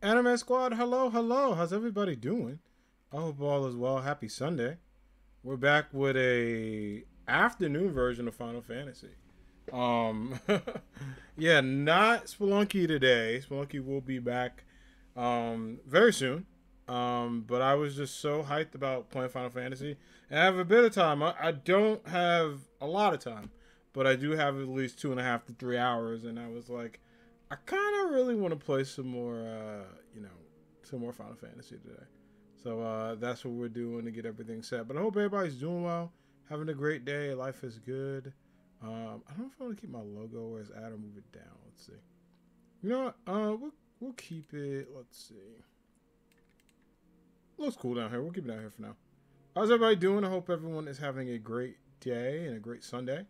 Anime Squad, hello, hello. How's everybody doing? I hope all is well. Happy Sunday. We're back with a afternoon version of Final Fantasy. Um, yeah, not Spelunky today. Spelunky will be back very soon. But I was just so hyped about playing Final Fantasy. And I have a bit of time. I don't have a lot of time, but I do have at least 2.5 to 3 hours. And I was like, I kind of really want to play some more, some more Final Fantasy today. So that's what we're doing to get everything set. But I hope everybody's doing well, having a great day. Life is good. I don't know if I want to keep my logo or is Adam move it down. Let's see. You know what? We'll keep it. Let's see. Looks cool down here. We'll keep it down here for now. How's everybody doing? I hope everyone is having a great day and a great Sunday.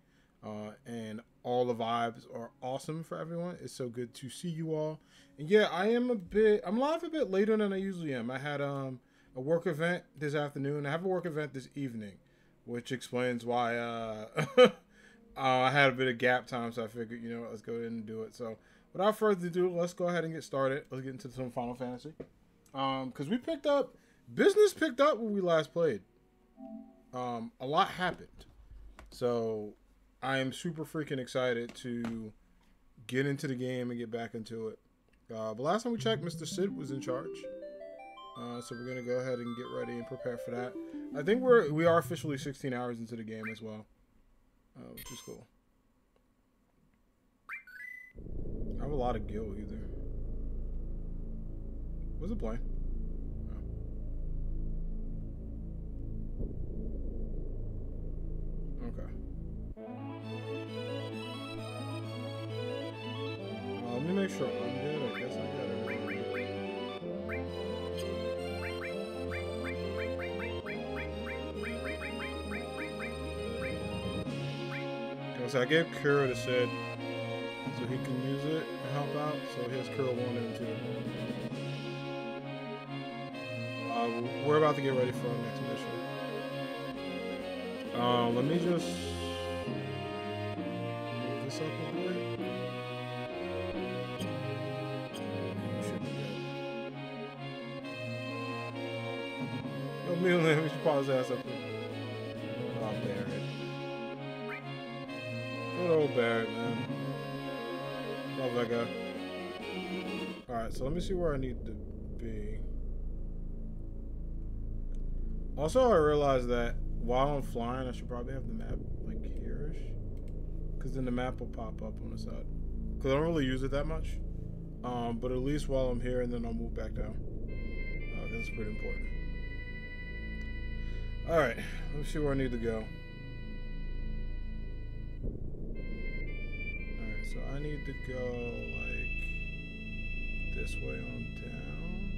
And all the vibes are awesome for everyone. It's so good to see you all. And yeah, I'm live a bit later than I usually am. I had a work event this afternoon. I have a work event this evening, which explains why I had a bit of gap time. So I figured, let's go ahead and do it. So without further ado, let's go ahead and get started. Let's get into some Final Fantasy. Because business picked up when we last played. A lot happened. So I am super freaking excited to get into the game and get back into it. But last time we checked, Mr. Sid was in charge. So we're going to go ahead and get ready and prepare for that. I think we are officially 16 hours into the game as well. Which is cool. I have a lot of gil either. What's it playing? Okay. Let me make sure I'm good. I guess I got everything. So I gave Kira to Sid so he can use it and help out. So he has Kira 1 and 2. We're about to get ready for our next mission. Let me just move this up a bit. Let me pause ass up there. Oh, Barret. Good old Barret, man. Love that guy. Alright, so let me see where I need to be. Also, I realized that while I'm flying, I should probably have the map like here-ish. Because then the map will pop up on the side. Because I don't really use it that much. But at least while I'm here, and then I'll move back down. Because it's pretty important. Alright, let's see where I need to go. Alright, so I need to go like this way on down.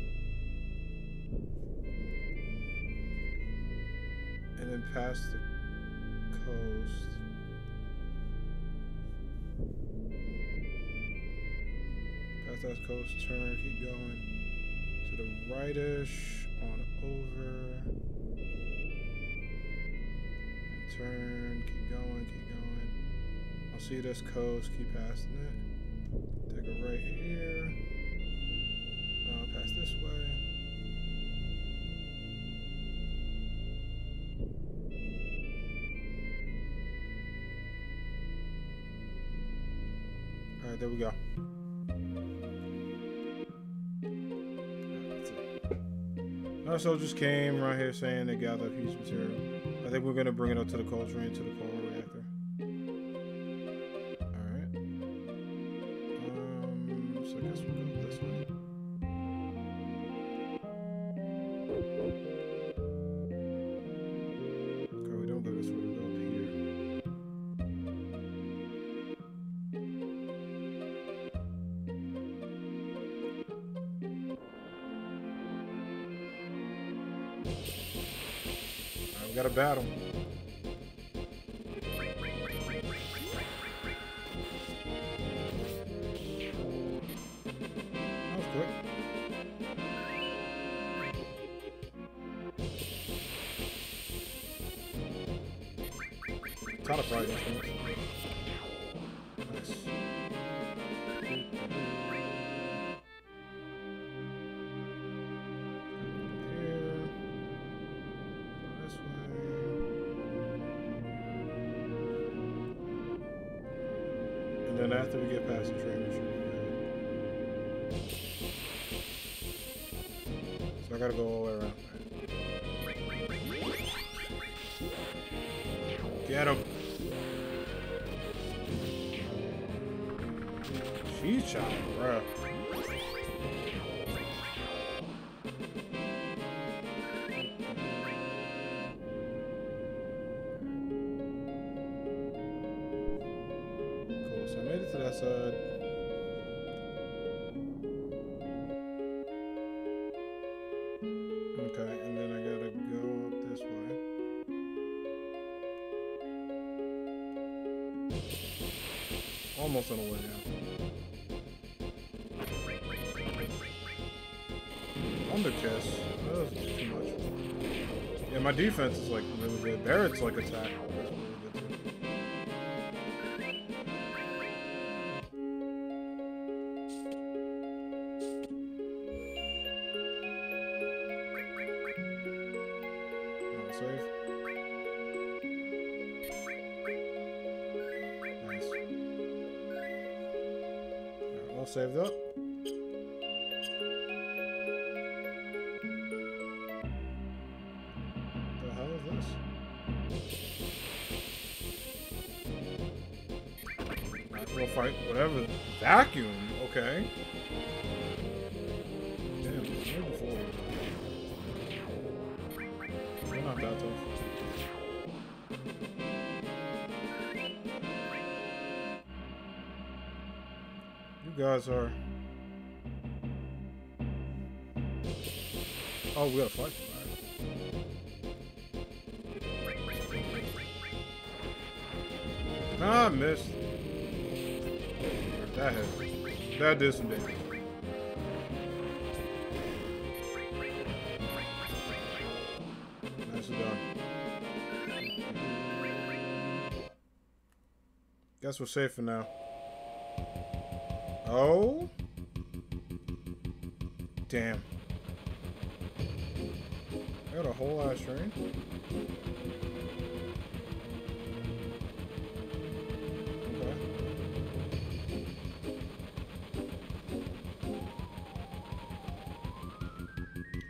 And then past the coast. Past that coast, turn, keep going. To the rightish, on over. Turn, keep going, keep going. I'll see this coast, keep passing it. Take a right here. Pass this way. Alright, there we go. That's it. Our soldiers came right here saying they gathered huge material. I think we're going to bring it up to the cold train, to the coral reactor. Alright. So I guess we'll go this way. Okay, we don't go this way, we go up here. Alright, we got a battle. Kind of frightening. Nice. then after we get past the train, we should be good. So I gotta go all the way around. Get him! She's shot, bruh. Cool, so I made it to that side. Okay, and then I gotta go up this way. Almost on the way down. Underkiss. That was too much. Yeah, my defense is like really good. Barrett's like attack. That's really good too. Save. Nice. Alright, all saved up. The hell is this? Alright, we'll fight whatever. Vacuum, okay. Damn, way before. We're not that tough. You guys are. Oh, we gotta fight. Alright. Ah, missed. That hit. That did some damage. Nicely done. Guess we're safe for now. Oh. Damn. I got a whole ass train. Okay.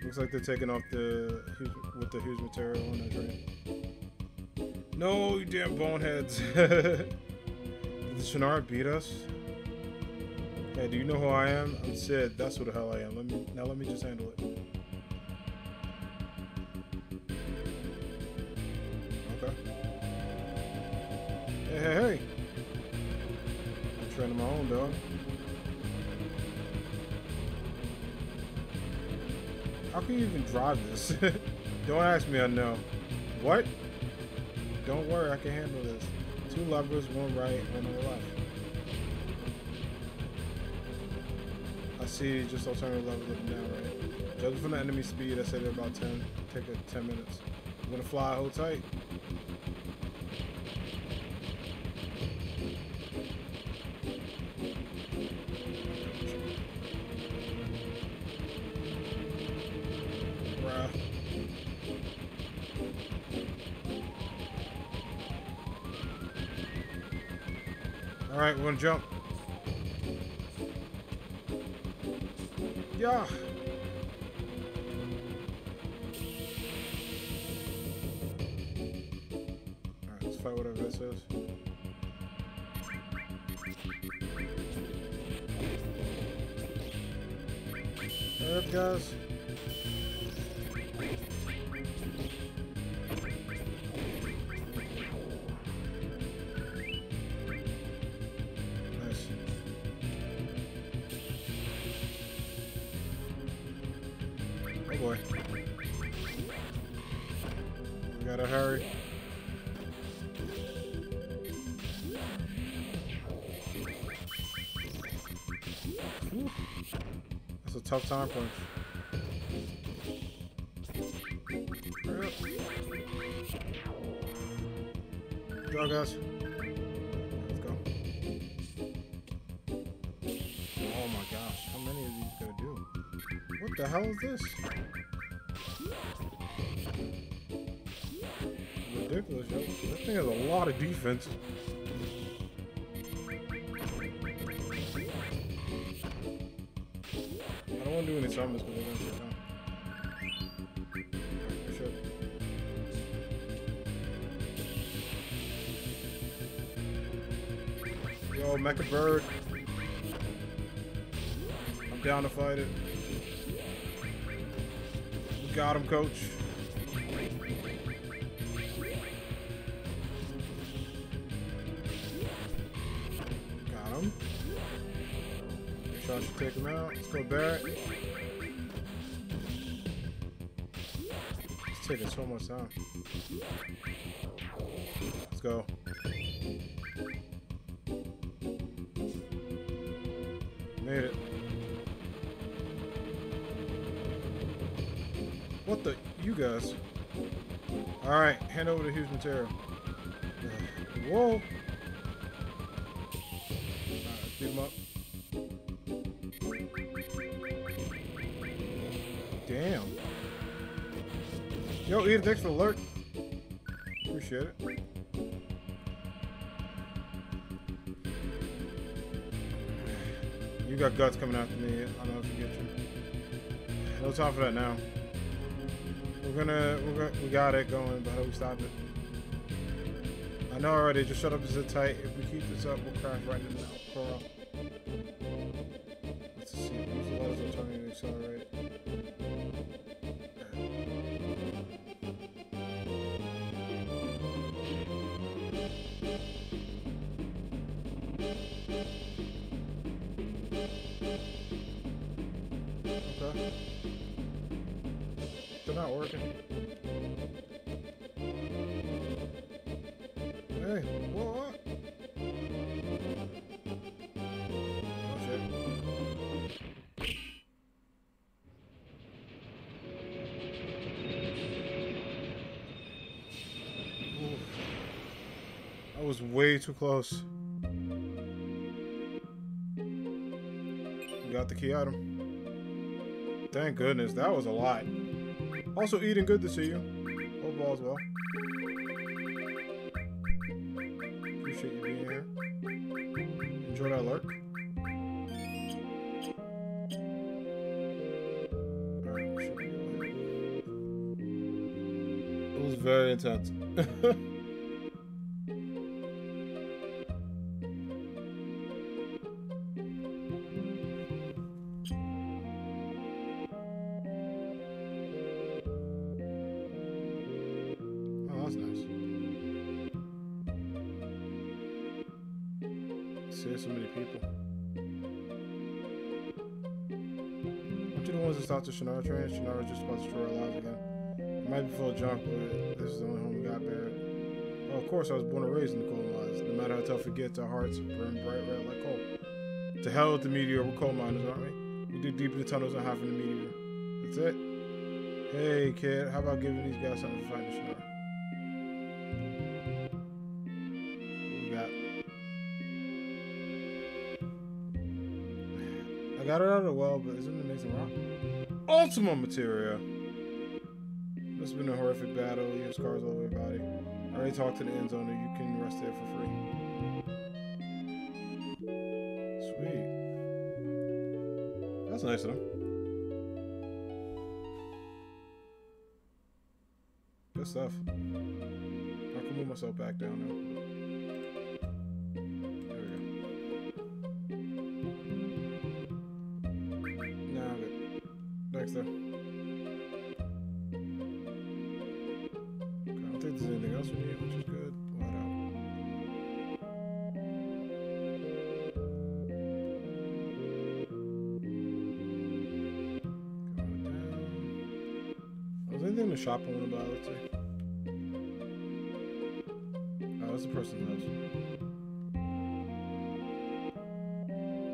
Looks like they're taking off with the huge material on that train. No, you damn boneheads. Did the Shannara beat us? Hey, do you know who I am? I'm Sid. That's who the hell I am. Let me just handle it. Okay. Hey. I'm training my own dog. How can you even drive this? Don't ask me, I know. What? Don't worry, I can handle this. 2 levers, 1 right, 1 on the left. I see just alternative levels up and down, right? Judging from the enemy speed, I said they're about 10. Take 10 minutes. I'm gonna fly, hold tight. Bruh. Alright, we're gonna jump. Yeah. Alright, let's fight whatever this is. Hurry up, guys. Nice. Oh boy. We gotta hurry. Whew. That's a tough time punch. Hurry up. Good job, guys. Let's go. Oh my gosh, how many of these gonna do? What the hell is this? Ridiculous, yo. That thing has a lot of defense. won't do any summons because we're gonna sit down. Yo, Mecha Bird. I'm down to fight it. We got him, coach. Got him. I should take him out. Let's go Barret. It's taking so much time. Let's go. Made it. What the? You guys. Alright, hand over the huge material. Whoa. Alright, let's beat him up. Damn. Yo, Eden, thanks for the alert. Appreciate it. You got guts coming after me. I don't know if you get you. No time for that now. We got it going, but how do we stop it? I know already. Just shut up and sit tight. If we keep this up, we'll crash right into the coral. Let's see. Use the letters will turn to accelerate. Okay. They're not working. Hey, what? Oh shit. Ooh. That was way too close. We got the key item. Thank goodness, that was a lot. Also, Eden, good to see you. Hope all's well. Appreciate you being here. Enjoy that lurk. Alright, it was very intense. So many people. Aren't you the ones that stopped the Shannara train? Shannara's just about to destroy our lives again. It might be full of junk, but this is the only home we got, Barret. Oh, of course, I was born and raised in the coal mines. No matter how tough it gets, our hearts burn bright red like coal. To hell with the meteor, we're coal miners, aren't we? We dig deep in the tunnels and hide from the meteor. That's it. Hey, kid, how about giving these guys something to fight the Shannara? What we got? I got it out of the well, but isn't it amazing rock? Ultima Materia! This has been a horrific battle. You have scars all over your body. I already talked to the end zoner. You can rest there for free. Sweet. That's nice of them. Good stuff. I can move myself back down now. Thanks, though. Okay, I don't think there's anything else we need, which is good. Light out. Going down. Was there anything in the shop I want to buy? Let's see. Oh, that's the person's house.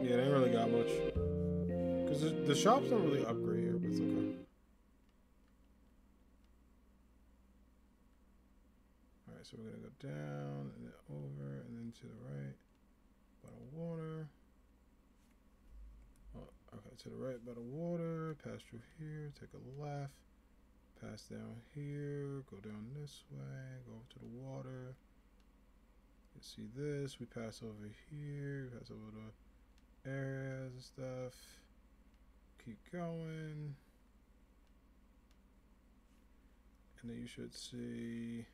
Yeah, they ain't really got much. Because the shops don't really upgrade here, but it's okay. Alright, so we're going to go down, and then over, and then to the right. Bottle of water. Oh, okay, to the right, bottle of water. Pass through here, take a left. Pass down here, go down this way, go over to the water. You see this, we pass over here, we pass over the areas and stuff. keep going. And then you should see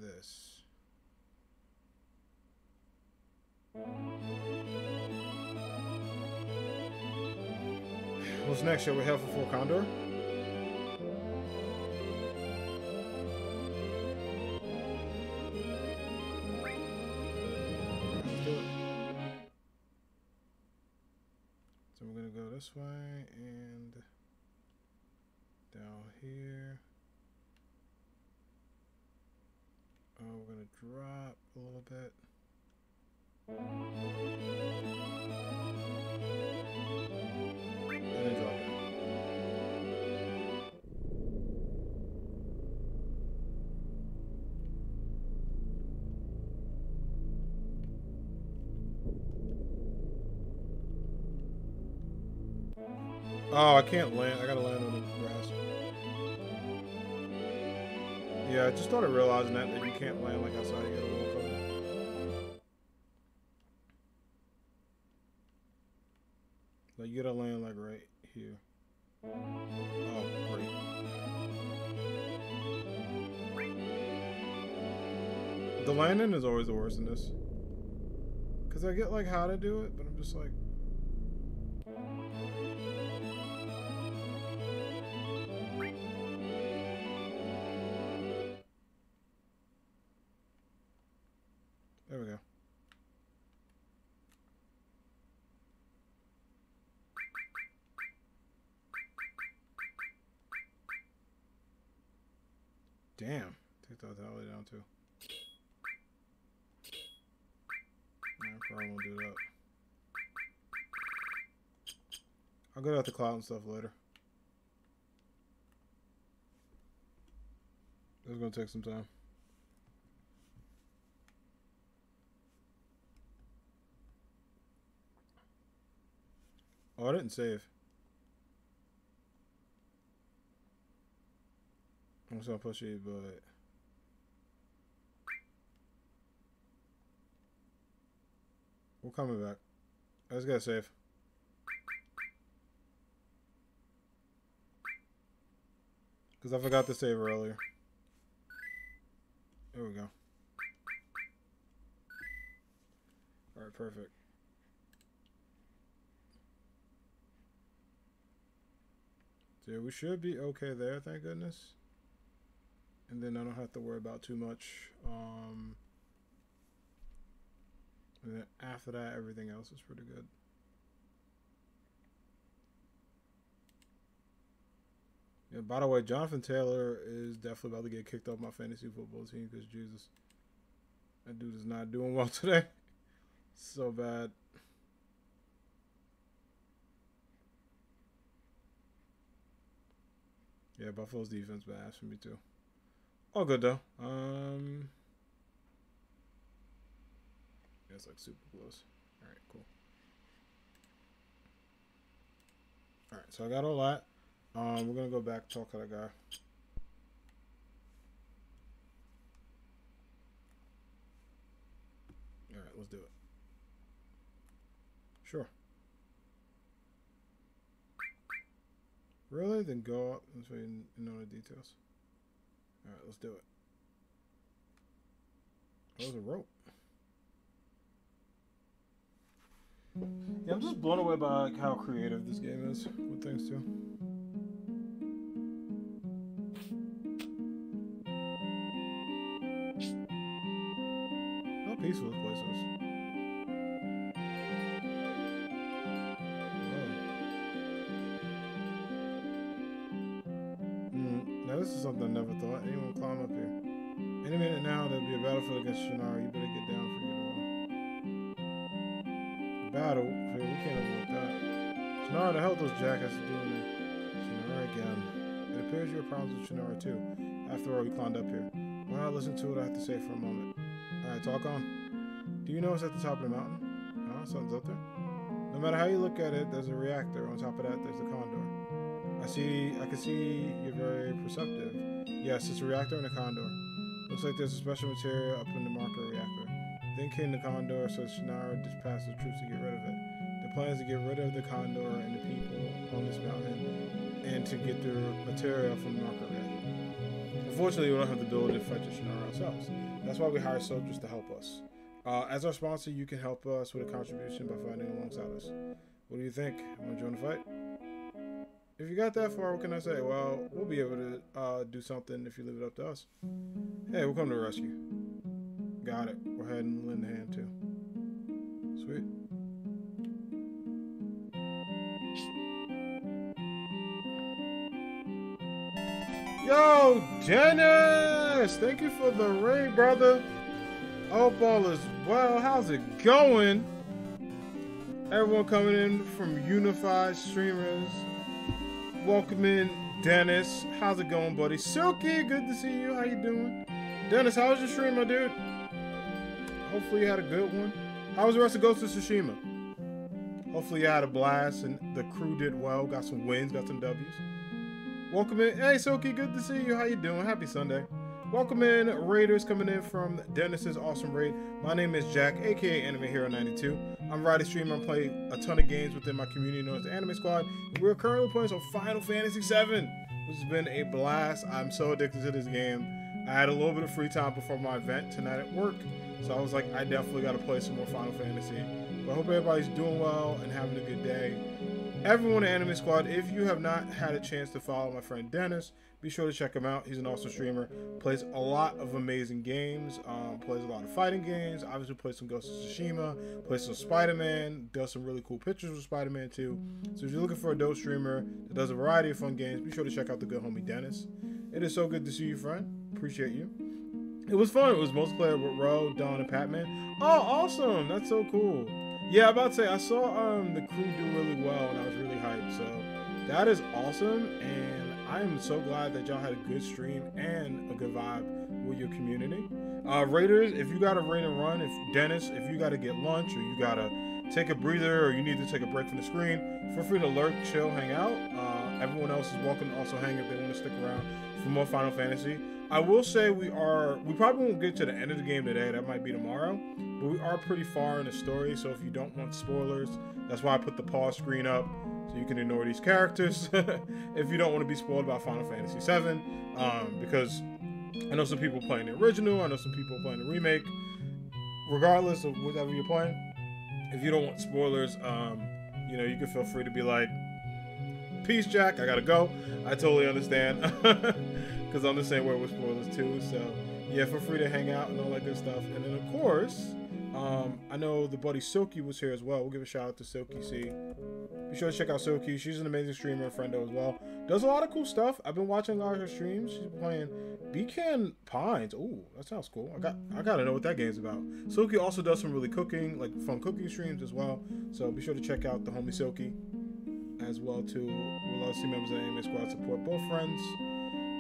this. What's next? Shall we head for Fort Condor? Let's do it. So we're gonna go this way and down here. We're gonna drop a little bit. And then drop it. Oh, I can't land. I gotta land on the grass. Yeah, I just started realizing that you can't land like outside. You gotta walk over. Like you gotta land like right here. Oh, great. The landing is always the worst in this. Cause I get like how to do it, but I'm just like. There we go. Damn. Take that all the way down too. I probably won't do that. I'll go out the cloud and stuff later. It's gonna take some time. Oh, I didn't save. I'm just gonna push it, but we're coming back. I just gotta save. Because I forgot to save earlier. There we go. Alright, perfect. So yeah, we should be okay there, thank goodness. And then I don't have to worry about too much. And then after that, everything else is pretty good. Yeah, by the way, Jonathan Taylor is definitely about to get kicked off my fantasy football team because Jesus, that dude is not doing well today. So bad. Yeah, Buffalo's defense bad for me too. All good though. Yeah, it's like super close. All right, cool. All right, so I got all that. We're gonna go back talk to that guy. All right, let's do it. Sure. Really? Then go up and so you know the details. All right, let's do it. Oh, there's a rope. Yeah, I'm just blown away by like, how creative this game is with things too. How peaceful this place is. Now this is something I never thought anyone would climb up here. Any minute now there'll be a battlefield against Shannara. You better get down for you tomorrow. Battle? Hey, we can't overlook that. Shannara, the hell those jackasses doing there? Shannara again. It appears you have problems with Shannara too. After all, you climbed up here. Why not listen to what I have to say for a moment? Alright, talk on. Do you know it's at the top of the mountain? Huh? Something's up there? No matter how you look at it, there's a reactor. On top of that, there's the condor. I can see you're very perceptive. Yes, it's a reactor and a condor. Looks like there's a special material up in the marker reactor. Then came the condor, so Shannara dispatched the troops to get rid of it. The plan is to get rid of the Condor and the people on this mountain, and to get the material from Narcoret. Unfortunately, we don't have the ability to fight the Shannara ourselves. That's why we hire soldiers to help us. As our sponsor, you can help us with a contribution by fighting alongside us. What do you think? Want to join the fight? If you got that far, what can I say? Well, we'll be able to do something if you leave it up to us. Hey, we'll come to the rescue. Got it. We're heading Lynn Hand too. Sweet. Yo, Dennis! Thank you for the raid, brother. I hope all is well. How's it going? Everyone coming in from Unified Streamers. Welcome in, Dennis. How's it going, buddy? Silky, good to see you. How you doing? Dennis, how was your stream, my dude? Hopefully you had a good one. How was the rest of Ghost of Tsushima? Hopefully you had a blast and the crew did well. Got some wins, got some W's. Welcome in. Hey, Silky, good to see you. How you doing? Happy Sunday. Welcome in, Raiders coming in from Dennis's awesome raid. My name is Jack, aka Anime Hero 92. I'm a writer streamer. I'm playing a ton of games within my community known as the Anime Squad. We're currently playing some Final Fantasy VII, which has been a blast. I'm so addicted to this game. I had a little bit of free time before my event tonight at work, so I was like, I definitely got to play some more Final Fantasy. But I hope everybody's doing well and having a good day. Everyone in Anime Squad, if you have not had a chance to follow my friend Dennis, be sure to check him out. He's an awesome streamer, plays a lot of amazing games, plays a lot of fighting games, obviously plays some Ghost of Tsushima, plays some Spider-Man, does some really cool pictures with Spider-Man too. So if you're looking for a dope streamer that does a variety of fun games, be sure to check out the good homie Dennis. It is so good to see you, friend. Appreciate you. It was fun. It was multiplayer with Ro, Dawn, and Patman. Oh, awesome. That's so cool. Yeah, I'm about to say, I saw the crew do really well, and I was really hyped. So that is awesome, and I am so glad that y'all had a good stream and a good vibe with your community. Raiders, if you got to raid and run, if you got to get lunch, or you got to take a breather, or you need to take a break from the screen, feel free to lurk, chill, hang out. Everyone else is welcome to also hang if they want to stick around for more Final Fantasy. I will say we probably won't get to the end of the game today. That might be tomorrow. But we are pretty far in the story, so if you don't want spoilers, that's why I put the pause screen up, so you can ignore these characters if you don't want to be spoiled about Final Fantasy VII, because I know some people playing the original, I know some people playing the remake. Regardless of whatever you're playing, if you don't want spoilers, you know, you can feel free to be like, peace, Jack, I gotta go. I totally understand, because I'm the same way with spoilers too, so yeah, feel free to hang out and all that good stuff. And then of course, I know the buddy Silky was here as well. We'll give a shout out to Silky C. Be sure to check out Silky. She's an amazing streamer and friendo as well. Does a lot of cool stuff. I've been watching a lot of her streams. She's playing Beacon Pines. Ooh, that sounds cool. I gotta know what that game's about. Silky also does some really cooking, like fun cooking streams as well. So be sure to check out the homie Silky as well too. We'll love to see members of the Anime Squad support both friends.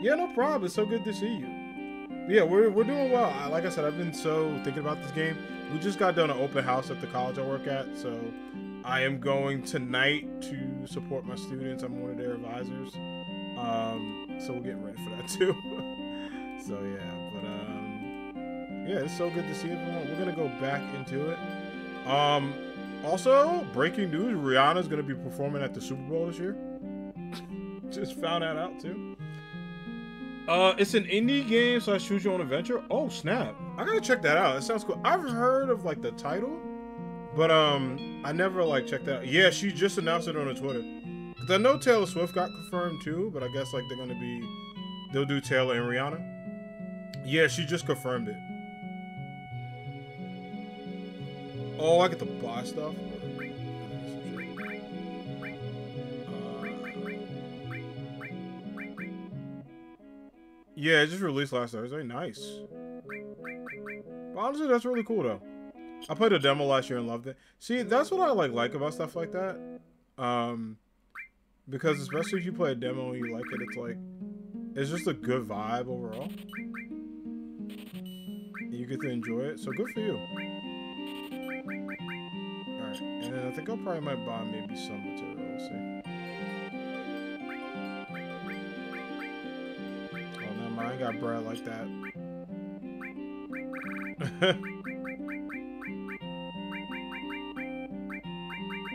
Yeah, no problem. It's so good to see you. But yeah, we're doing well. Like I said, I've been so thinking about this game. We just got done an open house at the college I work at, so I am going tonight to support my students. I'm one of their advisors, so we're getting ready for that too. So yeah, but yeah, it's so good to see everyone. We're gonna go back into it. Also, breaking news: Rihanna's gonna be performing at the Super Bowl this year. Just found that out too. It's an indie game / choose your own adventure. Oh snap! I gotta check that out. That sounds cool. I've heard of like the title, but I never like checked that out. Yeah, she just announced it on her Twitter. Cause I know Taylor Swift got confirmed too, but I guess like they'll do Taylor and Rihanna. Yeah, she just confirmed it. Oh, I get to buy stuff. Yeah, it just released last Thursday. Nice. But honestly, that's really cool though. I played a demo last year and loved it. See, that's what I like about stuff like that. Because especially if you play a demo and you like it, it's just a good vibe overall. You get to enjoy it, so good for you. Alright, and then I think I probably might buy maybe some material. We'll see. I ain't got bread like that.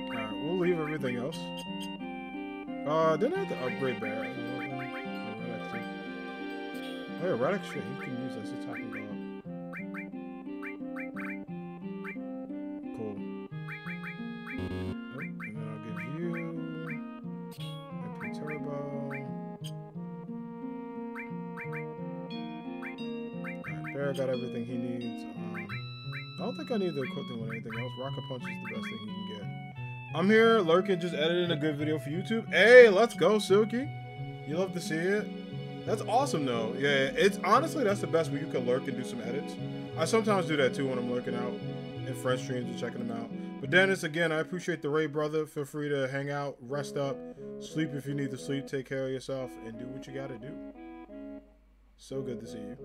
Alright, everything else. Didn't I have to upgrade Barrett? Oh yeah, Radix shit, you can use this attack and go up. Cool. Oh, and then I'll give you MP Turbo. Alright, Barrett got everything he needs. I don't think I need to equip him with anything else. Rocket Punch is the best thing he can get. I'm here, lurking, just editing a good video for YouTube. Hey, let's go, Silky. You love to see it. That's awesome, though. Yeah, it's honestly, that's the best where you can lurk and do some edits. I sometimes do that, too, when I'm lurking out in friend streams and checking them out. But Dennis, again, I appreciate the raid, brother. Feel free to hang out, rest up, sleep if you need to sleep, take care of yourself, and do what you got to do. So good to see you.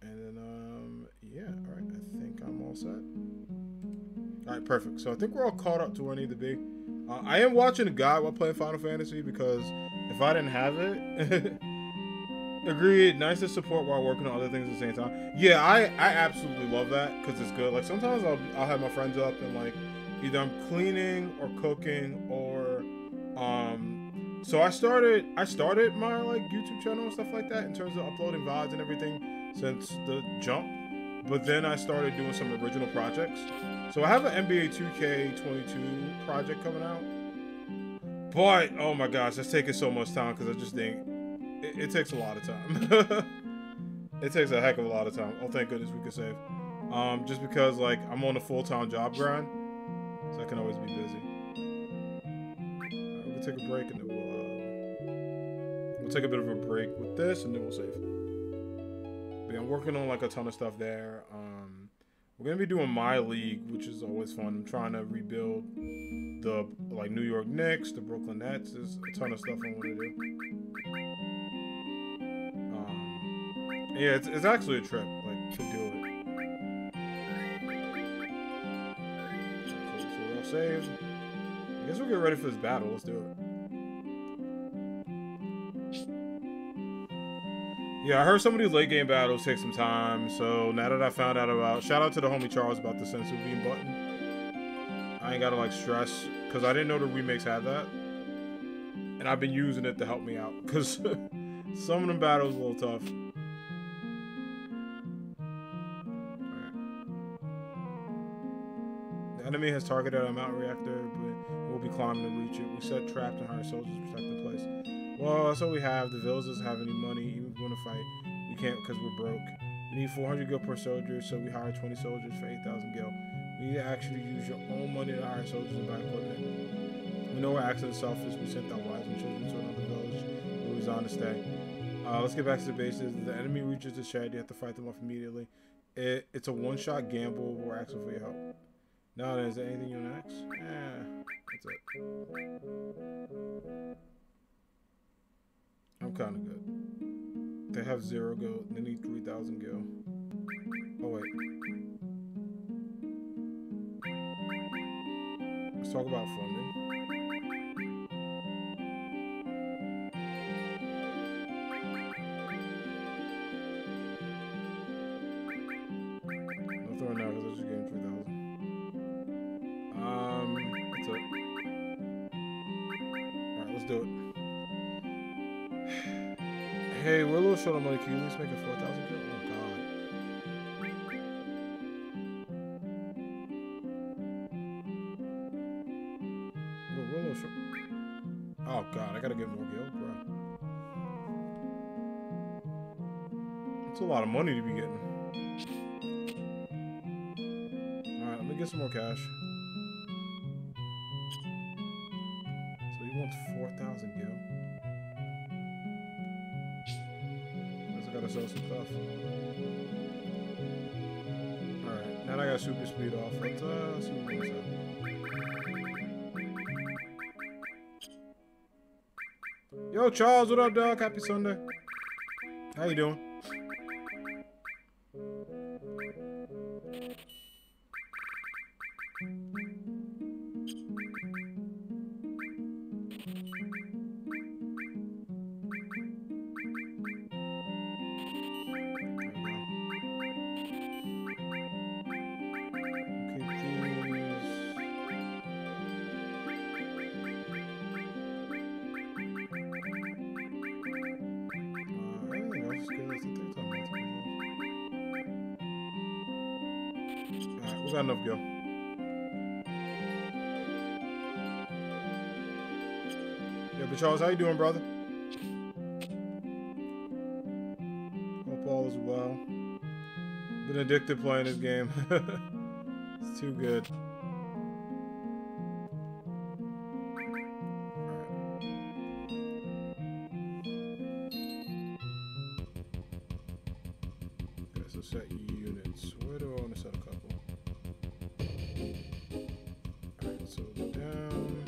And then, yeah, all right, I think I'm all set. All right, perfect. So I think we're all caught up to where I need to be. I am watching a guide while playing Final Fantasy because if I didn't have it, agreed. Nice to support while working on other things at the same time. Yeah, I absolutely love that because it's good. Like sometimes I'll have my friends up and like either I'm cleaning or cooking or so I started my like YouTube channel and stuff like that in terms of uploading VODs and everything since the jump. But then I started doing some original projects. So I have an NBA 2K22 project coming out. But, oh my gosh, that's taking so much time because I just think it takes a lot of time. It takes a heck of a lot of time. Oh, thank goodness we could save. Just because, like, I'm on a full-time job grind. So I can always be busy. Alright, we'll take a break and then we'll take a bit of a break with this and then we'll save. But yeah, I'm working on like a ton of stuff there. We're gonna be doing my league, which is always fun. I'm trying to rebuild the like New York Knicks, the Brooklyn Nets. There's a ton of stuff I want to do. Yeah, it's actually a trip, like to do it. Cool, so we're all saved. I guess we'll get ready for this battle. Let's do it. Yeah, I heard some of these late game battles take some time, so now that I found out about, shout out to the homie Charles about the Sensu Beam button. I ain't gotta like stress, because I didn't know the remakes had that. And I've been using it to help me out, because some of them battles are a little tough. Alright. The enemy has targeted a mountain reactor, but we'll be climbing to reach it. We set traps and hire soldiers to protect the place. Well, that's all we have. The village doesn't have any money. Even if we want to fight, we can't because we're broke. We need 400 gil per soldier, so we hire 20 soldiers for 8,000 gil. We need to actually use your own money to hire soldiers and buy equipment. We know we're acting selfish. We sent our wives and children to another village. We resigned to stay. Let's get back to the bases. If the enemy reaches the shed, you have to fight them off immediately. It's a one-shot gamble. We're asking for your help. Now, is there anything you want to ask? That's it. I'm kind of good. They have 0 gil. They need 3,000 gil. Oh, wait. Let's talk about funding. Nothing right now because I just gave him 3,000. That's it. Alright, let's do it. Hey, we're a little short on money. Can you at least make it 4,000 gil? Oh, God. We're a little short. Oh, God. I gotta get more gil, bro. That's a lot of money to be getting. Alright, let me get some more cash. So he wants 4,000 gil. Gotta sell some stuff. Alright, now I got super speed off. Let's see what we got. Yo, Charles, what up, dog? Happy Sunday. How you doing? We got enough go. Yeah, but Charles, how you doing, brother? Hope all is well. Been addicted playing this game. It's too good. Okay, so set units. Where do I want to set a couple? Alright, so go down.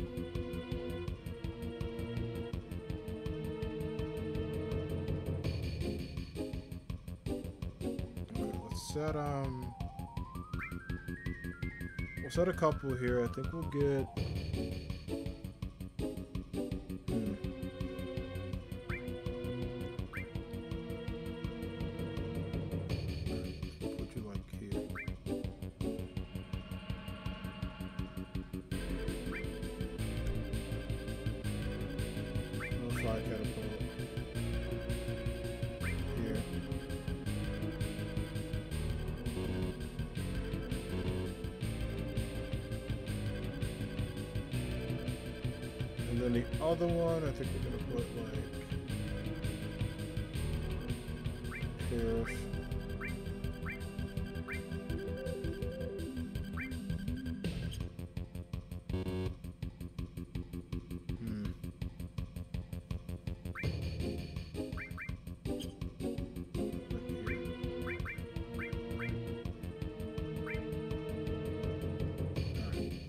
Okay, let's set we'll set a couple here. I think we'll get put you like here. No fly catapult. Here. And then the other one, I think we're gonna put like here.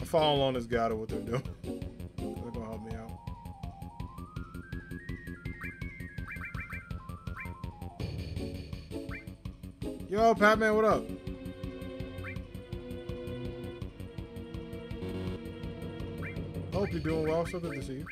Follow along this guide of what they're doing. They're gonna help me out. Yo, Patman, what up? Hope you're doing well. So good to see you.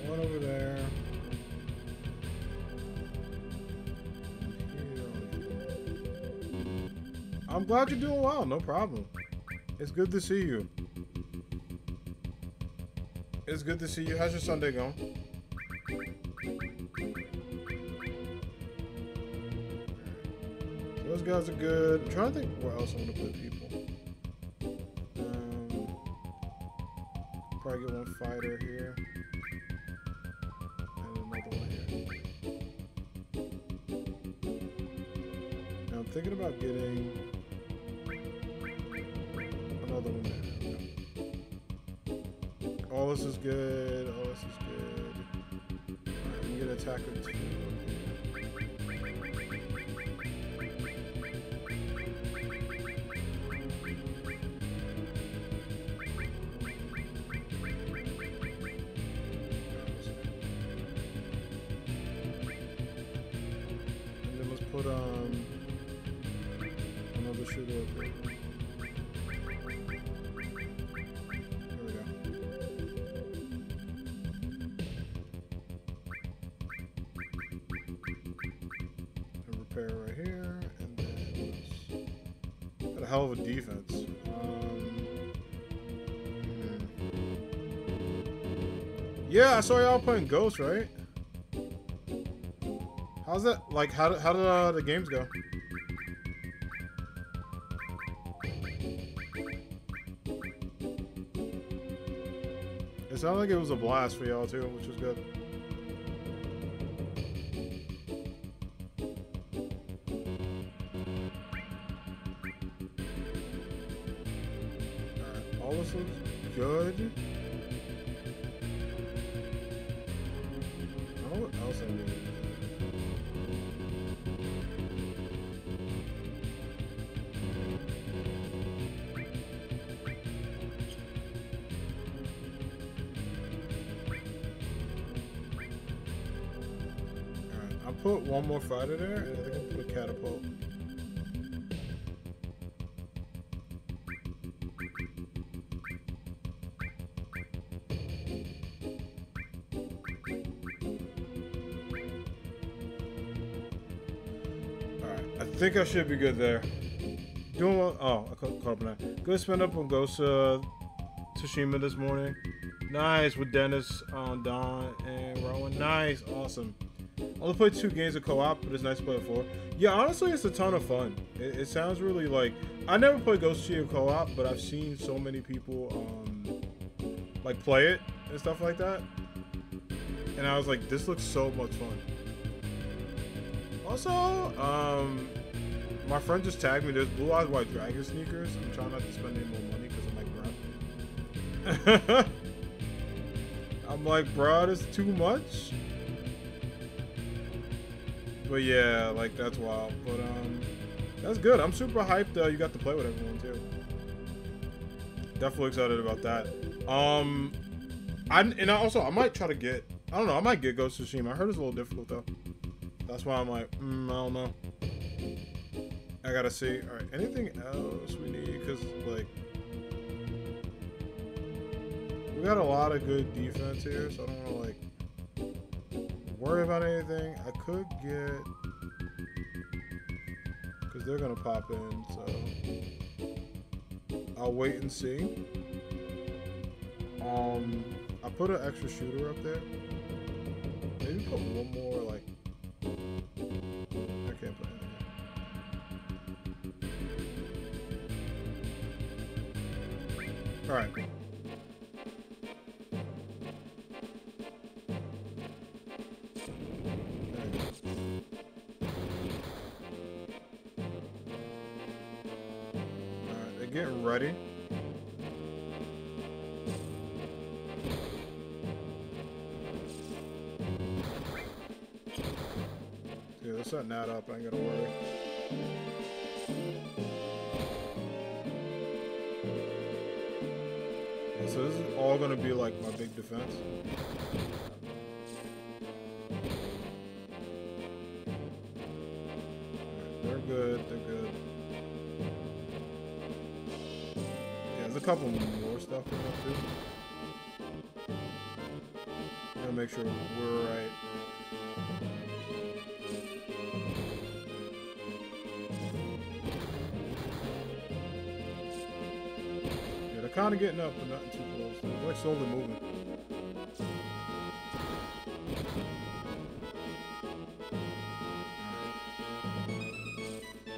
One over there. I'm glad you're doing well. No problem. It's good to see you. It's good to see you. How's your Sunday going? So those guys are good. I'm trying to think where else I want to put people. Probably get one fighter here. And another one here. Now I'm thinking about getting another one there. All this is good. All this is good. Alright, I'm gonna attack her too. And then let's put another shooter up here. Right here, and then got a hell of a defense. Yeah, I saw y'all playing Ghost, right? How's that? Like, how did the games go? It sounded like it was a blast for y'all too, which was good. All this looks good. I don't know what else I need. Alright, I'll put one more fighter there, and I think I'll put a catapult. I think I should be good there. Doing well. Oh, I caught up on that. Good spend up on Ghost Tsushima this morning. Nice with Dennis, Don, and Rowan. Nice, awesome. Only played 2 games of co-op, but it's nice to play it 4. Yeah, honestly, it's a ton of fun. It sounds really like... I never played Ghost Tsushima co-op, but I've seen so many people like play it and stuff like that. And I was like, this looks so much fun. Also, my friend just tagged me. There's Blue Eyes White Dragon sneakers. I'm trying not to spend any more money because I'm like, bro. I'm like, bro, that's too much. But yeah, like that's wild. But that's good. I'm super hyped. You got to play with everyone too. Definitely excited about that. I might try to get. I don't know. I might get Ghost of Tsushima. I heard it's a little difficult though. That's why I'm like, I don't know. I gotta see. All right. Anything else we need? Cause like we got a lot of good defense here, so I don't want to like worry about anything. I could get, cause they're gonna pop in, so I'll wait and see. I put an extra shooter up there. Maybe put one more like. I can't put anything. All right. They're getting ready. Yeah, they're setting that up. I ain't gotta worry. Yeah, so this is all gonna be like my big defense. They're good. They're good. Yeah, there's a couple more stuff coming up too. Gotta make sure we're right. Yeah, they're kind of getting up, but nothing too close. They're like slowly moving.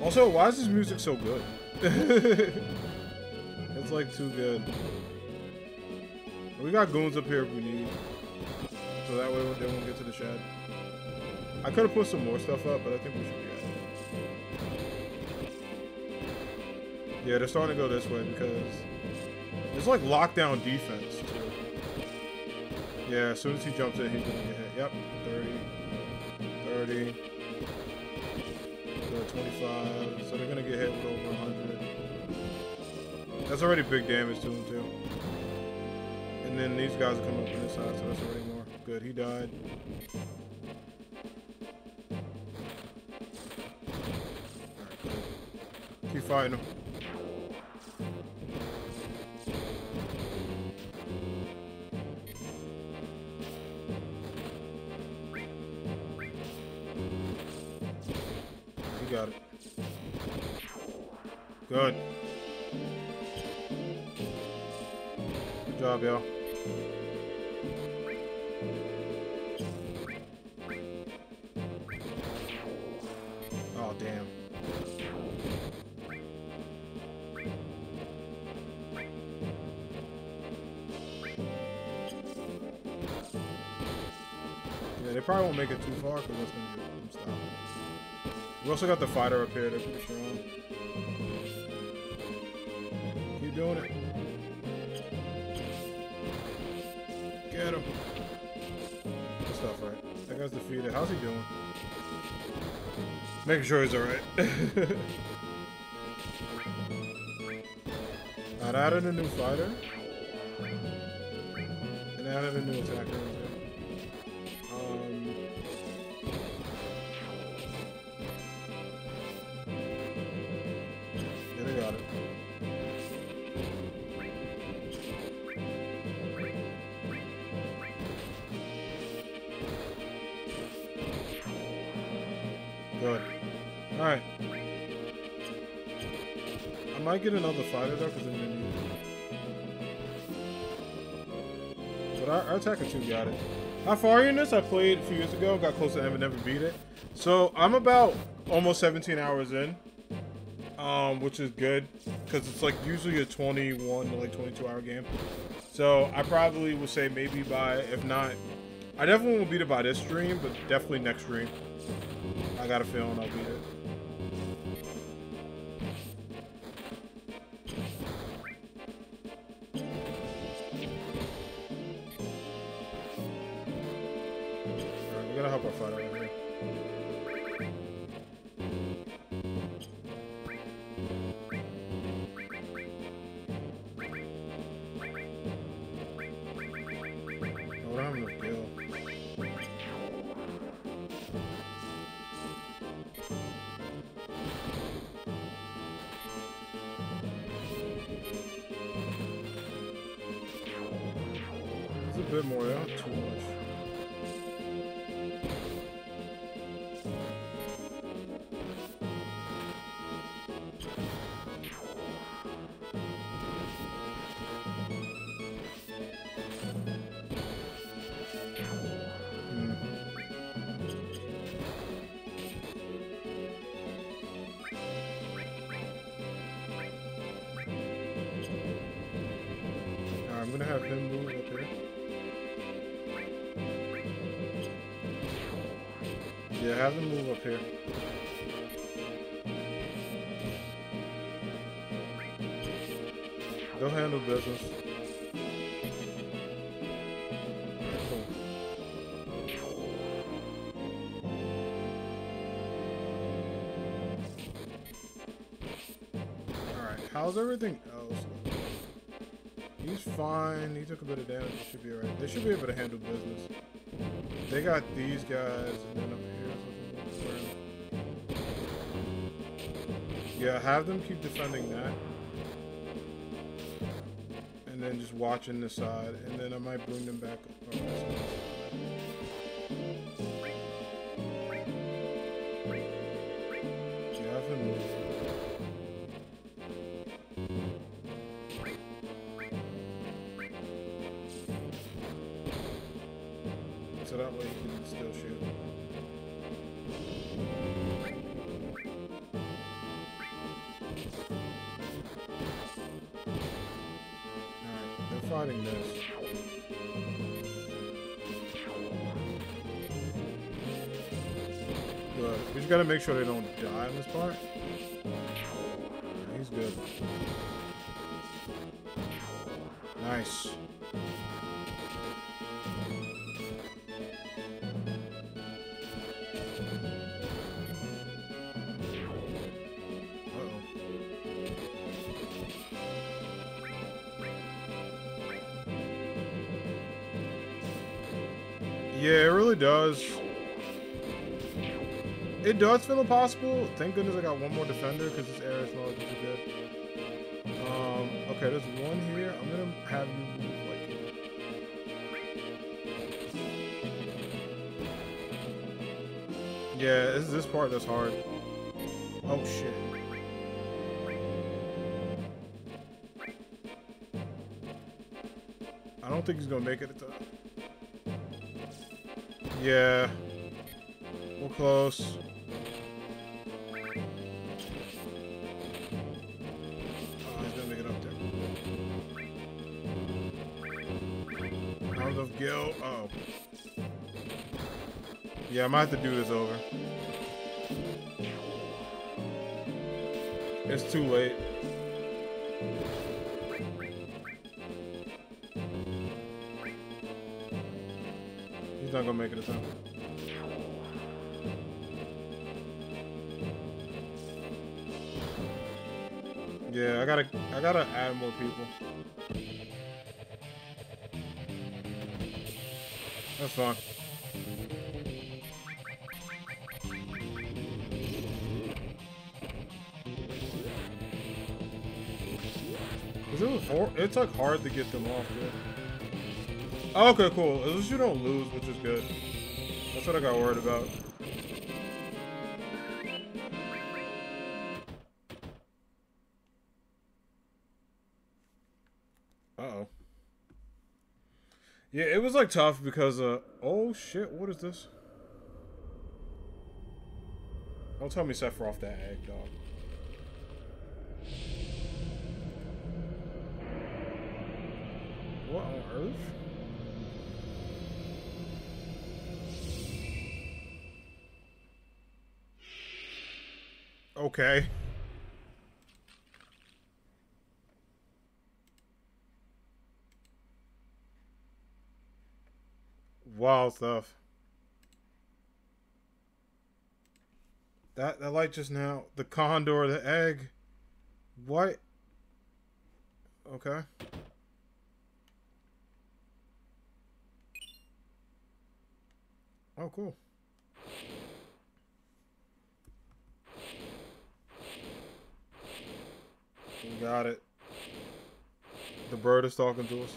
Also, why is this music so good? It's like too good. We got goons up here if we need. So that way they won't get to the shed. I could have put some more stuff up, but I think we should be at it. Yeah, they're starting to go this way because it's like lockdown defense too. Yeah, as soon as he jumps in, he's gonna get hit. Yep, 30. 25, so they're gonna get hit with over 100. That's already big damage to him too. And then these guys are coming up on this side, so that's already more. Good, he died. Alright, good. Keep fighting him. Got it. Good. Good job, y'all. Oh, damn. Yeah, they probably won't make it too far because that's going to get them stopped. We also got the fighter up here, they're pretty strong. Keep doing it. Get him. Good stuff, right? That guy's defeated. How's he doing? Making sure he's alright. I added a new fighter. And I added a new attacker. Got it. Good. Alright. I might get another fighter though, because I'm gonna need it. But our attacker 2 got it. How far are you in this? I played a few years ago, got close to end, but never beat it. So I'm about almost 17 hours in. Which is good, because it's like usually a 21 to like 22 hour game. So I probably would say maybe by, if not, I definitely won't beat it by this stream, but definitely next stream. I got a feeling I'll beat it. Alright, we gotta help our fighter over here. A bit more, yeah, too much. I'm gonna have him move up here. Yeah, have them move up here. They'll handle business. Cool. Alright, how's everything else? He's fine. He took a bit of damage. He should be alright. They should be able to handle business. They got these guys, and then up here. Yeah, have them keep defending that. And then just watching this side. And then I might bring them back. Yeah, have him move. So that way you can still shoot. Fighting this. Good. We just gotta make sure they don't die in this part. He's good. Nice. Yeah, it really does. It does feel impossible. Thank goodness I got one more defender because this area is relatively good. Okay, there's one here. I'm gonna have you move like here. Yeah, it's this part that's hard. Oh shit. I don't think he's gonna make it at the top. Yeah. We're close. Oh, he's gonna make it up there. Out of Gil. Oh. Yeah, I might have to do this over. It's too late. He's not gonna make it a time. Yeah, I gotta add more people. That's fine. It's like hard to get them off, dude. Oh, okay, cool. At least you don't lose, which is good. That's what I got worried about. Uh-oh. Yeah, it was like tough because oh shit, what is this? Don't tell me Sephiroth that egg, dog. What on earth? Okay. Wild stuff. That light just now, the condor, the egg. What? Okay. Oh, cool. We got it. The bird is talking to us.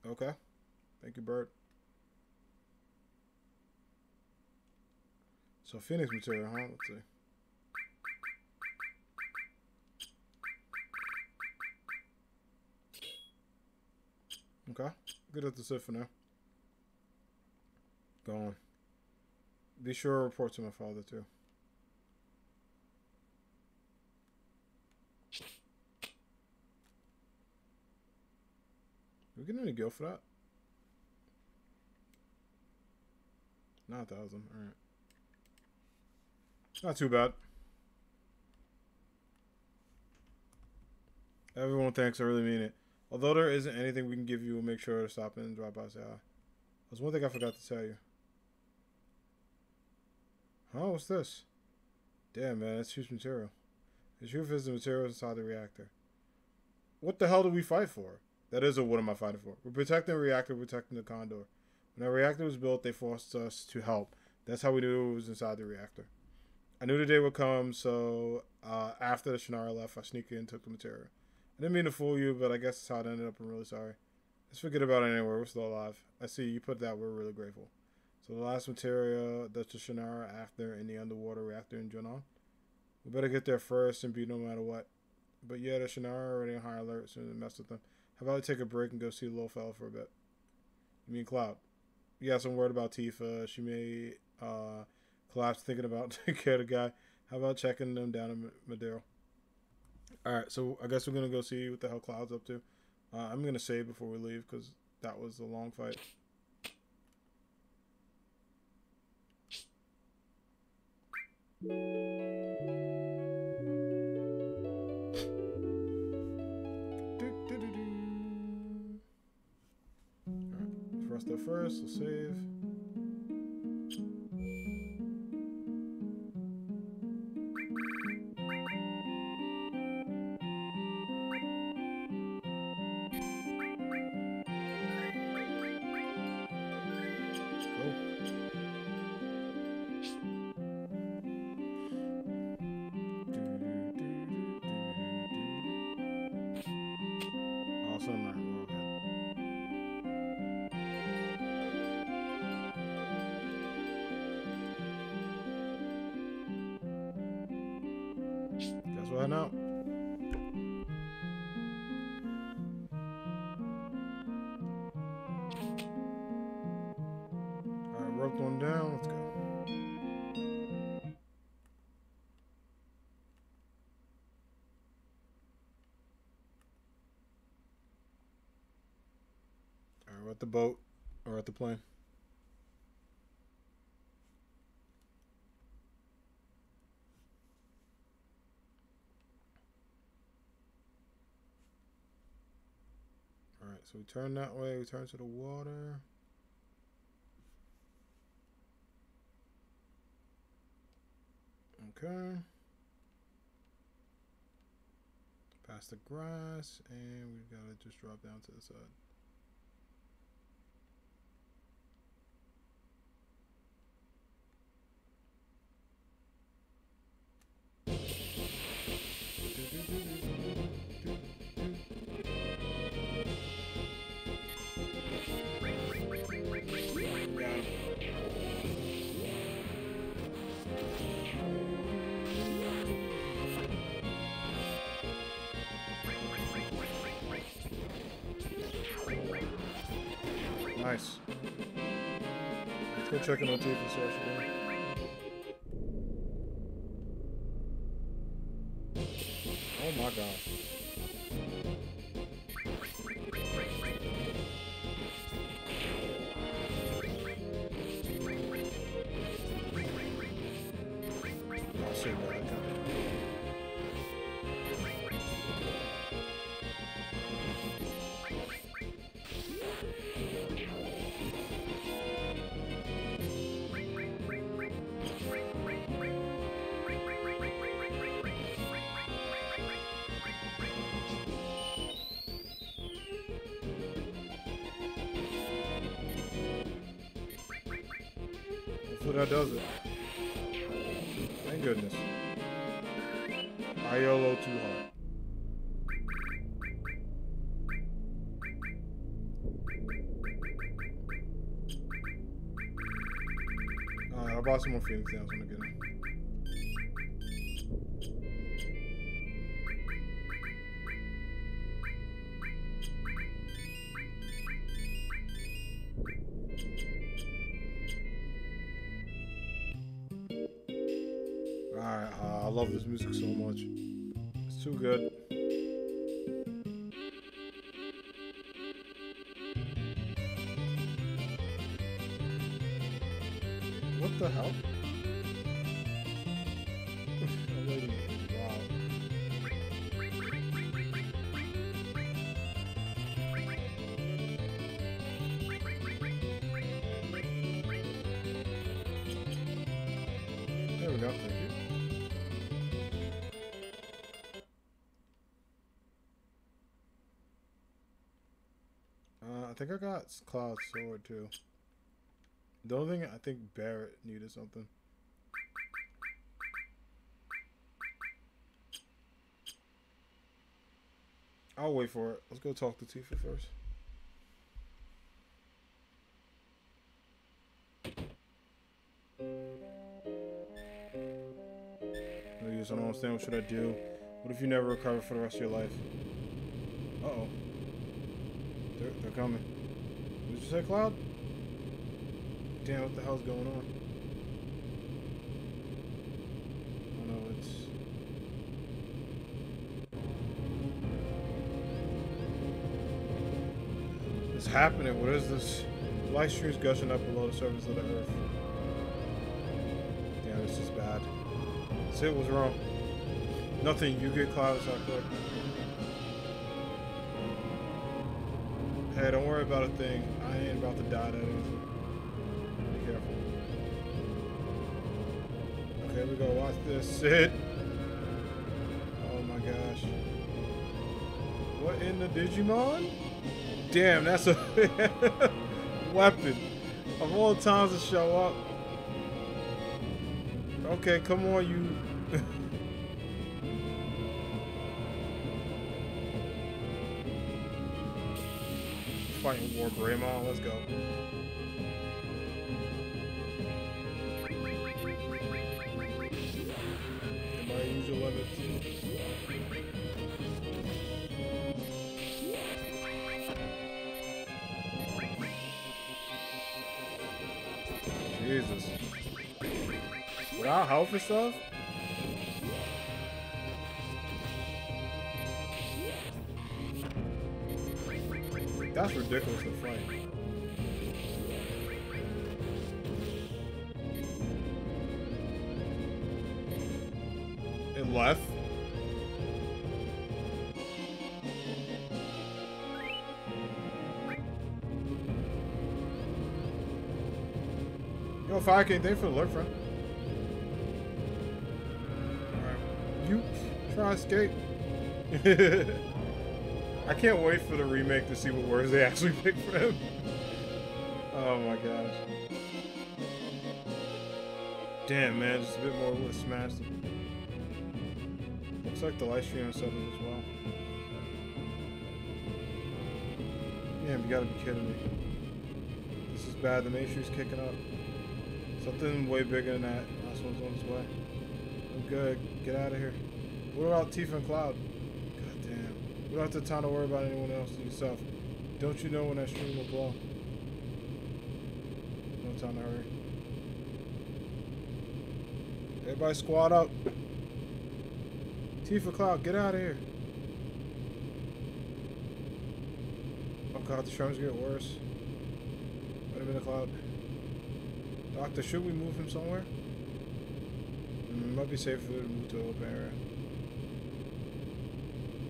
Okay. Thank you, bird. So Phoenix material, huh? Let's see. Okay. Good at the sit for now. Go on. Be sure to report to my father, too. Did we get any gil for that? Not 1,000. Alright. Not too bad. Everyone thanks, I really mean it. Although there isn't anything we can give you, we'll make sure to stop in and drop by and say hi. There's one thing I forgot to tell you. Oh, what's this? Damn, man, that's huge material. The truth is the material inside the reactor. What the hell do we fight for? That is what am I fighting for? We're protecting the reactor, protecting the Condor. When our reactor was built, they forced us to help. That's how we knew it was inside the reactor. I knew the day would come, so after the Shannara left, I sneaked in and took the material. I didn't mean to fool you, but I guess that's how it ended up. I'm really sorry. Let's forget about it anyway. We're still alive. I see you put that. We're really grateful. So the last material, that's the Shannara after in the underwater reactor in Junon. We better get there first and beat no matter what. But yeah, the Shannara are already on high alert, so we mess with them. How about I take a break and go see the little fella for a bit? You mean Cloud? Yes, I'm worried about Tifa. She may collapse thinking about taking care of the guy. How about checking them down in Madeira? Alright, so I guess we're going to go see what the hell Cloud's up to. I'm going to save before we leave because that was a long fight. Alright, first up first, we'll save. Guess what now? Alright, roped one down. Let's go. Alright, we're at the boat. Or at the plane. Alright, so we turn that way. We turn to the water. Okay. Past the grass. And we've got to just drop down to the side. Nice. Let's go check in on Tifa, see how she's doing. Oh my gosh. I'll see what I can. Hopefully that does it. Thank goodness. IOLO too hard. Alright, I'll buy some more Phoenix Downs when I get them. Alright, I love this music so much. It's too good. What the hell? That lady is wild. There we go, thank you. I think I got Cloud's sword too. The only thing, I think Barret needed something. I'll wait for it. Let's go talk to Tifa first. I don't understand. What should I do? What if you never recover for the rest of your life? Uh-oh. They're coming. What did you say, Cloud? Damn, what the hell's going on? Oh no, it's... What's happening? What is this? The light stream's gushing up below the surface of the earth. Damn, this is bad. Say what's wrong. Nothing, you get Cloud, it's not quick. Hey, don't worry about a thing. I ain't about to die that easy. Be careful. Okay, here we go. Watch this. Sit. Oh my gosh. What in the Digimon? Damn, that's a weapon. Of all times to show up. Okay, come on, you. Fighting War Greymon, let's go. Everybody use your limits. Jesus. Without health and stuff? That's ridiculous to fight. It left? Yo, Fire King, thanks for the lurk, friend. Alright. You try to escape. I can't wait for the remake to see what words they actually pick for him. Oh my gosh. Damn, man, just a bit more would have smashed him. Looks like the live stream is subbing as well. Damn, you gotta be kidding me. This is bad. The main stream's kicking up. Something way bigger than that. Last one's on its way. I'm good. Get out of here. What about Tifa and Cloud? God damn. We don't have the time to worry about anyone else than yourself. Don't you know when that stream will blow? time to hurry. Everybody squad up. Tifa, Cloud, get out of here. Oh god, the shrooms get worse. Wait a minute, Cloud. Doctor, should we move him somewhere? Might be safer to move to an open area.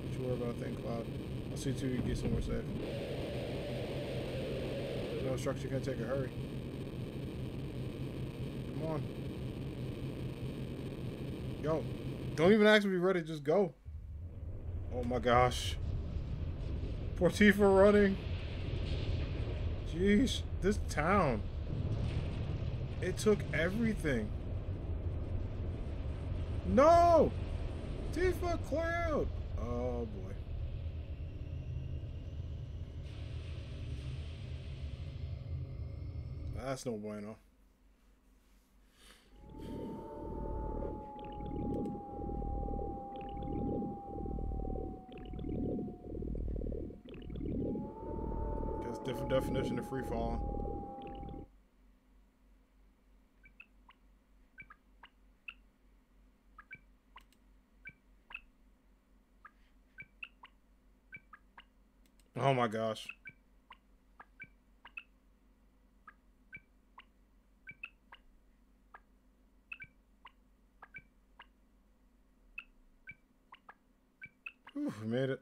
Don't you worry about that thing, Cloud. I'll see to you get somewhere safe. There's no structure can take a hurry. Come on. Yo, don't even ask me to be ready, just go. Oh my gosh. Poor Tifa running. Jeez, this town. It took everything. No! Tifa, Cloud! Oh boy. That's no bueno. Guess different definition of free falling. Oh my gosh. Whew, we made it.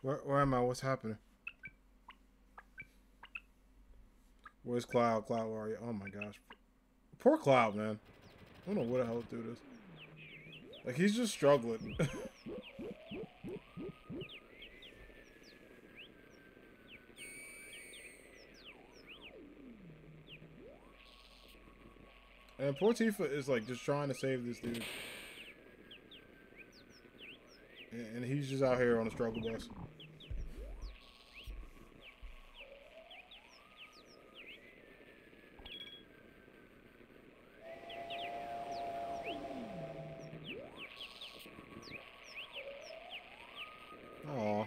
Where am I? What's happening? Where's Cloud? Cloud, where are you? Oh my gosh. Poor Cloud, man. I don't know what the hell to do this. Like, he's just struggling. And poor Tifa is, like, just trying to save this dude. And he's just out here on a struggle bus. Aww.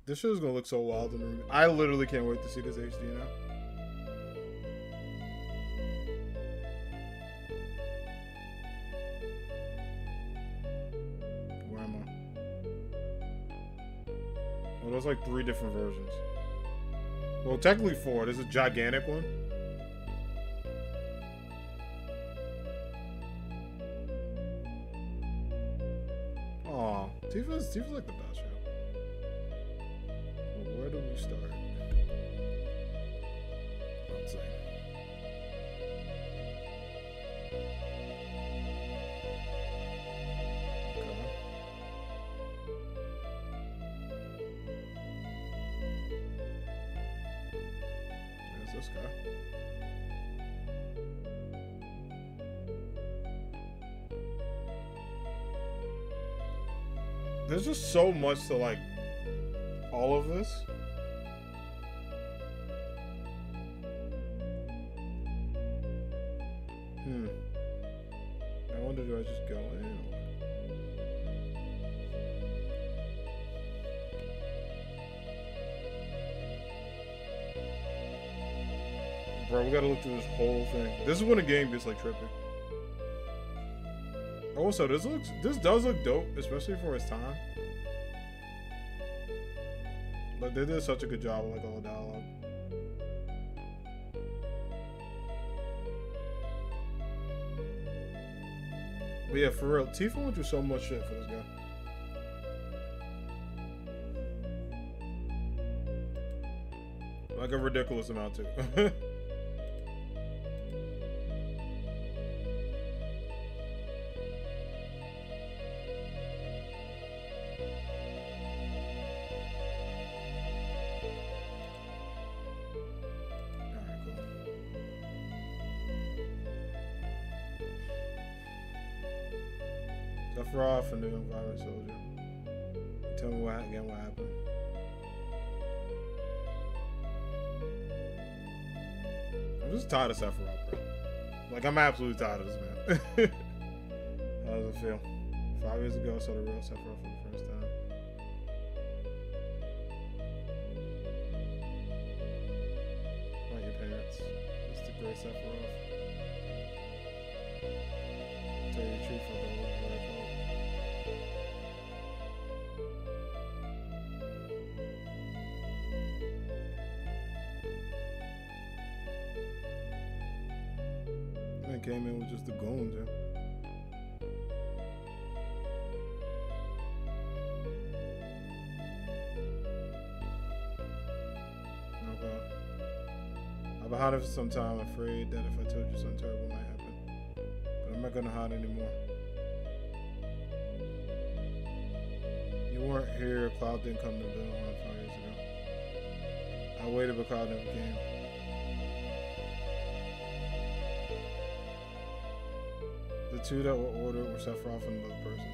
This shit is gonna look so wild in the room. I literally can't wait to see this HD now. Where am I? Well, there's like 3 different versions. Well, technically 4. There's a gigantic one. Aw, Tifa's like the best, yo. Well, where do we start? Let's see. Okay. There's this guy. There's just so much to like all of this. I wonder, do I just go in? Bro, we gotta look through this whole thing. This is when a game gets like trippy. Also, this does look dope, especially for its time. Like, they did such a good job with like all the dialogue. But yeah, for real, Tifa went through so much shit for this guy. Like a ridiculous amount too. Sephiroth and the Environment Soldier. Tell me what happened. I'm just tired of Sephiroth, bro. Like, I'm absolutely tired of this man. How does it feel? 5 years ago, I saw the real Sephiroth for the first time. Like your parents. It's the great Sephiroth. Tell you the truth, I thought it was very cool. And it came in with just the goons, yeah. I've been hiding for some time, afraid that if I told you something terrible might happen. But I'm not gonna hide anymore. You weren't here, Cloud didn't come to Village 5 years ago. I waited, but Cloud never came. The two that were ordered were Sephiroth and another person.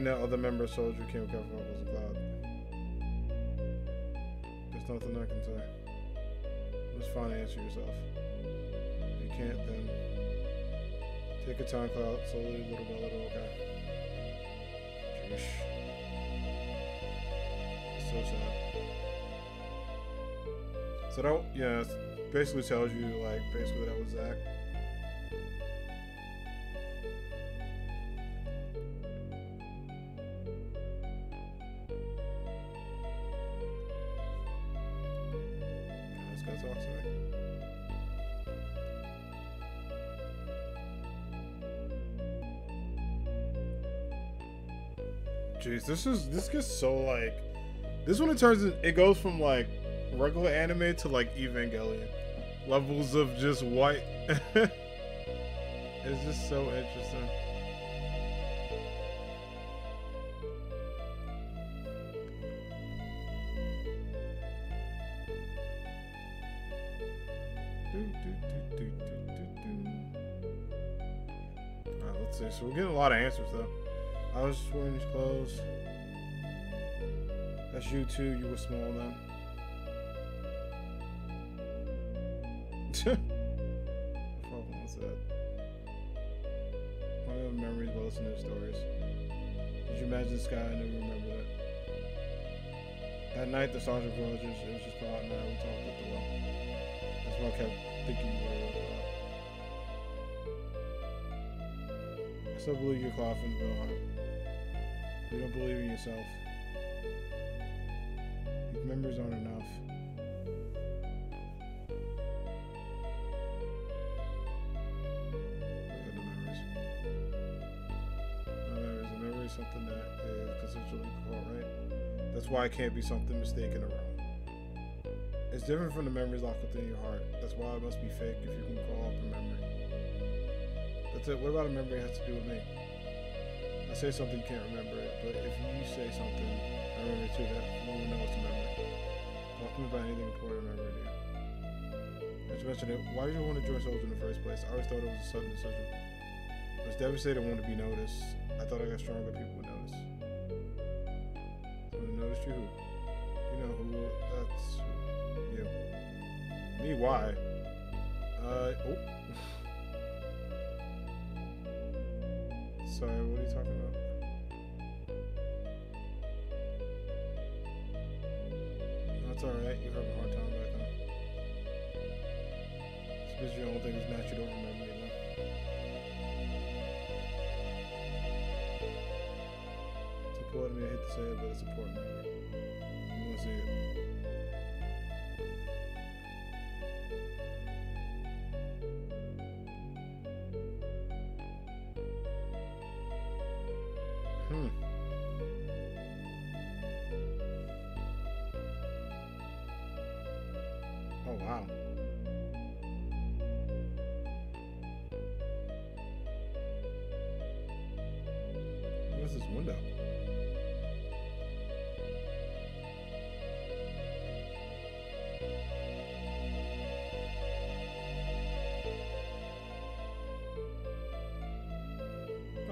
That other member soldier came cover up was a Cloud. There's nothing I can say. Just find an answer yourself. If you can't, then take your time, Cloud. Slowly, little by little, okay? Sheesh. It's so sad. So that, yeah, it basically tells you, like, basically that was Zack. Jeez, this gets so like, this one it goes from like regular anime to like Evangelion levels of just white. It's just so interesting. Alright, let's see. So we're getting a lot of answers though. I was just wearing these clothes. That's you too. You were small then. What's that? I have memories while listening to stories. Did you imagine the sky? I never remember that. That night, the stars were gorgeous. It was just Cloud and I. We talked at the well. That's why I kept thinking you were a real Cloud. I still believe you're Cloud from Valheim. You don't believe in yourself. These memories aren't enough. A memory is something that is consensually caught, right? That's why it can't be something mistaken or wrong. It's different from the memories locked within your heart. That's why it must be fake if you can call up a memory. That's it. What about a memory has to do with me? I say something, you can't remember it, but if you say something, I remember it too, that you will know it's a memory. Talk to me about anything important I remember to you. As you mentioned it, why did you want to join Soldier in the first place? I always thought it was a sudden decision. I was devastated and wanted to be noticed. I thought I got stronger, people would notice. Someone noticed you? You know who? That's you. Me, why? Oh. Sorry, what are you talking about? That's alright, you having a hard time back then. It's because your own thing is match, you don't remember it now. It's important, I hate to say it, but it's important. You want to see it. Oh, wow. What is this window?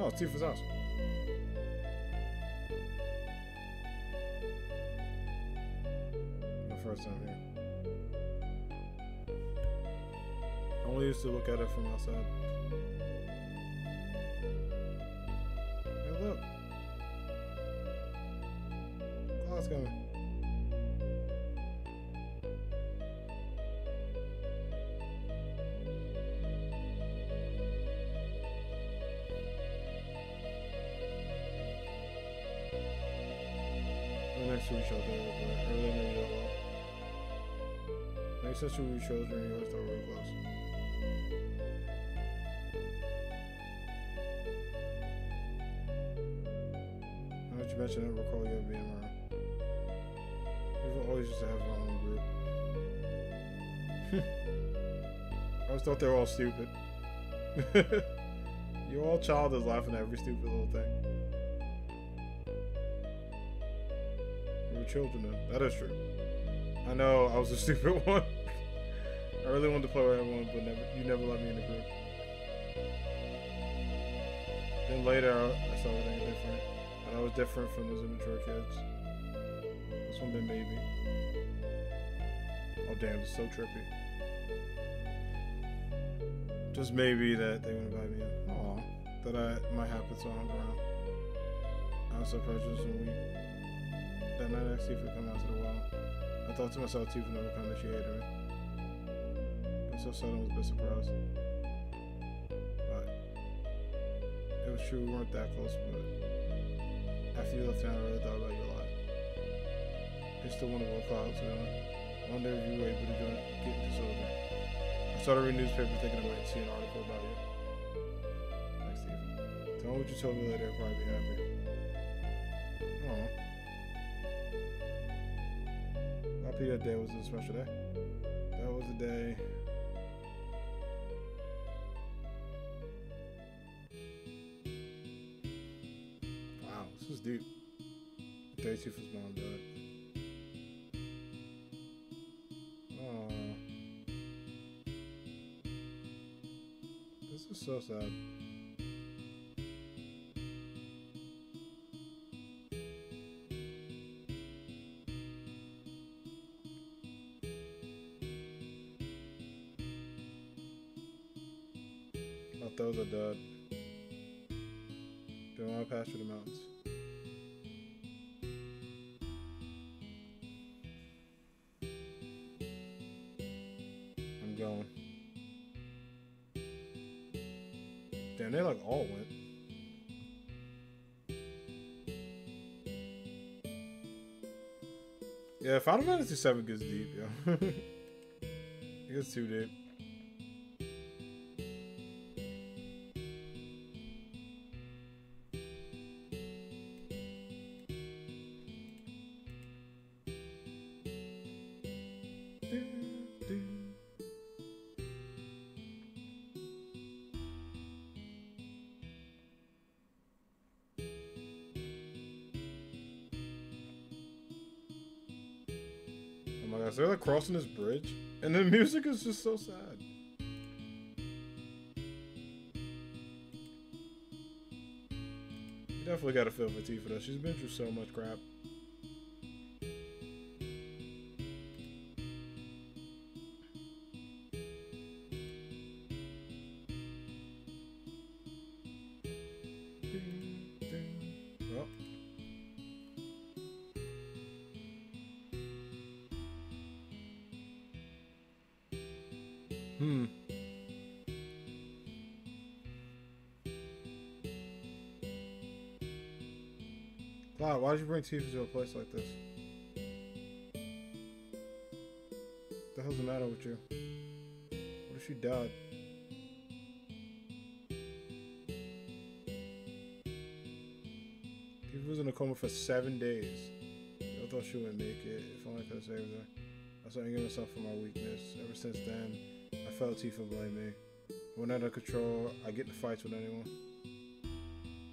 Oh, it's Tifa's house. My first time here. I only used to look at it from outside. Hey, look. Cloud's coming. We're next to each other, but I really know you that well. Makes sense who we chose when you always thought we were close. Now that you mention it, I recall you ever being around. People always used to have our own group. I always thought they were all stupid. You're all childish laughing at every stupid little thing. We were children then. That is true. I know I was a stupid one. I really wanted to play with everyone, but you never let me in the group. Then later, I started thinking different. And I was different from those immature kids. This one been baby. Oh damn, it's so trippy. Just maybe that they would invite me in. Aw, that might happen, so I hung around. I was so prejudiced when that night I see if it come out to the wild. I thought to myself, Tifa never come that she hated me. I was so sudden, I was a bit surprised. But it was true, we weren't that close, but after you left town, I really thought about you a lot. You're still one of our clouds, you know? I wonder if you were able to get into soldier. I started reading newspaper thinking I might see an article about you. Thanks, Tifa. Tell me what you told me later, I'll probably be happy. Aww. Happy that day was a special day. That was the day. Wow, this is deep. The day Tifa's mom died. Aww. This is so sad. Those are dead. Don't want to pass through the mountains. I'm going. Damn, they like all went. Yeah, Final Fantasy 7 gets deep, yo. It gets too deep. Oh my gosh, they're like crossing this bridge, and the music is just so sad. You definitely gotta feel for Tifa though. She's been through so much crap. Well. Cloud, why did you bring Tifa to a place like this? What the hell's the matter with you? What if she died? Tifa was in a coma for 7 days. I thought she wouldn't make it. If only I could have saved her. I started getting myself for my weakness. Ever since then, I felt Tifa blame me. When under control, I get in fights with anyone.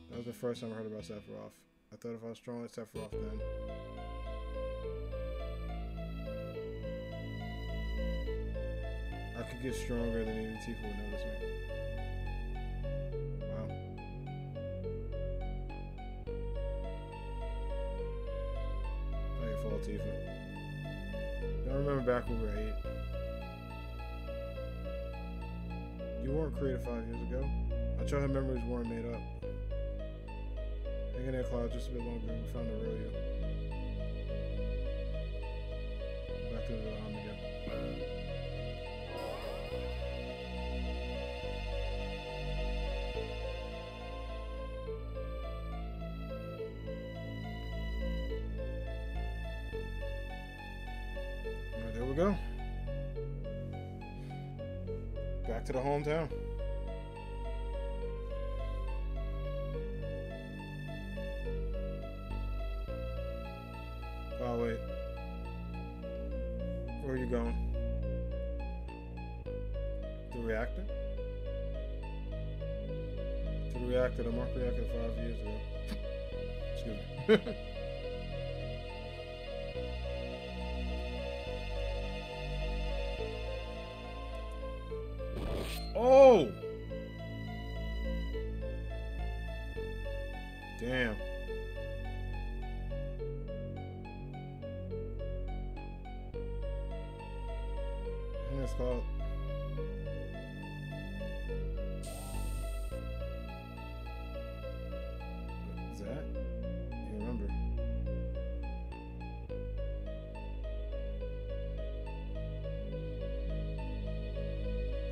That was the first time I heard about Sephiroth. I thought if I was strong like Sephiroth then. I could get stronger than even Tifa would notice me. Wow. remember back when we were 8. You weren't created 5 years ago. Our childhood memories weren't made up. Hang in there, Cloud, just a bit longer. We found the real you. Back to the again. Alright, there we go. Back to the hometown. Oh, wait. Where are you going? The reactor? To the reactor. The Mark reactor 5 years ago. Excuse me. Oh! Damn. I think it's called. Is that? I can't remember.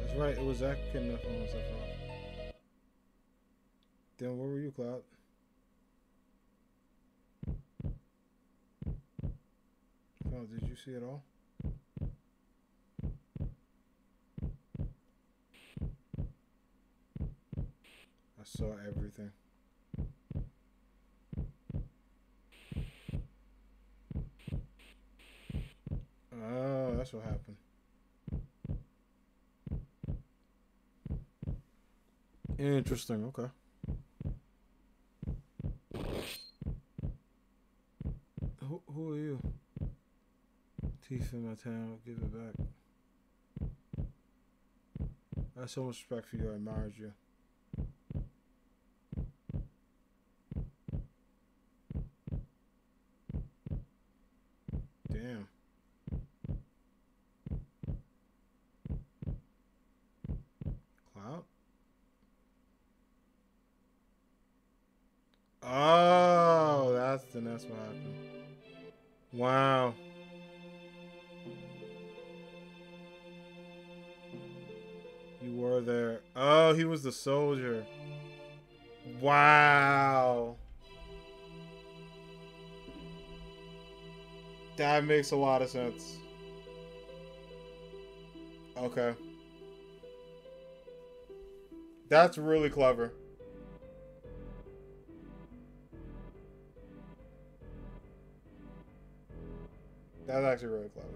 That's right. It was Zach getting the phone stuff off. Then where were you, Cloud? Oh, did you see it all? I saw everything. Oh, that's what happened. Interesting. Okay. Who are you? Teeth in my town. Give it back. I have so much respect for you. I admired you. Damn. Cloud? Oh, that's what happened. Wow. You were there. Oh, he was the soldier. Wow. That makes a lot of sense. Okay. That's really clever. That's actually really clever.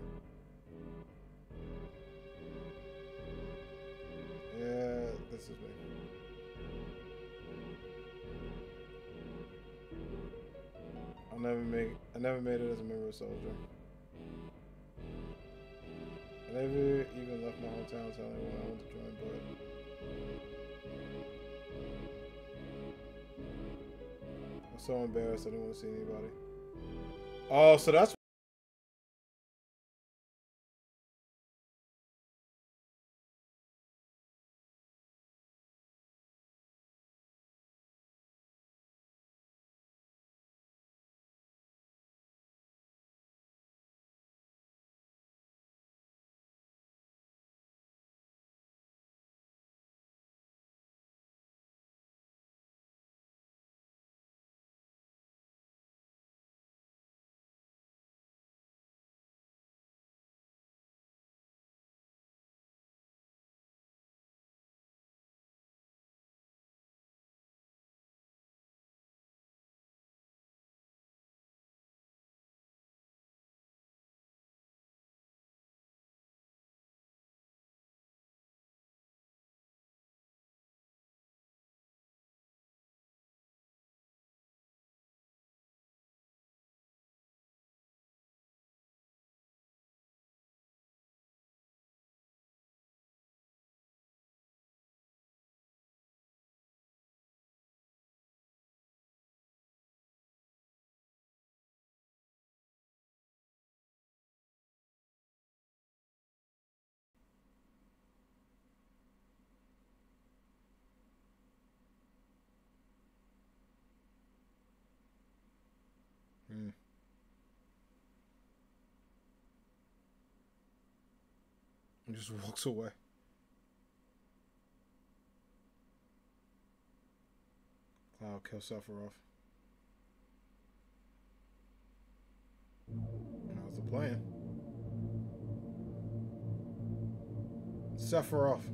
Yeah, this is me. I never made it as a member of Soldier. I never even left my hometown telling anyone I wanted to join, but I was so embarrassed I didn't want to see anybody. Oh, so that's And just walks away. Cloud kill Sephiroth. How's the plan? Sephiroth.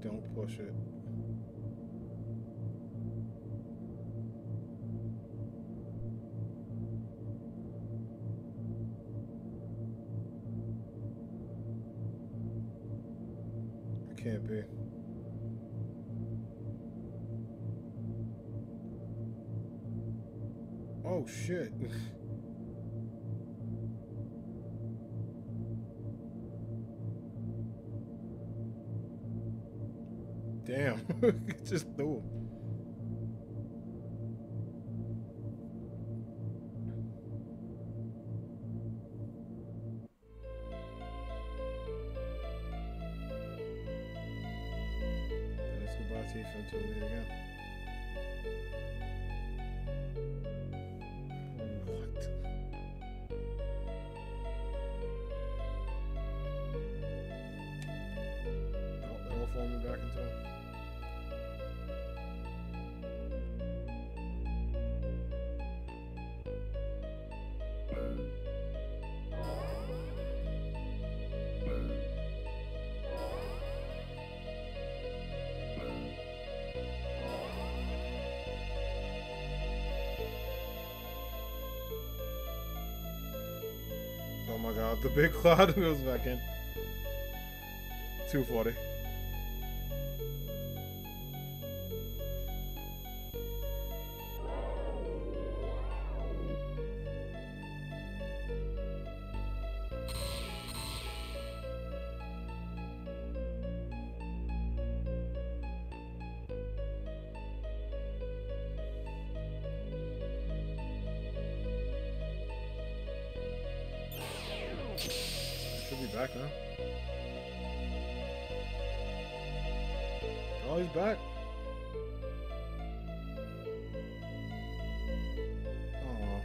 Don't push it. It can't be. Oh shit. Damn. It just threw him. Let's goodbye Tifa until we meet again. What? Oh, they're all forming back into him. Oh my god, the big cloud goes back in. 240. Should be back now. Oh, he's back. Oh.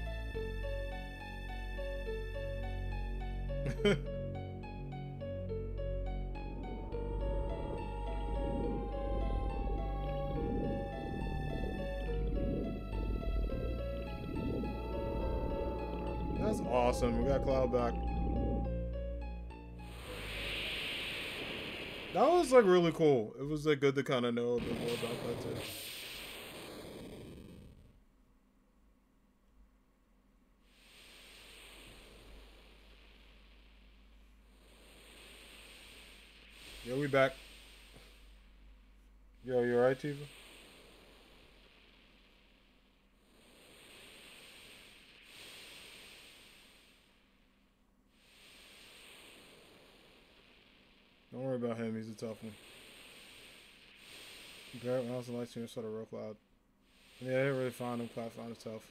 That's awesome. We got Cloud back. That was like really cool. It was like good to kind of know a bit more about that too. Yo, we back. Yo, you alright, Tifa? Don't worry about him. He's a tough one. Grab mouse and light soon sort of real Cloud. Yeah, I didn't really find him. Cloud found himself.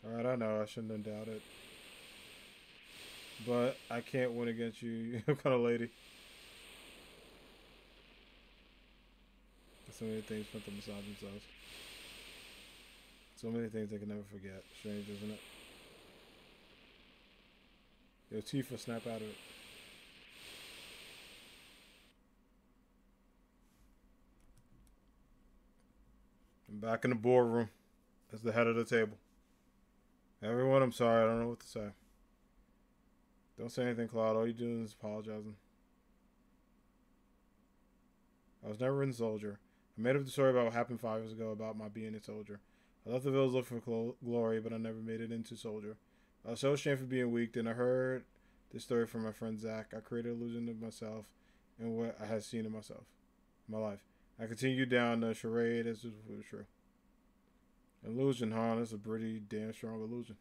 Alright, I know. I shouldn't have doubted. But I can't win against you. You're kind of lady. So many things put them beside themselves. So many things they can never forget. Strange, isn't it? Yo, Tifa, snap out of it. I'm back in the boardroom as the head of the table. Everyone, I'm sorry. I don't know what to say. Don't say anything, Cloud. All you're doing is apologizing. I was never in Soldier. I made up the story about what happened 5 years ago about my being a soldier. I left the village looking for glory, but I never made it into Soldier. I was so ashamed for being weak. Then I heard this story from my friend Zach. I created an illusion of myself and what I had seen in myself, in my life. I continued down the charade as if it was true. Illusion, huh? That's a pretty damn strong illusion.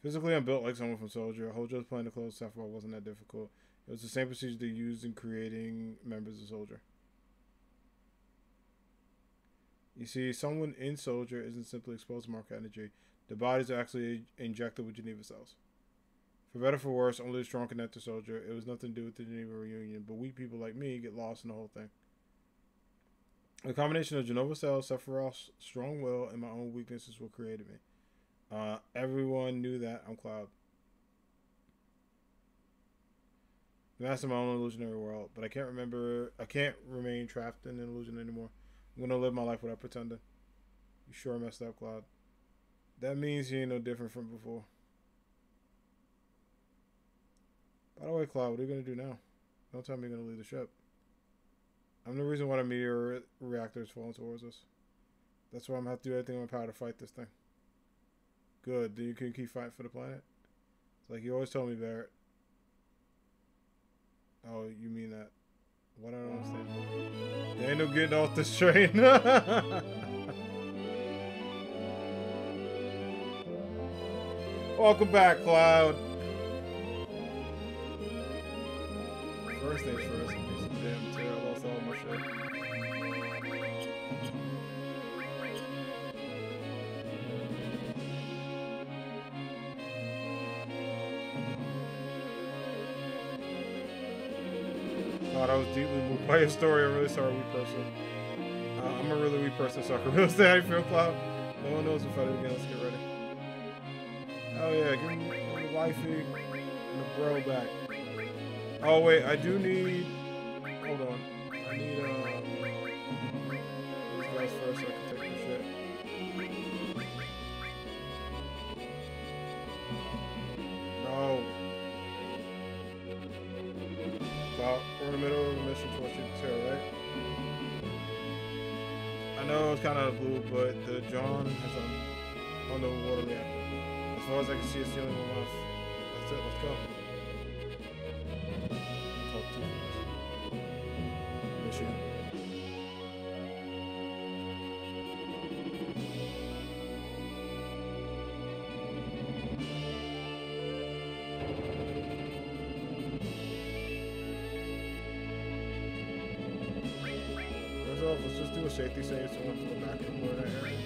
Physically, I'm built like someone from Soldier. Hojo's plan to close Sephiroth wasn't that difficult. It was the same procedure they used in creating members of Soldier. You see, someone in Soldier isn't simply exposed to mark energy. Their bodies are actually injected with Geneva cells. For better or for worse, only the strong connect to Soldier. It was nothing to do with the Geneva reunion, but weak people like me get lost in the whole thing. The combination of Genova Cell, Sephiroth's strong will, and my own weaknesses what created me. Everyone knew that. I'm Cloud. The master of my own illusionary world, but I can't remember. I can't remain trapped in an illusion anymore. I'm gonna live my life without pretending. You sure messed up, Cloud. That means you ain't no different from before. By the way, Cloud, what are you gonna do now? Don't tell me you're gonna leave the ship. I'm the reason why the meteor reactor is falling towards us. That's why I'm gonna have to do everything in my power to fight this thing. Good. Then you can keep fighting for the planet. It's like you always told me, Barrett. Oh, you mean that? What I don't understand. There ain't no getting off this train. Welcome back, Cloud. First things first, I need some damn material. I lost all my shit. God, I was deeply moved by your story. I'm really sorry, weak person. I'm a really weak person, so I can really say how you feel, Cloud. No one knows if I do again. Let's get ready. Oh yeah, give me the wifey and the bro back. Oh wait, I do need. Hold on. I need these guys first so I can take the shit. No. Well, we're in the middle of a mission towards Jupiter, right? I know it's kind of blue, but the John has a underwater reactor. As far as I can see, it's the only one left. That's it. Let's go. Mission. First off, let's just do a safety save so we don't go back anymore in that area.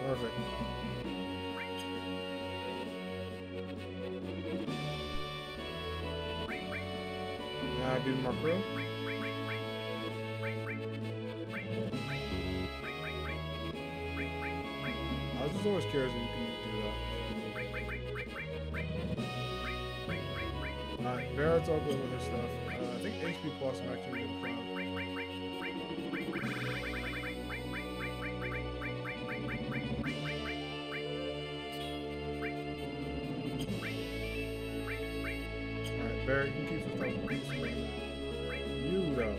Perfect. Now I do my crew. I was just always curious if you can do that. Alright, Barrett's all good with his stuff. I think HP Plus I'm actually good for. Barrett, you can keep some stuff. You though.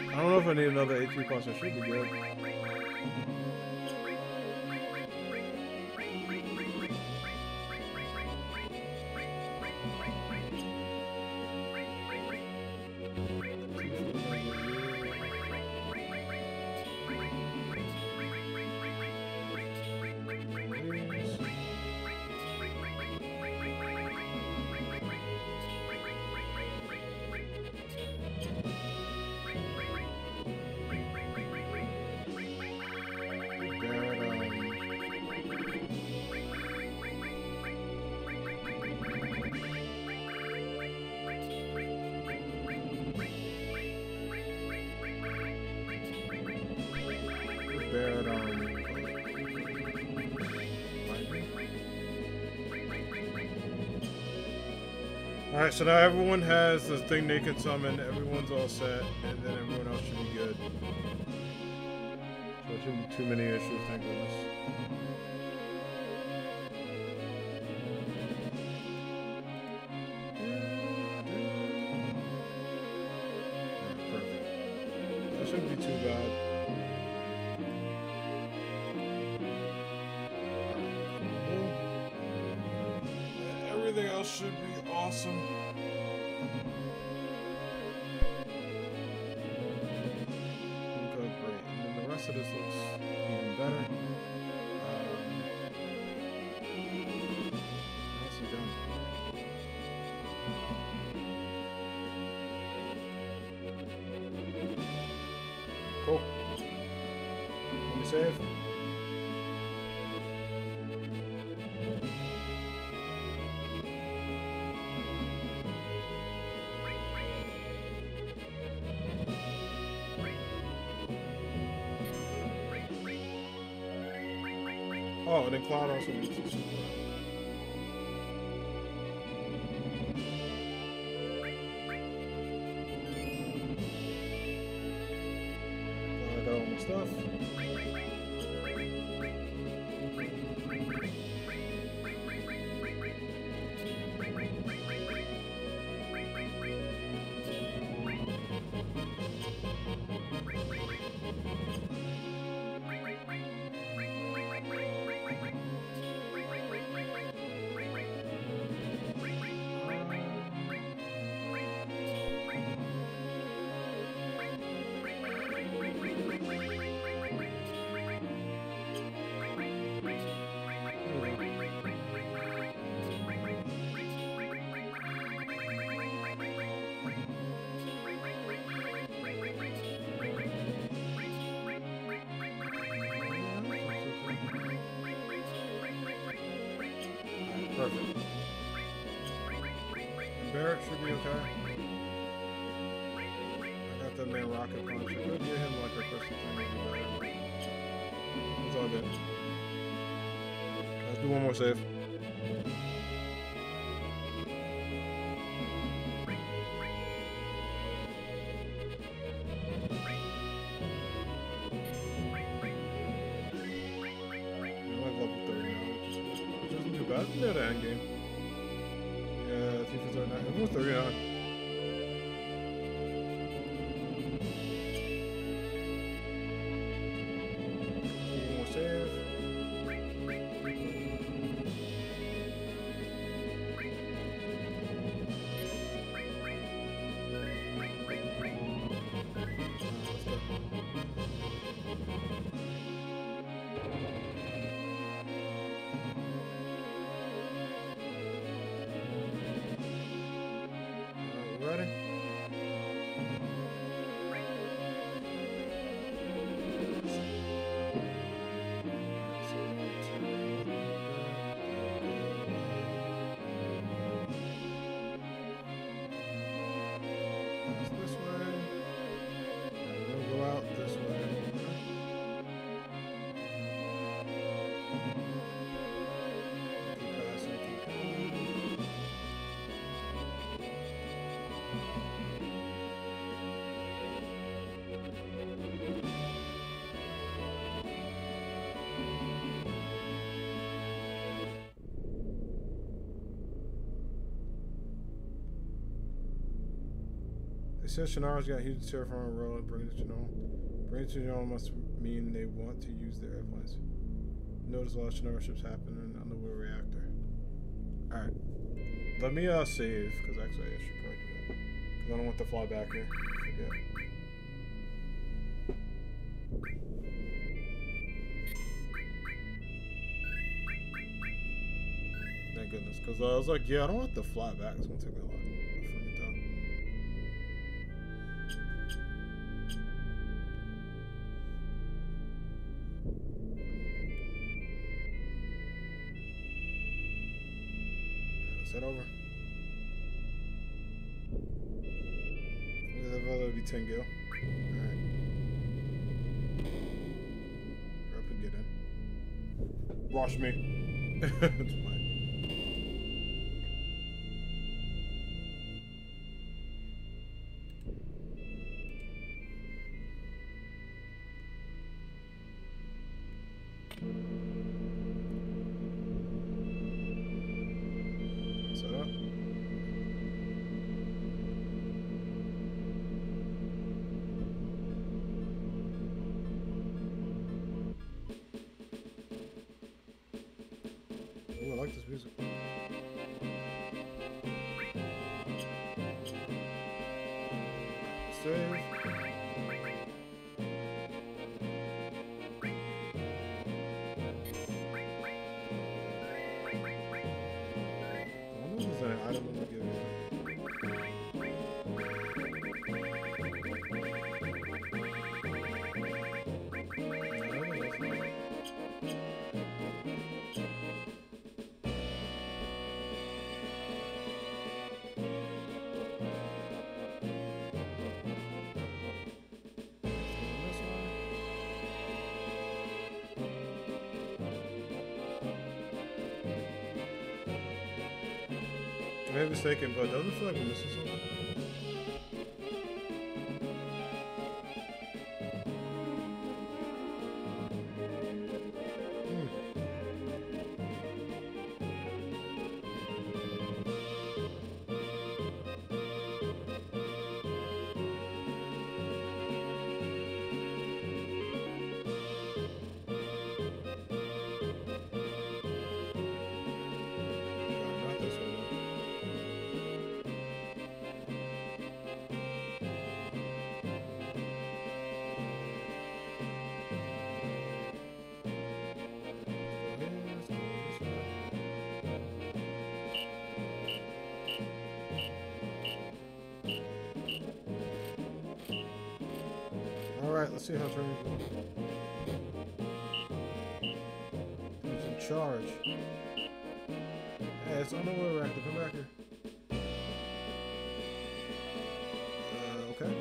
I don't know if I need another HP plus. I should be good. Alright, so now everyone has the thing they can summon, everyone's all set, and then everyone else should be good. So there shouldn't be too many issues, thank goodness. Perfect. That shouldn't be too bad. Everything else should be awesome. Okay, great. And then the rest of this looks even better. Nicely done. Cool. Let me save. Oh, and then Cloud also needs to shoot. I got all my stuff. Perfect. And Barrett should be okay. I got that man rocket punch. I could get him like a crystal thing maybe better. It's all good. Let's do one more save. Yeah, the end game. Yeah, Tifa's 39. Everyone's 39. One more save. Ready? This way. And we'll go out this way. Keep passing, keep going. They said Shannara's got huge terraforming role and bring it to Genome. Bring it to Genome must mean they want to use their airplanes. Notice a lot of Shannara ships happening on the Will Reactor. Alright. Let me save, because actually I should probably do that. Because I don't want to fly back here. Forget. Thank goodness. Because I was like, yeah, I don't want to fly back. It's going to take me a lot of freaking time. Set over. That'll be 10 gil. Alright. Hurry up and get in. Wash me. It's fine. Ooh, I like this music. Save. What is that item I'm gonna give you? I may be mistaken, but doesn't it feel like we're missing something? Not this one. Alright, let's see how Trinity's going. Who's in charge? Hey, it's on the way, Raptor. Come back here. Okay.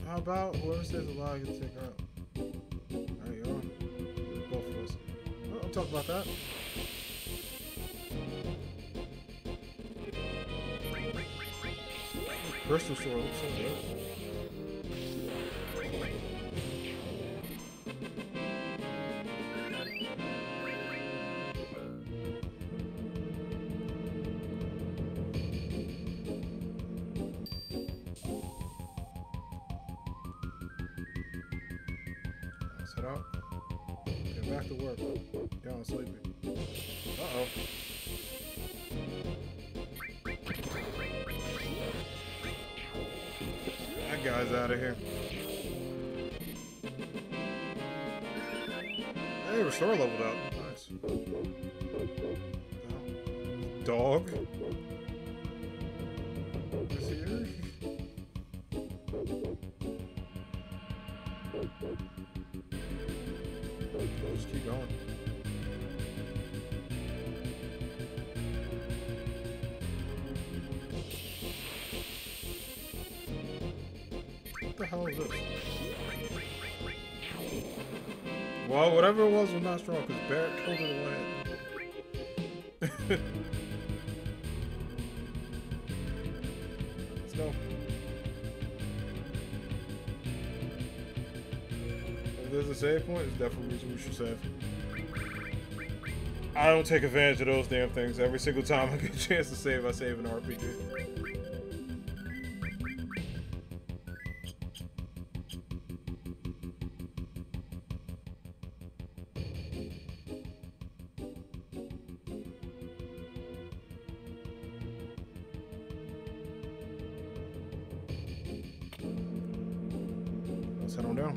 How about whoever says a lie gets taken out? There you go. Both of us. Well, I'll talk about that. Crystal sword looks so good. Let's head out. Get back to work. Y'all sleeping. Uh-oh. That guy's out of here. Hey, restore leveled up. Nice. Dog? Is he here? Just keep going. What the hell is this? Well, whatever it was not strong, because Barrett killed it in one hit. Let's go. If there's a save point, it's definitely a reason we should save. I don't take advantage of those damn things. Every single time I get a chance to save, I save an RPG. Let's head on down.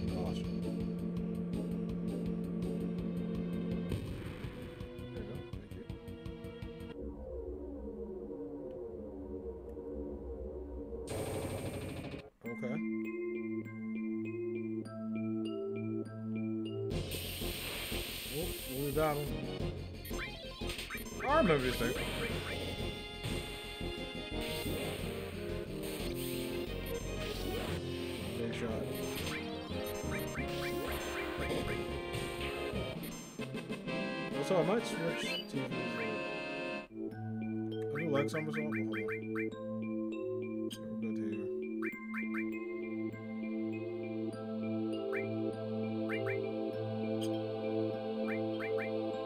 Gosh. There you go. Thank you. Okay. Oh, we got him. I remember this thing. Big shot. Also, I might switch TVs. I do like somersault. Hold on. We'll go to here.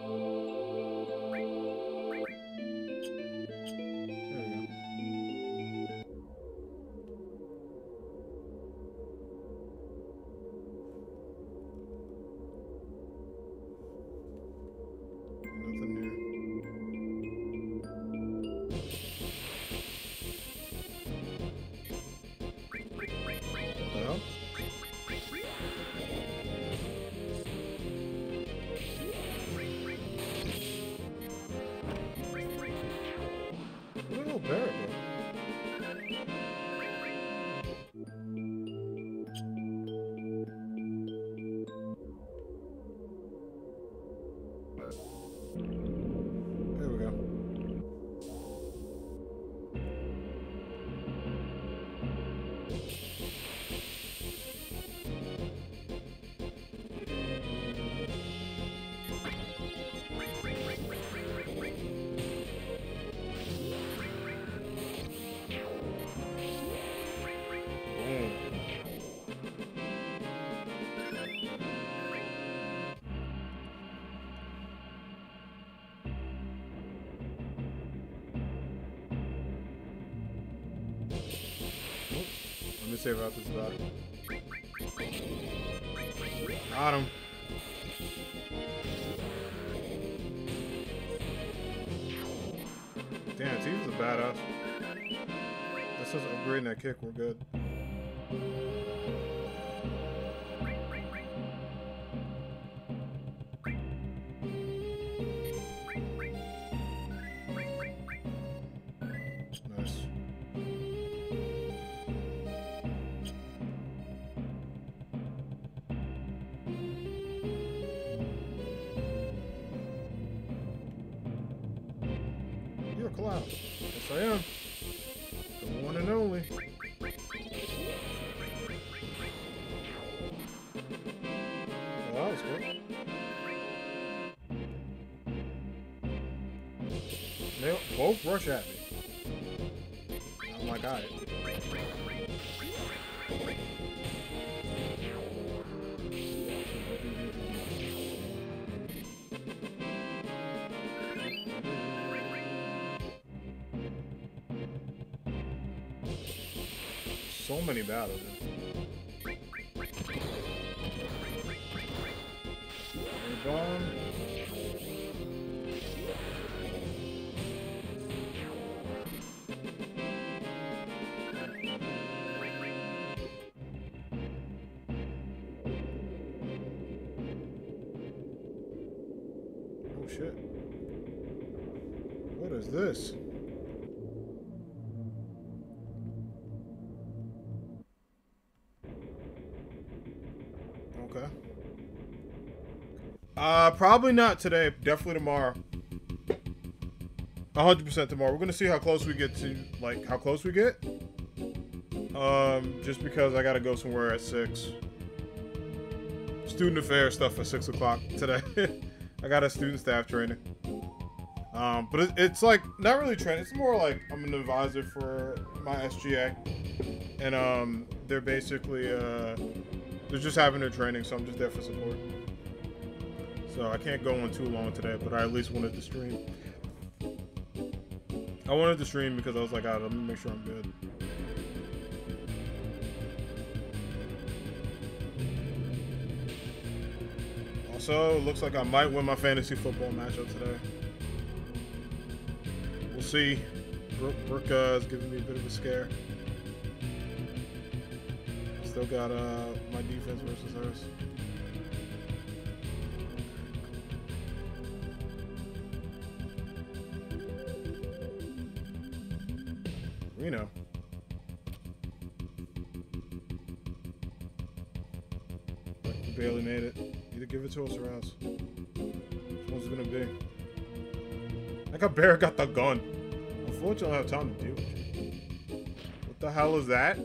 There we go. Let me save out this battle. Got him. Damn, Tifa's a badass. That's just upgrading that kick, we're good. Nice. You're a cloud. Yes, I am. The one and only. Well, that was good. They both rush at me. I'm like, got it. So many battles. Bomb. Oh shit. What is this? Okay. Probably not today. Definitely tomorrow. 100% tomorrow. We're gonna see how close we get to, like, how close we get. Just because I gotta go somewhere at 6. Student affairs stuff at 6 o'clock today. I got a student staff training. But it's like, not really training. It's more like I'm an advisor for my SGA. And, they're basically, they're just having their training, so I'm just there for support. So I can't go on too long today, but I at least wanted to stream. I wanted to stream because I was like, let me make sure I'm good. Also, it looks like I might win my fantasy football matchup today. We'll see. Brooke is giving me a bit of a scare. Still got my defense versus hers. Reno. We barely made it. Either give it to us or else. Which one's it gonna be? I got Bear got the gun. Unfortunately, I don't have time to deal with it. What the hell is that?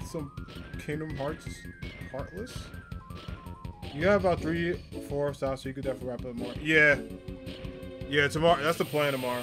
Some Kingdom Hearts Heartless? You have about 3-4 stars, so you could definitely wrap up more. Yeah. Yeah, tomorrow. That's the plan tomorrow.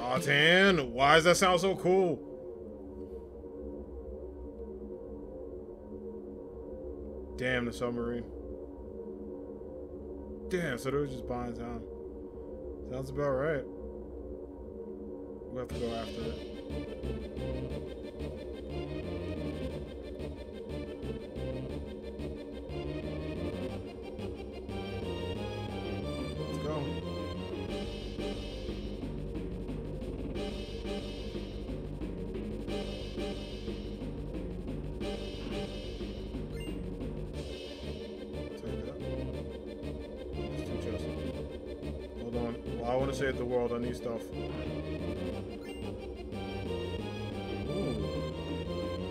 Aw, Tan, why does that sound so cool? Damn, the submarine. Damn, so they were just buying time. Sounds about right. We'll have to go after it. Let's go. I want to save the world. I need stuff. Ooh.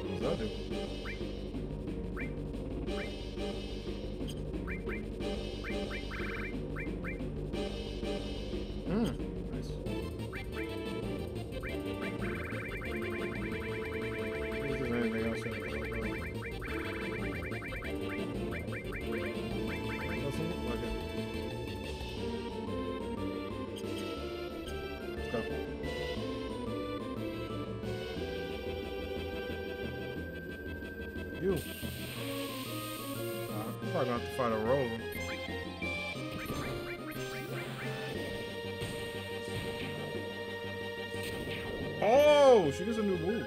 What's that do? Nice. If there's anything else I can talk about. Doesn't look like it. You. I'm probably gonna have to fight a rover. Oh, she gets a new move.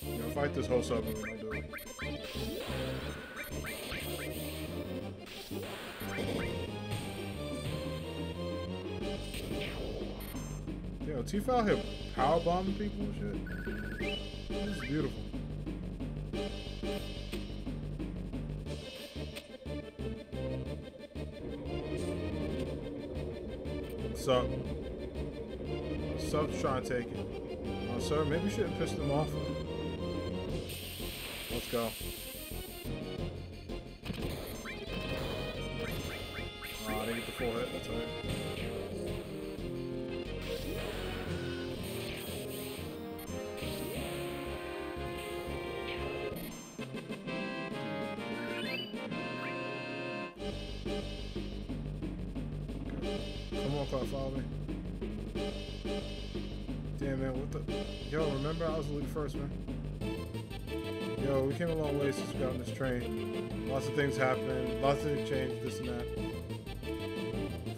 I'm gonna fight this whole submarine. I'll do it. Yo, Tifa out here power bombing people and shit. This is beautiful. What's up? Sub's trying to take it. Oh, sir, maybe you shouldn't piss them off. Let's go. Oh, I didn't get the full hit. That's right. Come on, Clark, follow me. Damn, man, what the... Yo, remember I was the leader first, man. Yo, we came a long way since we got on this train. Lots of things happened. Lots of things changed, this and that.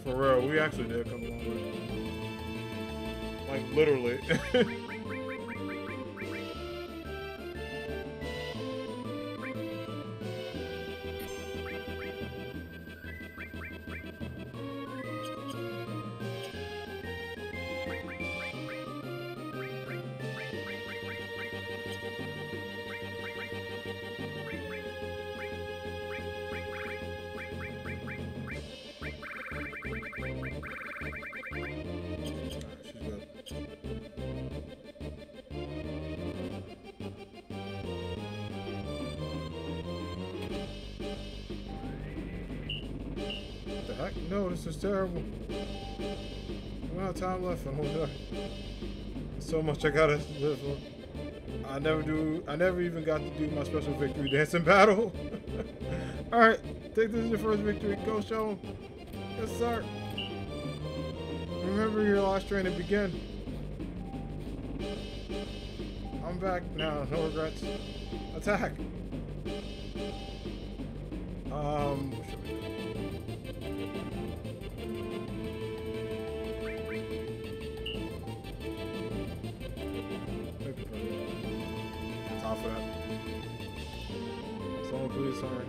For real, we actually did come a long way. Like, literally. No, this is terrible. I don't have time left for the whole day. So much I gotta live for. I never even got to do my special victory dance in battle. Alright, take this as your first victory. Go show them. Yes, sir. Remember your last train to begin. I'm back now, no regrets. Attack. What should we do? For that. Someone please, sorry.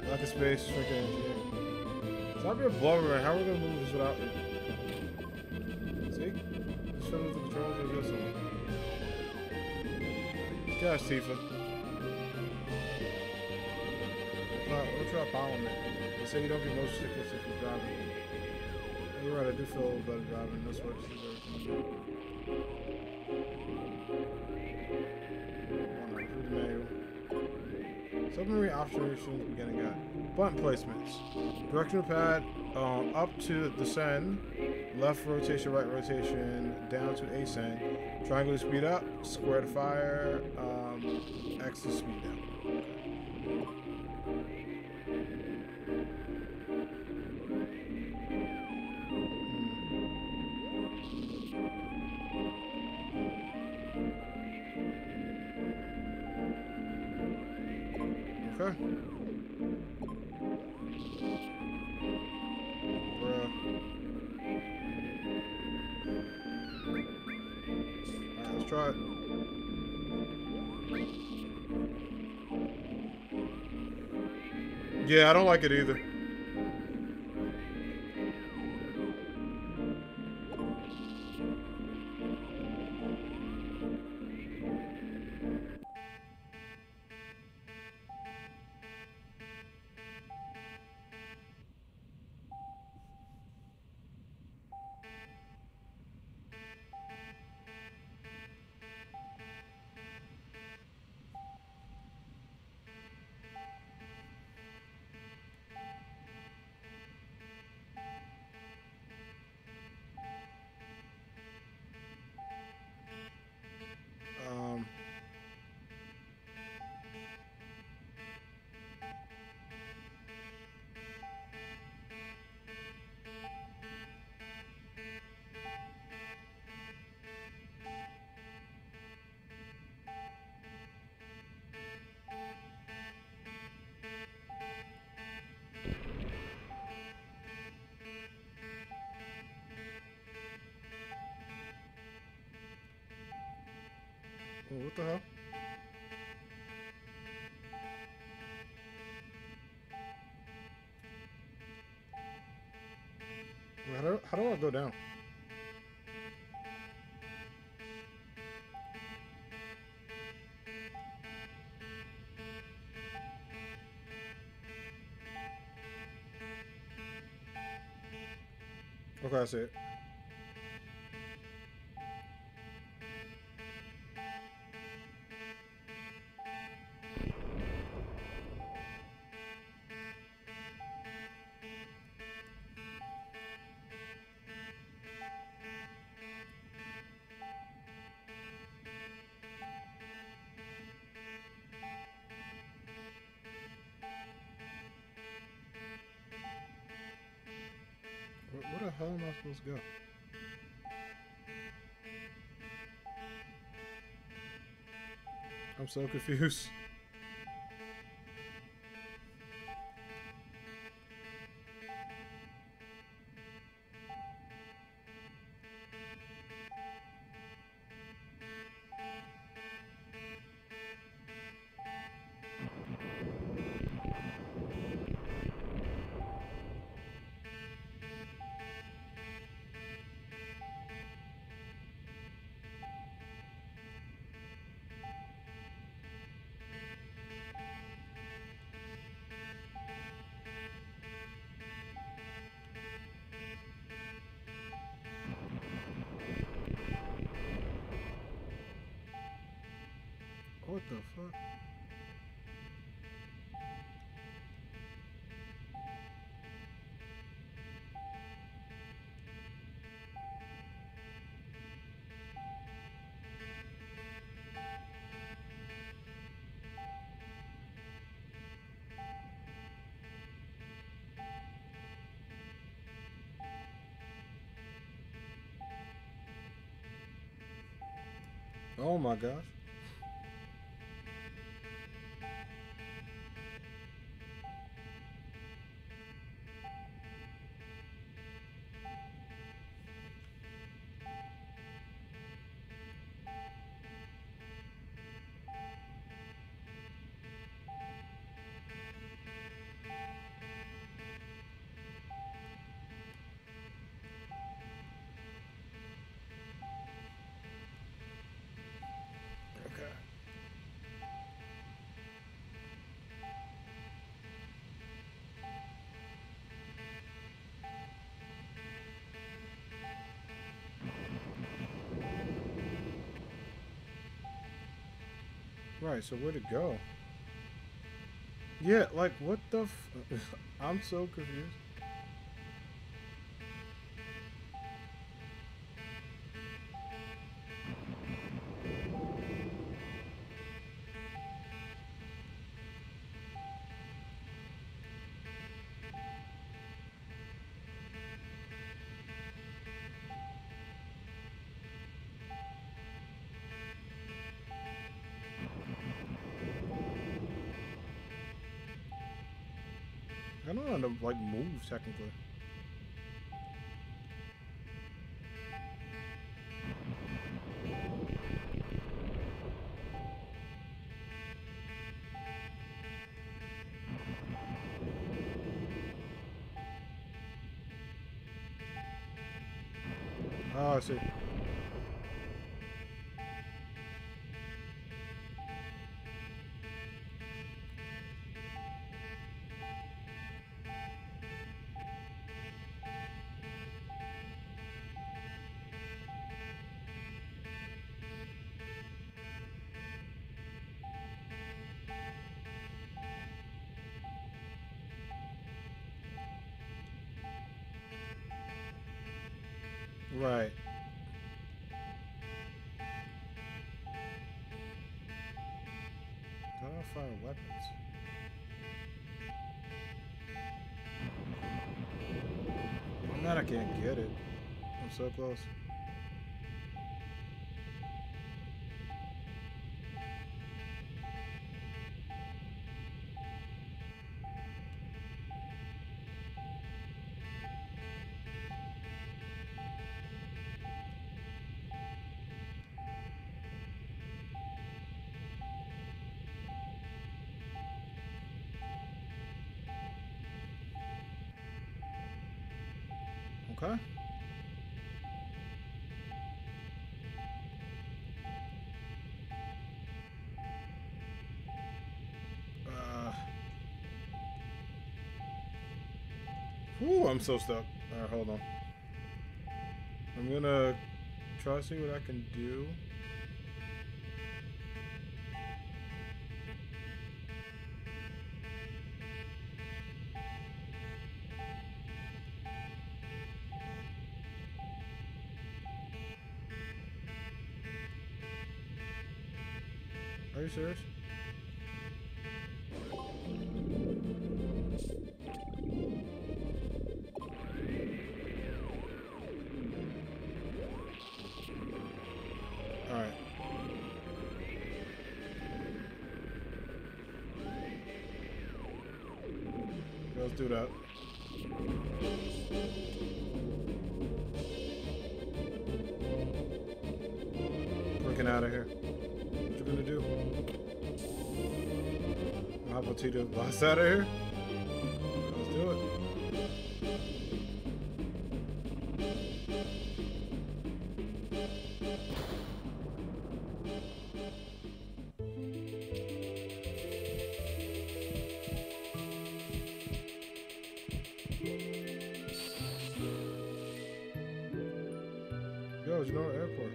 Lack of space, shrinking energy. Stop your blubber, man. How are we gonna move this without you? See? Just fiddle with the controls or do something. Gosh, Tifa. What's your problem, man? They say you don't get no sickness if you're driving. You're right, I do feel a little better driving. This works is everything. Submarine operations beginning at button placements. Directional pad up to descend, left rotation, right rotation, down to ascend. Triangle to speed up, square to fire, X to speed down. Okay. Bruh. Alright, let's try it. Yeah, I don't like it either. Um, what the hell? How do I go down? Okay, I see it. Where the hell am I supposed to go? I'm so confused. What the fuck? Oh my gosh. Okay. Right, so where'd it go? Yeah, like, what the I'm so confused. I don't know how to like move technically. Oh, I see. Right. How do I find weapons? I'm mad I can't get it. I'm so close. Okay. Whew, I'm so stuck. Alright, hold on. I'm gonna try to see what I can do. Are you serious? Alright. Let's do that. Freaking out of here. What you gonna do? I'll have to bust out of here. Let's do it. Yo, Genoa Airport.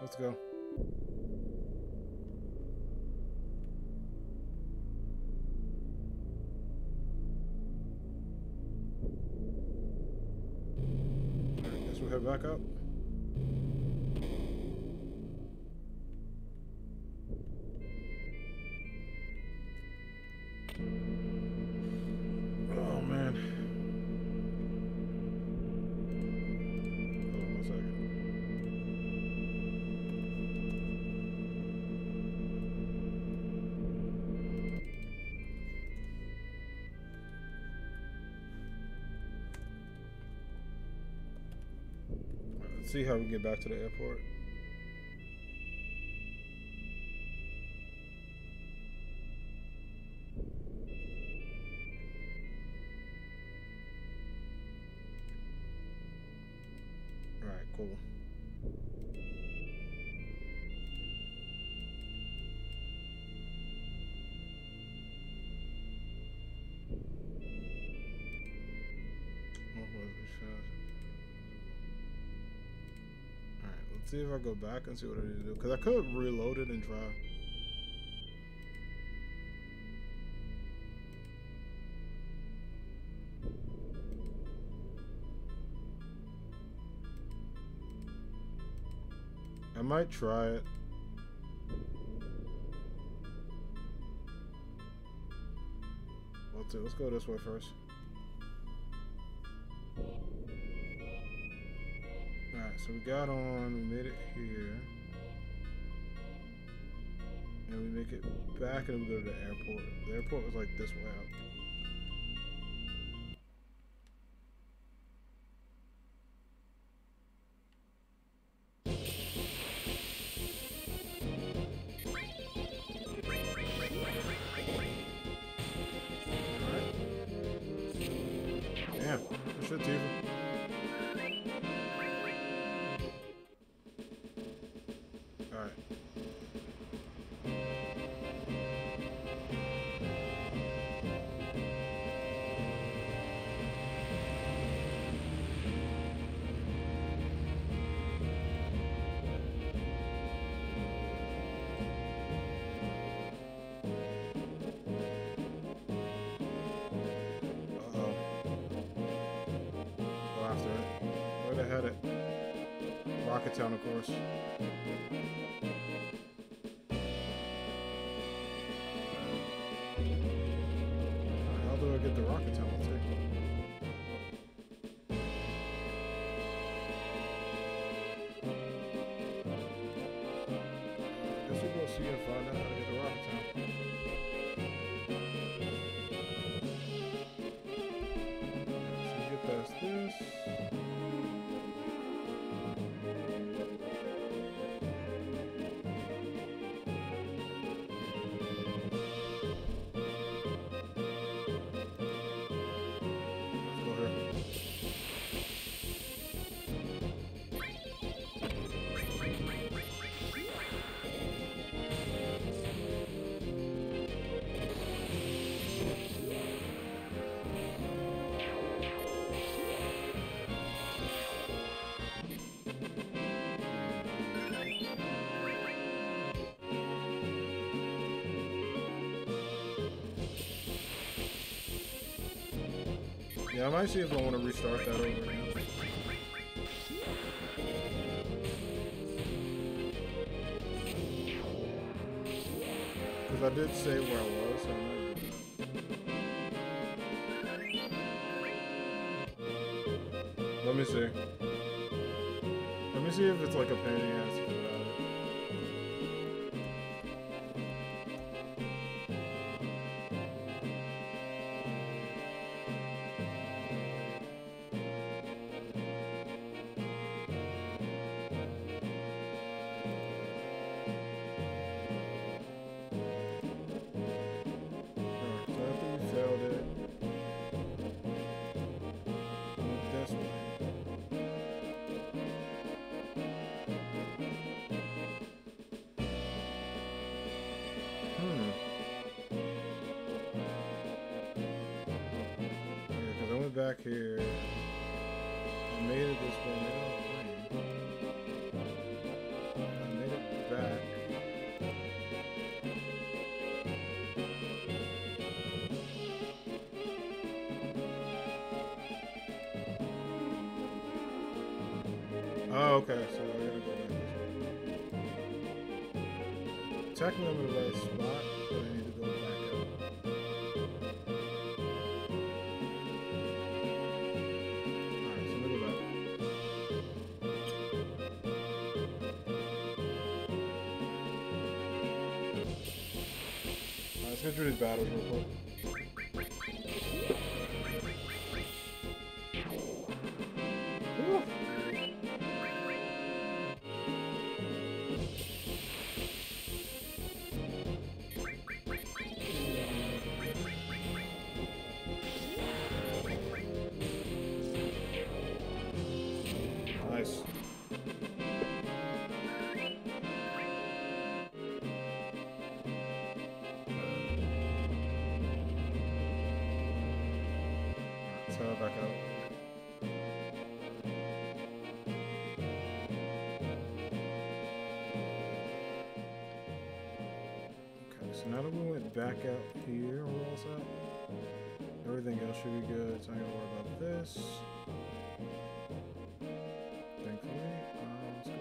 Let's go. Alright, guess we'll head back up. Oh man. Hold on 1 second. Let's see how we can get back to the airport. Alright, cool. Alright, let's see if I go back and see what I need to do. Because I could reload it and try. I might try it. Let's go this way first. Alright, so we got on, we made it here. and we make it back, and we go to the airport. The airport was like this way out. Damn, good shit, Tifa. Alright. After it. Where they headed? Rocket Town, of course. How do I get to Rocket Town? Let's see. I guess we'll go see and find out how to get to Rocket Town. So we get past this. Yeah, I might see if I want to restart that over again. Because I did say where I was, so I might do that. Let me see. Let me see if it's like a pain in the ass to fill out. Back here, I made it this way now. I made it back. Oh, okay, so I gotta go back this way. Technically, I'm in the right spot, but I need to go back out. Let's go through these battles real quick. Woo. Nice. Back out. Okay, so now that we went back out here, we're all set. Everything else should be good, so I ain't gonna worry about this. Thankfully, let's go.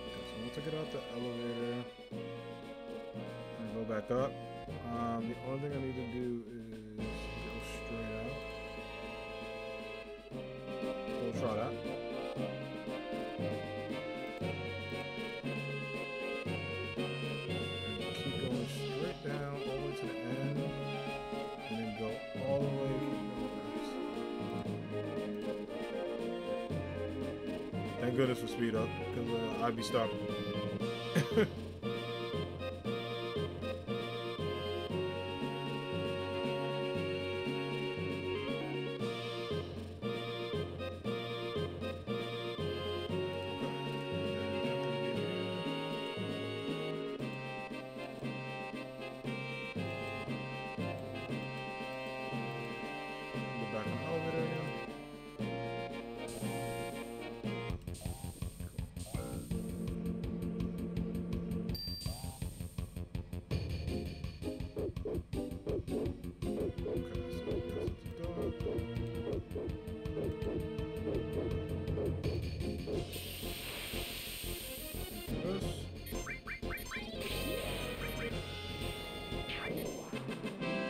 Okay, so once I get out the elevator, I'm gonna go back up. The only thing I need to do is go straight out. We'll try that. goodness for speed up, because I'd be stuck.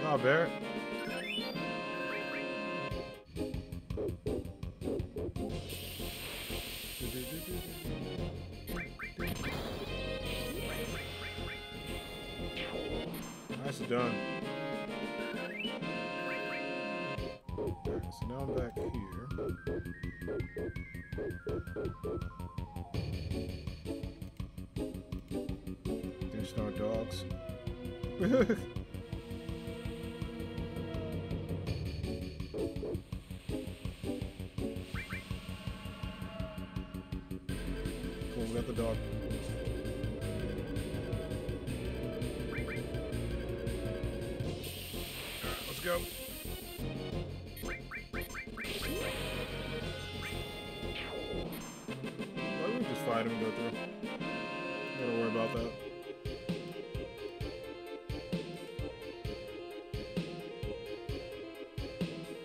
Oh, Barrett. Nice done. Alright, so now I'm back here. There's no dogs. Cool, we got the dog. Let's go. Why don't we just fight him and go through? Don't worry about that.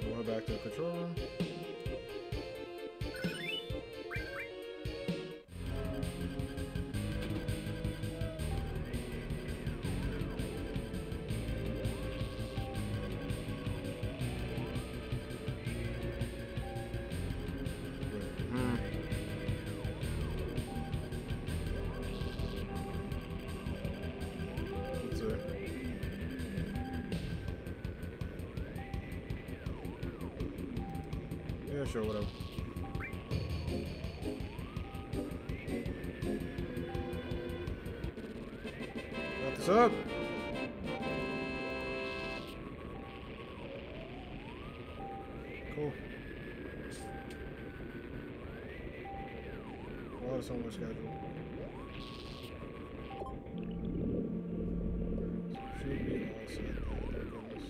We're back to the control room. Yeah, sure, whatever. Got this up. Cool. Well, it's on my schedule. Should be all set there, thank goodness.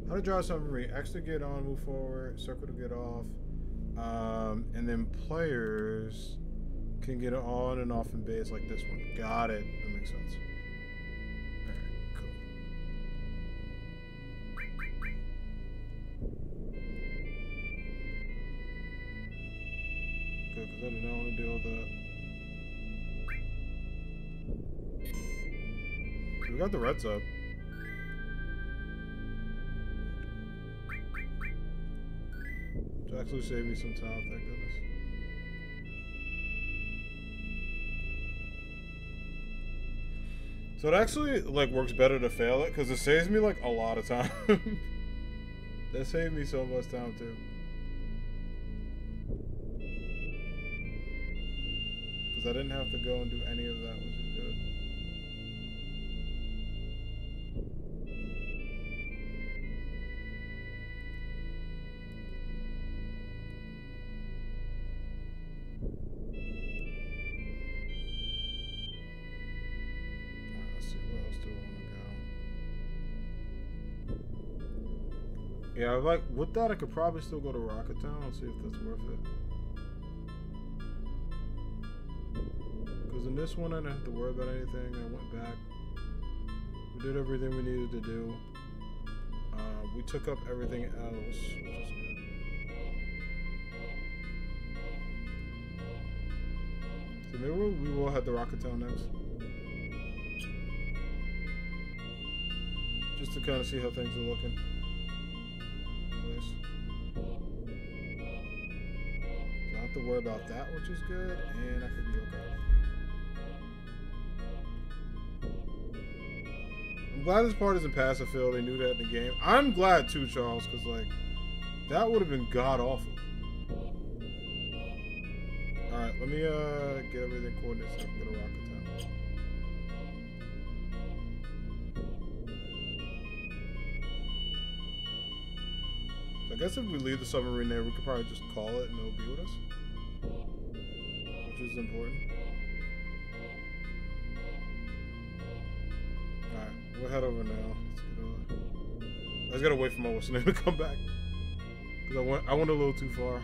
How to draw submarine. X to get on, move forward, circle to get off. And then players can get on and off in base like this one. Got it. That makes sense. Alright, cool. Good, because I do not want to deal with that. We got the reds up. Which actually saved me some time, thank goodness. So it actually like works better to fail it because it saves me like a lot of time. That saved me so much time too. Because I didn't have to go and do any of that, which is good. Yeah, like with that, I could probably still go to Rocket Town and see if that's worth it. Because in this one, I didn't have to worry about anything. I went back. We did everything we needed to do. We took up everything else, which is good. So maybe we will head to Rocket Town next. Just to kind of see how things are looking. So I don't have to worry about that, which is good, and I could be okay. I'm glad this part isn't passive fill. They knew that in the game. I'm glad too, Charles, because like that would have been god awful. All right, let me get everything coordinated so I can go to Rocket Town. So I guess if we leave the submarine there, we could probably just call it and it'll be with us, which is important. All right, we'll head over now. I just gotta wait for my what's name to come back because I went a little too far.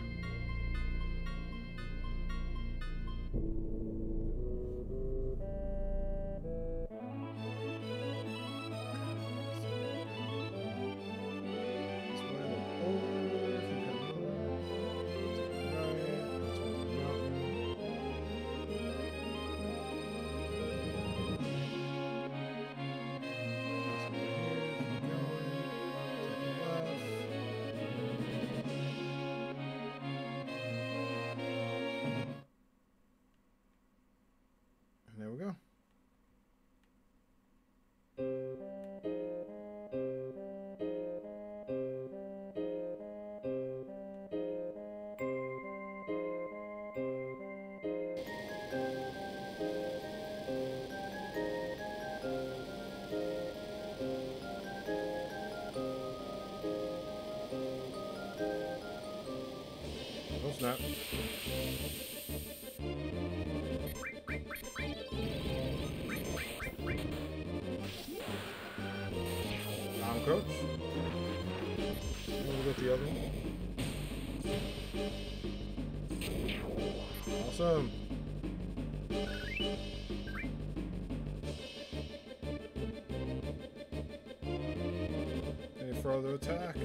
There we go. Oh snap. Coach. We'll get the other one. Awesome. Any further attack?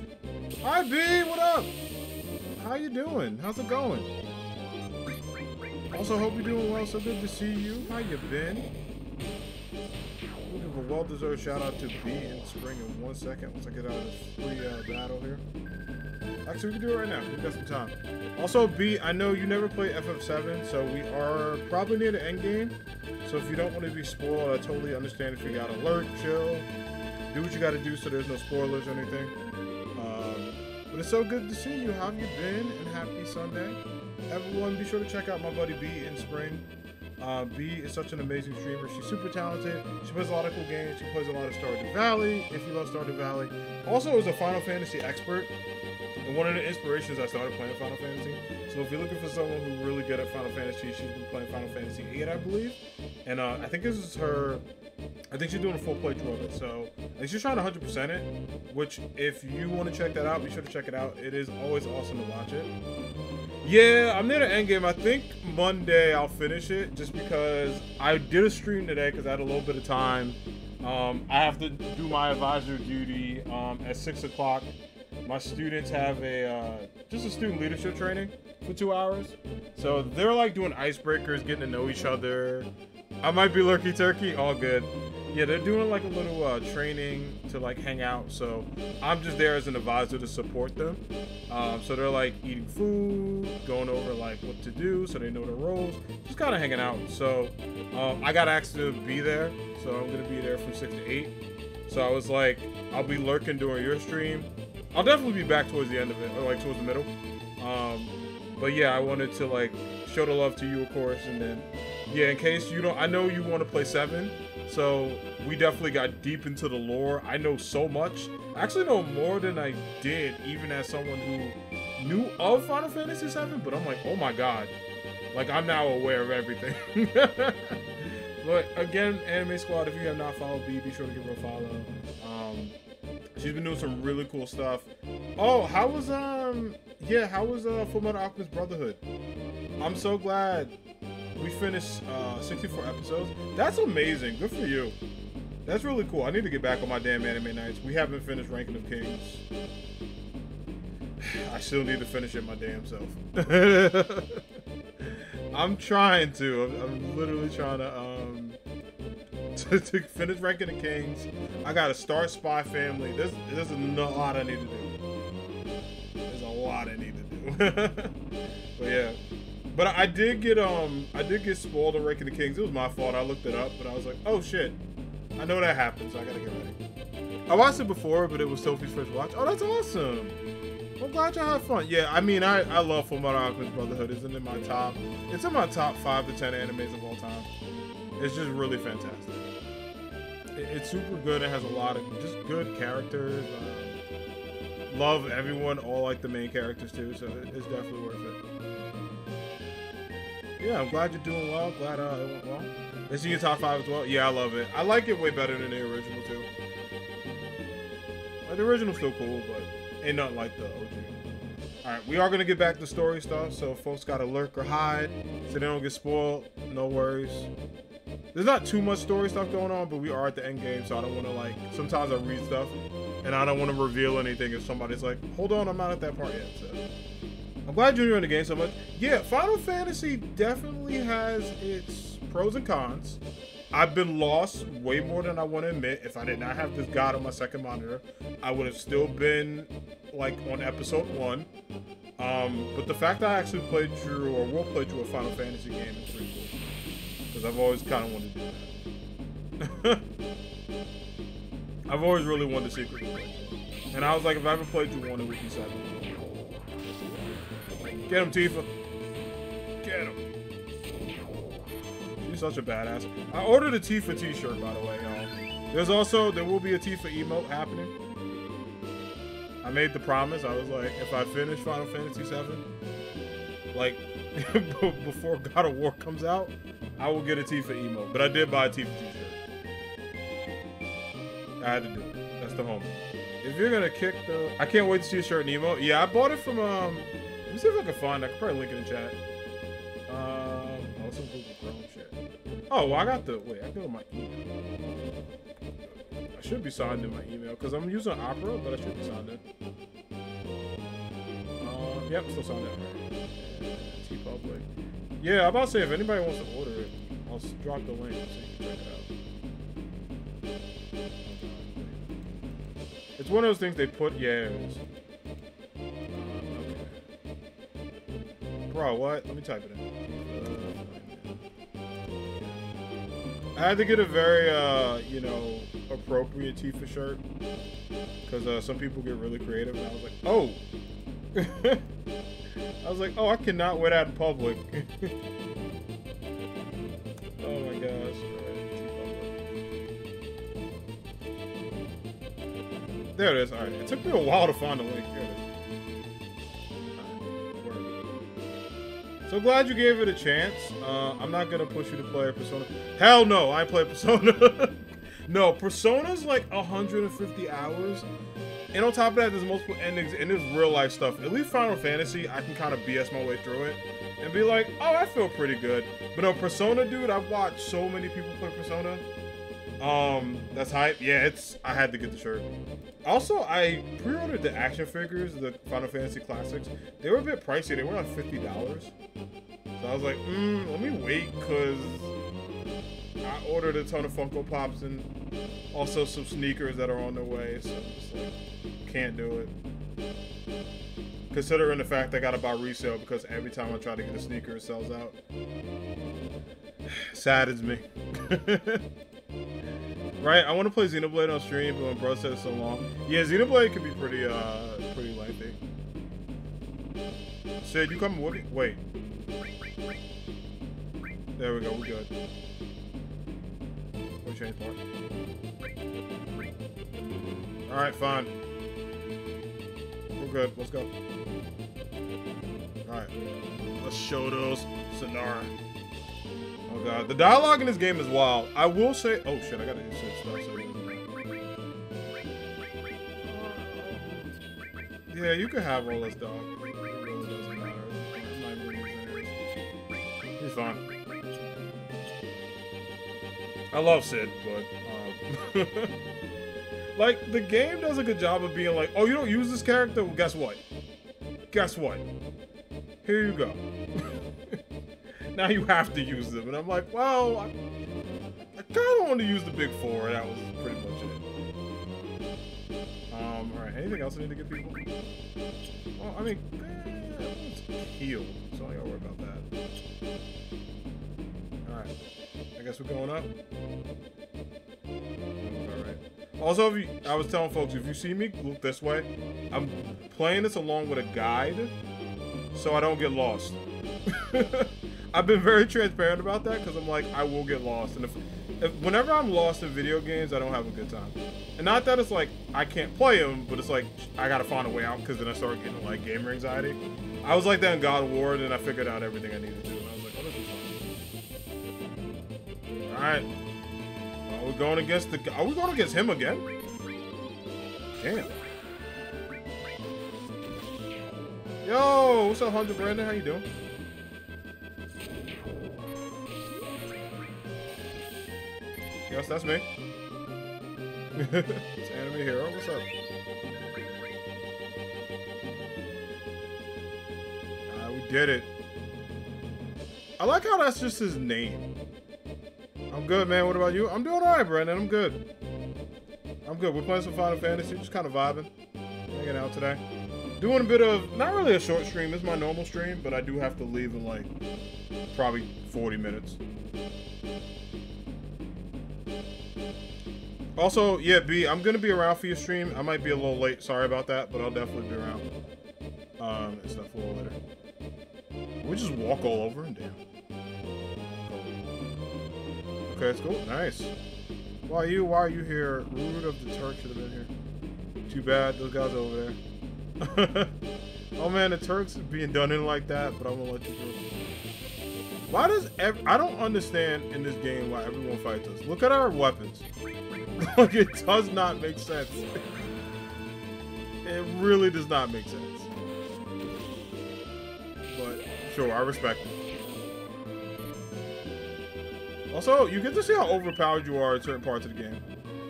Hi B, what up? How you doing? How's it going? Also hope you're doing well. So good to see you. How you been? We'll give a well-deserved shout-out to B and Spring in 1 second once I get out of this free battle here. Actually, we can do it right now. We've got some time. Also, B, I know you never play FF7, so we are probably near the end game. So if you don't want to be spoiled, I totally understand if you got alert, chill. Do what you got to do so there's no spoilers or anything. But it's so good to see you. How have you been? And happy Sunday. Everyone, be sure to check out my buddy B in Spring. B is such an amazing streamer. She's super talented. She plays a lot of cool games. She plays a lot of Stardew Valley, if you love Stardew Valley. Also is a Final Fantasy expert. And one of the inspirations I started playing Final Fantasy. So if you're looking for someone who's really good at Final Fantasy, she's been playing Final Fantasy 8, I believe. And I think this is her... I think she's doing a full playthrough of it. So I think she's trying to 100% it. Which, if you want to check that out, be sure to check it out. It is always awesome to watch it. Yeah, I'm near the end game. I think Monday I'll finish it just because I did a stream today because I had a little bit of time. I have to do my advisor duty at 6 o'clock. My students have just a student leadership training for 2 hours. So they're like doing icebreakers, getting to know each other. I might be lurky turkey, all good. Yeah, they're doing like a little training to like hang out. So I'm just there as an advisor to support them. So they're like eating food, going over like what to do so they know their roles, just kind of hanging out. So I got asked to be there. So I'm going to be there from 6 to 8. So I was like, I'll be lurking during your stream. I'll definitely be back towards the end of it, or like towards the middle. But yeah, I wanted to like show the love to you, of course, and then yeah, in case you don't, I know you want to play 7, so we definitely got deep into the lore. I know so much. I actually know more than I did, even as someone who knew of Final Fantasy 7. But I'm like, oh my god, like I'm now aware of everything. But again, Anime Squad, if you have not followed B, be sure to give her a follow. She's been doing some really cool stuff. Oh, how was Fullmetal Alchemist Brotherhood? I'm so glad we finished 64 episodes. That's amazing. Good for you. That's really cool. I need to get back on my damn anime nights. We haven't finished Ranking of Kings. I still need to finish it my damn self. I'm trying to. I'm literally trying to finish Ranking of Kings. I gotta start Spy Family. There's a lot I need to do. There's a lot I need to do. But yeah. But I did get spoiled on Ranking of Kings. It was my fault. I looked it up, but I was like, oh shit. I know that happens, so I gotta get ready. I watched it before, but it was Sophie's first watch. Oh, that's awesome. I'm glad y'all had fun. Yeah, I mean, I love Fullmetal Alchemist Brotherhood. It's in my top. It's in my top 5 to 10 animes of all time. It's just really fantastic. It's super good. It has a lot of just good characters. Love everyone, all like the main characters too. So it's definitely worth it. Yeah, I'm glad you're doing well. Glad it went well. Is in your top 5 as well? Yeah, I love it. I like it way better than the original too. Like, the original's still cool, but ain't nothing like the OG. Alright, we are gonna get back to story stuff, so folks gotta lurk or hide so they don't get spoiled. No worries. There's not too much story stuff going on, but we are at the end game, so I don't want to, like, sometimes I read stuff and I don't want to reveal anything if somebody's like, hold on, I'm not at that part yet. So I'm glad you're enjoying the game so much. Yeah, Final Fantasy definitely has its pros and cons. I've been lost way more than I want to admit. If I did not have this god on my second monitor, I would have still been, like, on episode 1. But the fact that I actually played through, or will play through, a Final Fantasy game is pretty cool. Because I've always kind of wanted to do that. I've always really wanted to secretly play. And I was like, if I ever played through 1, it would be 7. Get him, Tifa. Get him. She's such a badass. I ordered a Tifa t-shirt, by the way, y'all. There will be a Tifa emote happening. I made the promise. I was like, if I finish Final Fantasy 7, like, before God of War comes out, I will get a Tifa emote. But I did buy a Tifa t-shirt. I had to do it. That's the home. If you're gonna kick the... I can't wait to see a shirt and emote. Yeah, I bought it from, let me see if I can find it. I can probably link it in the chat. Some Google Chrome shit. Oh, well, I got the... Wait, I go to my email. I should be signed in my email, because I'm using Opera, but I should be signed in. Yep, still signed in. T-Public. Yeah, I'm about to say, if anybody wants to order it, I'll drop the link so you can check it out. It's one of those things they put... Yeah, it is. Okay. Bro, what? Let me type it in. I had to get a very, you know, appropriate Tifa shirt. Because some people get really creative, and I was like, oh! I was like, oh, I cannot wear that in public. Oh my gosh. There it is. Alright, it took me a while to find the link. There it is. So glad you gave it a chance. I'm not gonna push you to play Persona. Hell no, I play Persona. No, Persona's like 150 hours. And on top of that, there's multiple endings and there's real life stuff. At least Final Fantasy, I can kind of BS my way through it and be like, oh, I feel pretty good. But no, Persona, dude, I've watched so many people play Persona. That's hype. Yeah, I had to get the shirt. Also, I pre-ordered the action figures, the Final Fantasy Classics. They were a bit pricey. They were like $50. So I was like, let me wait, because I ordered a ton of Funko Pops and also some sneakers that are on their way. So it's like, can't do it. Considering the fact I gotta buy resale because every time I try to get a sneaker, it sells out. Saddens me. Right, I want to play Xenoblade on stream, but when bro said it's so long. Yeah, Xenoblade could be pretty lengthy. Sid, you coming with me? Wait. There we go, we're good. We'll change part. Alright, fine. We're good, let's go. Alright. Let's show those Sonara. Oh god, the dialogue in this game is wild. I will say, oh shit, I gotta insert stuff so it doesn't. Yeah, you can have all this dog. It really doesn't matter. I'm not even using it. He's fine. I love Sid, but like the game does a good job of being like, oh, you don't use this character? Well, guess what? Guess what? Here you go. Now you have to use them. And I'm like, well, I kind of want to use the big four. That was pretty much it. Alright, anything else I need to give people? Well, I mean, everyone's healed, so I gotta worry about that. Alright, I guess we're going up. Also, I was telling folks, if you see me, look this way. I'm playing this along with a guide, so I don't get lost. I've been very transparent about that because I'm like, I will get lost, and whenever I'm lost in video games, I don't have a good time. And not that it's like I can't play them, but it's like I gotta find a way out because then I start getting like gamer anxiety. I was like that in God of War, and I figured out everything I needed to do, and I was like, oh, this is fun. All right. Are we going against him again? Damn. Yo, what's up, Hunter Brandon? How you doing? Yes, that's me. It's Anime Hero. What's up? We did it. I like how that's just his name. I'm good, man. What about you? I'm doing alright, Brandon. I'm good. We're playing some Final Fantasy. Just kind of vibing. Hanging out today. Doing a bit of, not really a short stream. It's my normal stream, but I do have to leave in like probably 40 minutes. Also, yeah, B, I'm going to be around for your stream. I might be a little late. Sorry about that, but I'll definitely be around. And stuff a little later. We just walk all over him? Damn. Okay, let's go. Nice. Why are you here? Rude of the Turk should have been here. Too bad. Those guys over there. Oh man, the Turks being done in like that, but I'm gonna let you through. Why does I don't understand in this game why everyone fights us. Look at our weapons. Like, it does not make sense. It really does not make sense. But sure, I respect it. Also, you get to see how overpowered you are in certain parts of the game.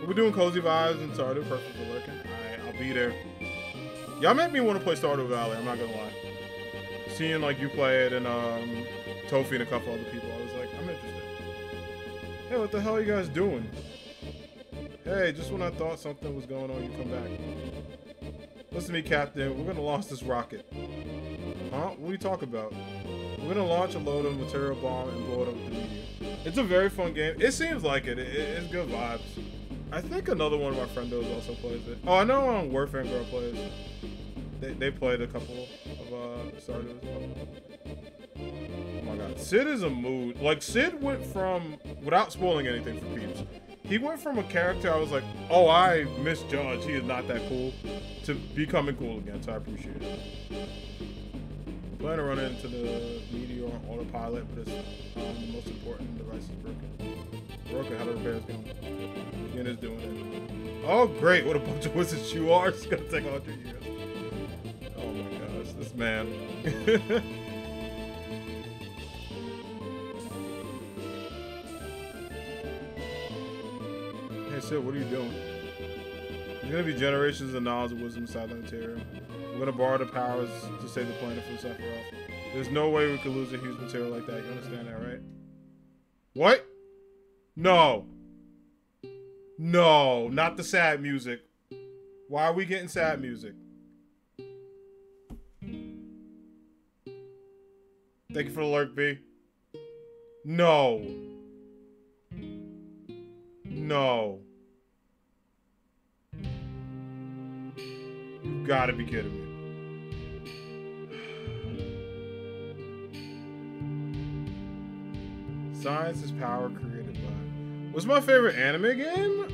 We're doing Cozy Vibes and Stardew, perfect for working. Alright, I'll be there. Y'all make me want to play Stardew Valley, I'm not gonna lie. Seeing like you play it and Tofi and a couple other people, I was like, I'm interested. Hey, what the hell are you guys doing? Hey, just when I thought something was going on, you come back. Listen to me, Captain. We're gonna launch this rocket. Huh? What are you talking about? We're gonna launch a load of material bomb and blow it up with the meteor. It's a very fun game. It seems like it. It's good vibes. I think another one of my friendos also plays it. Oh, I know Warfare Girl plays. They played a couple of Stardew as well. Oh my god. Sid is a mood. Like, Sid went from, without spoiling anything for peeps, he went from a character I was like, oh, I misjudged, he is not that cool, to becoming cool again, so I appreciate it. I'm planning to run into the meteor on autopilot, but it's the most important device is broken. How the repair's going? Ian is doing it. Oh, great, what a bunch of wizards you are. It's gonna take 100 years. Oh my gosh, this man. Hey Sid, what are you doing? There's gonna be generations of knowledge and wisdom inside the material. We're gonna borrow the powers to save the planet from Sephiroth. There's no way we could lose a huge material like that. You understand that, right? What? No. No, not the sad music. Why are we getting sad music? Thank you for the lurk, B. No. No. You gotta be kidding me. Science is power created by. What's my favorite anime game?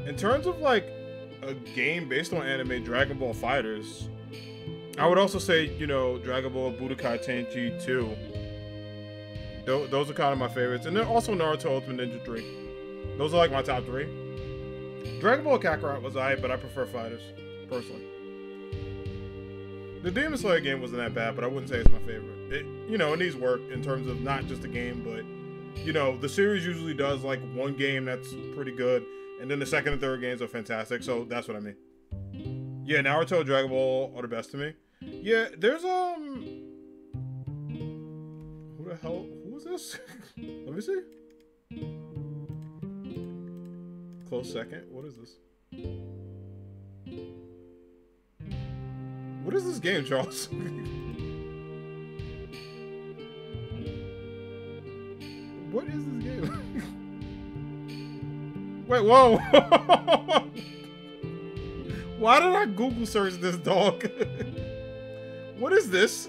In terms of like a game based on anime, Dragon Ball FighterZ. I would also say, you know, Dragon Ball Budokai Tenkaichi 2. Those are kind of my favorites. And then also Naruto Ultimate Ninja 3. Those are like my top 3. Dragon Ball Kakarot was alright, but I prefer FighterZ, personally. The Demon Slayer game wasn't that bad, but I wouldn't say it's my favorite. It, you know, it needs work in terms of not just the game, but, you know, the series usually does like one game that's pretty good, and then the second and third games are fantastic, so that's what I mean. Yeah, Naruto and Dragon Ball are the best to me. Yeah, there's, who the hell, who is this? Let me see. Close second, what is this? What is this game, Charles? What is this game? Wait, whoa. Why did I Google search this dog? What is this?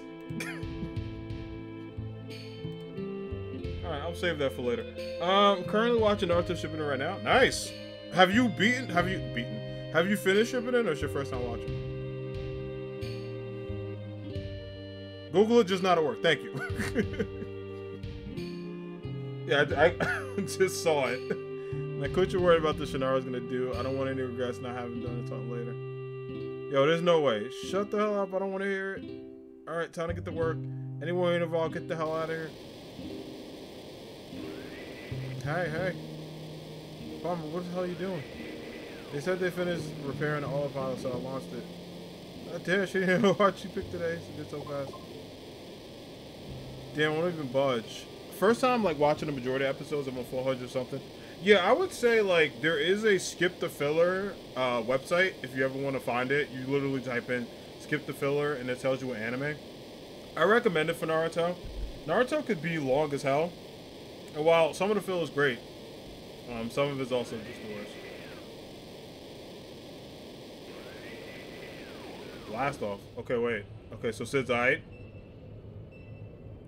Alright, I'll save that for later. Currently watching Naruto Shippuden right now. Nice. Have you finished Shippuden, or is your first time watching? Google it, just not at work. Thank you. Yeah, I just saw it. Like, quit your worried about the Shinaru's gonna do. I don't want any regrets not having done it. Talk later. Yo, there's no way. Shut the hell up. I don't want to hear it. Alright, time to get to work. Anyone involved, get the hell out of here. Hey. Bummer, what the hell are you doing? They said they finished repairing the autopilot, so I launched it. God damn, she didn't know what she picked today. She did so fast. Damn, I won't even budge. First time, like, watching the majority of episodes, I'm on 400 something. Yeah, I would say, like, there is a Skip the Filler website. If you ever want to find it, you literally type in Skip the Filler, and it tells you what anime. I recommend it for Naruto. Naruto could be long as hell. And while some of the filler is great, some of it's also just the worst. Blast off. Okay, wait. Okay, so Sid's alright.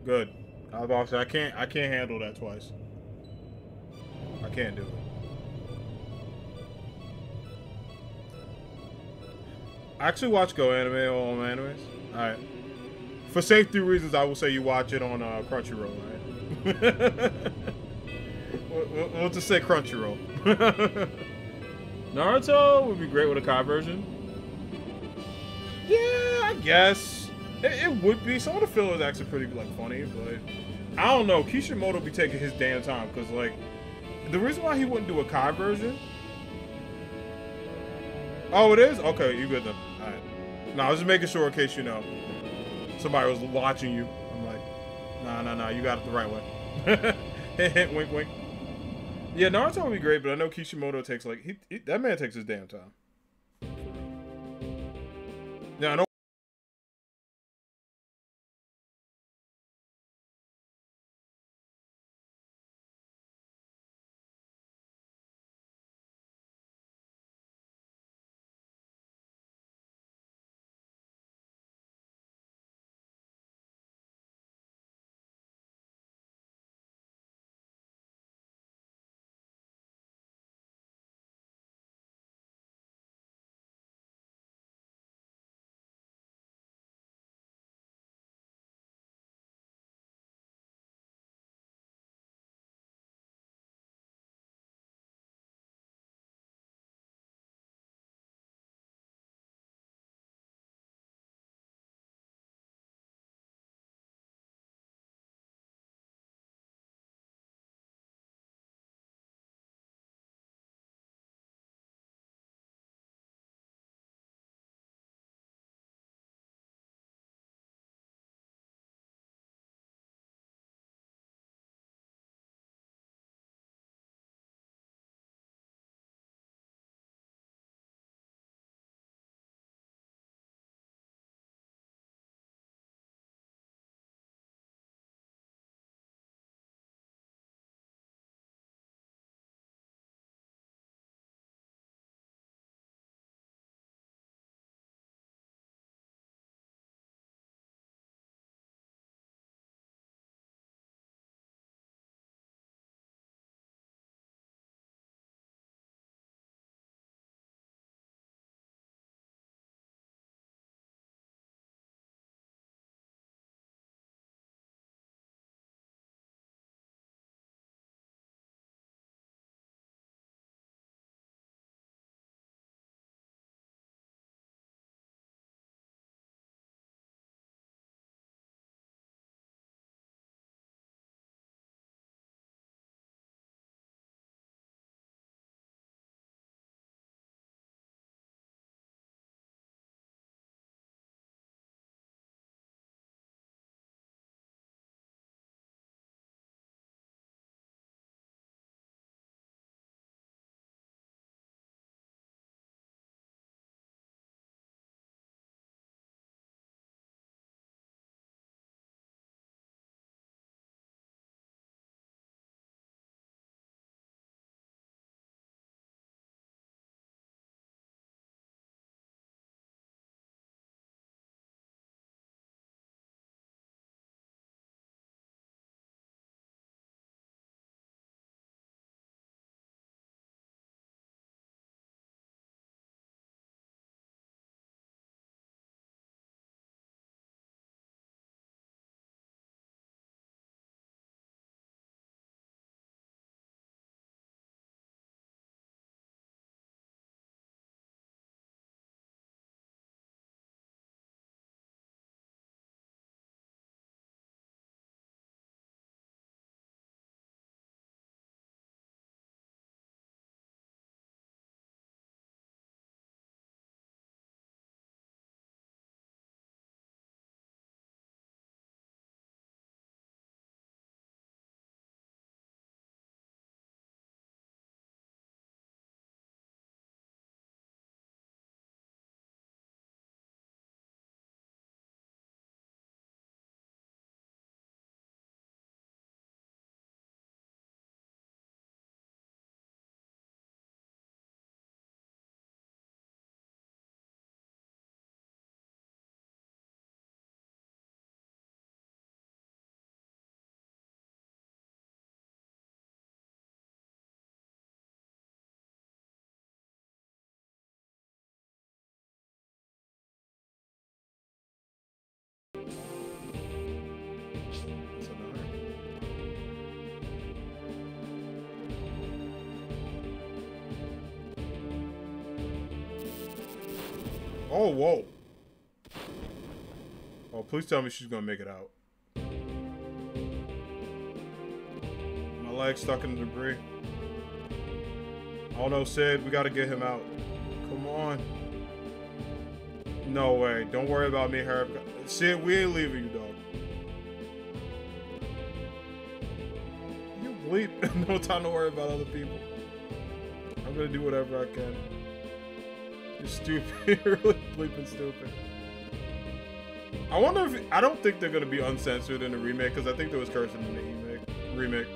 Good. I was about to say, I can't handle that twice. I can't do it. I actually watch Go Anime or all animes. Alright. For safety reasons, I will say you watch it on Crunchyroll, right? we'll just say Crunchyroll. Naruto would be great with a Kai version. Yeah, I guess. It would be. Some of the filler is actually pretty, like, funny, but I don't know. Kishimoto be taking his damn time, because, like, the reason why he wouldn't do a Kai version... Oh, it is? Okay, you good then. Alright. No, I was just making sure in case, you know, somebody was watching you. I'm like, nah, you got it the right way. Wink, wink. Yeah, Naruto would be great, but I know Kishimoto takes, like, that man takes his damn time. Yeah, I know. Oh, whoa. Oh, please tell me she's gonna make it out. My leg's stuck in the debris. Oh no, Sid, we gotta get him out. Come on. No way. Don't worry about me, Herb. Sid, we ain't leaving you, dog. You bleep. No time to worry about other people. I'm gonna do whatever I can. You're stupid. You're really bleeping stupid. I wonder if... I don't think they're gonna be uncensored in the remake, because I think there was cursing in the remake.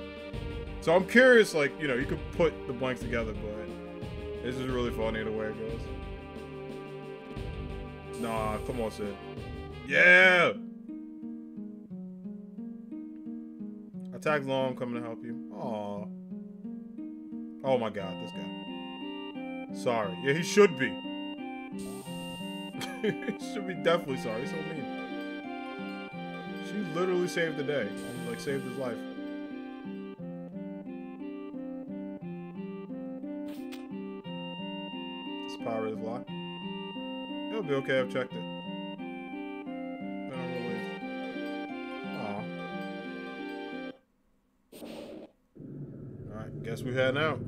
So I'm curious, like, you know, you could put the blanks together, but this is really funny the way it goes. Nah, come on, Sid. Yeah! Attack Long, coming to help you. Aww. Oh my god, this guy. Sorry. Yeah, he should be. He should be definitely sorry. He's so mean. She literally saved the day. Like, saved his life. This power is locked. It'll be okay, I've checked it. Then I'm relieved. Aw. Alright, guess we're heading out.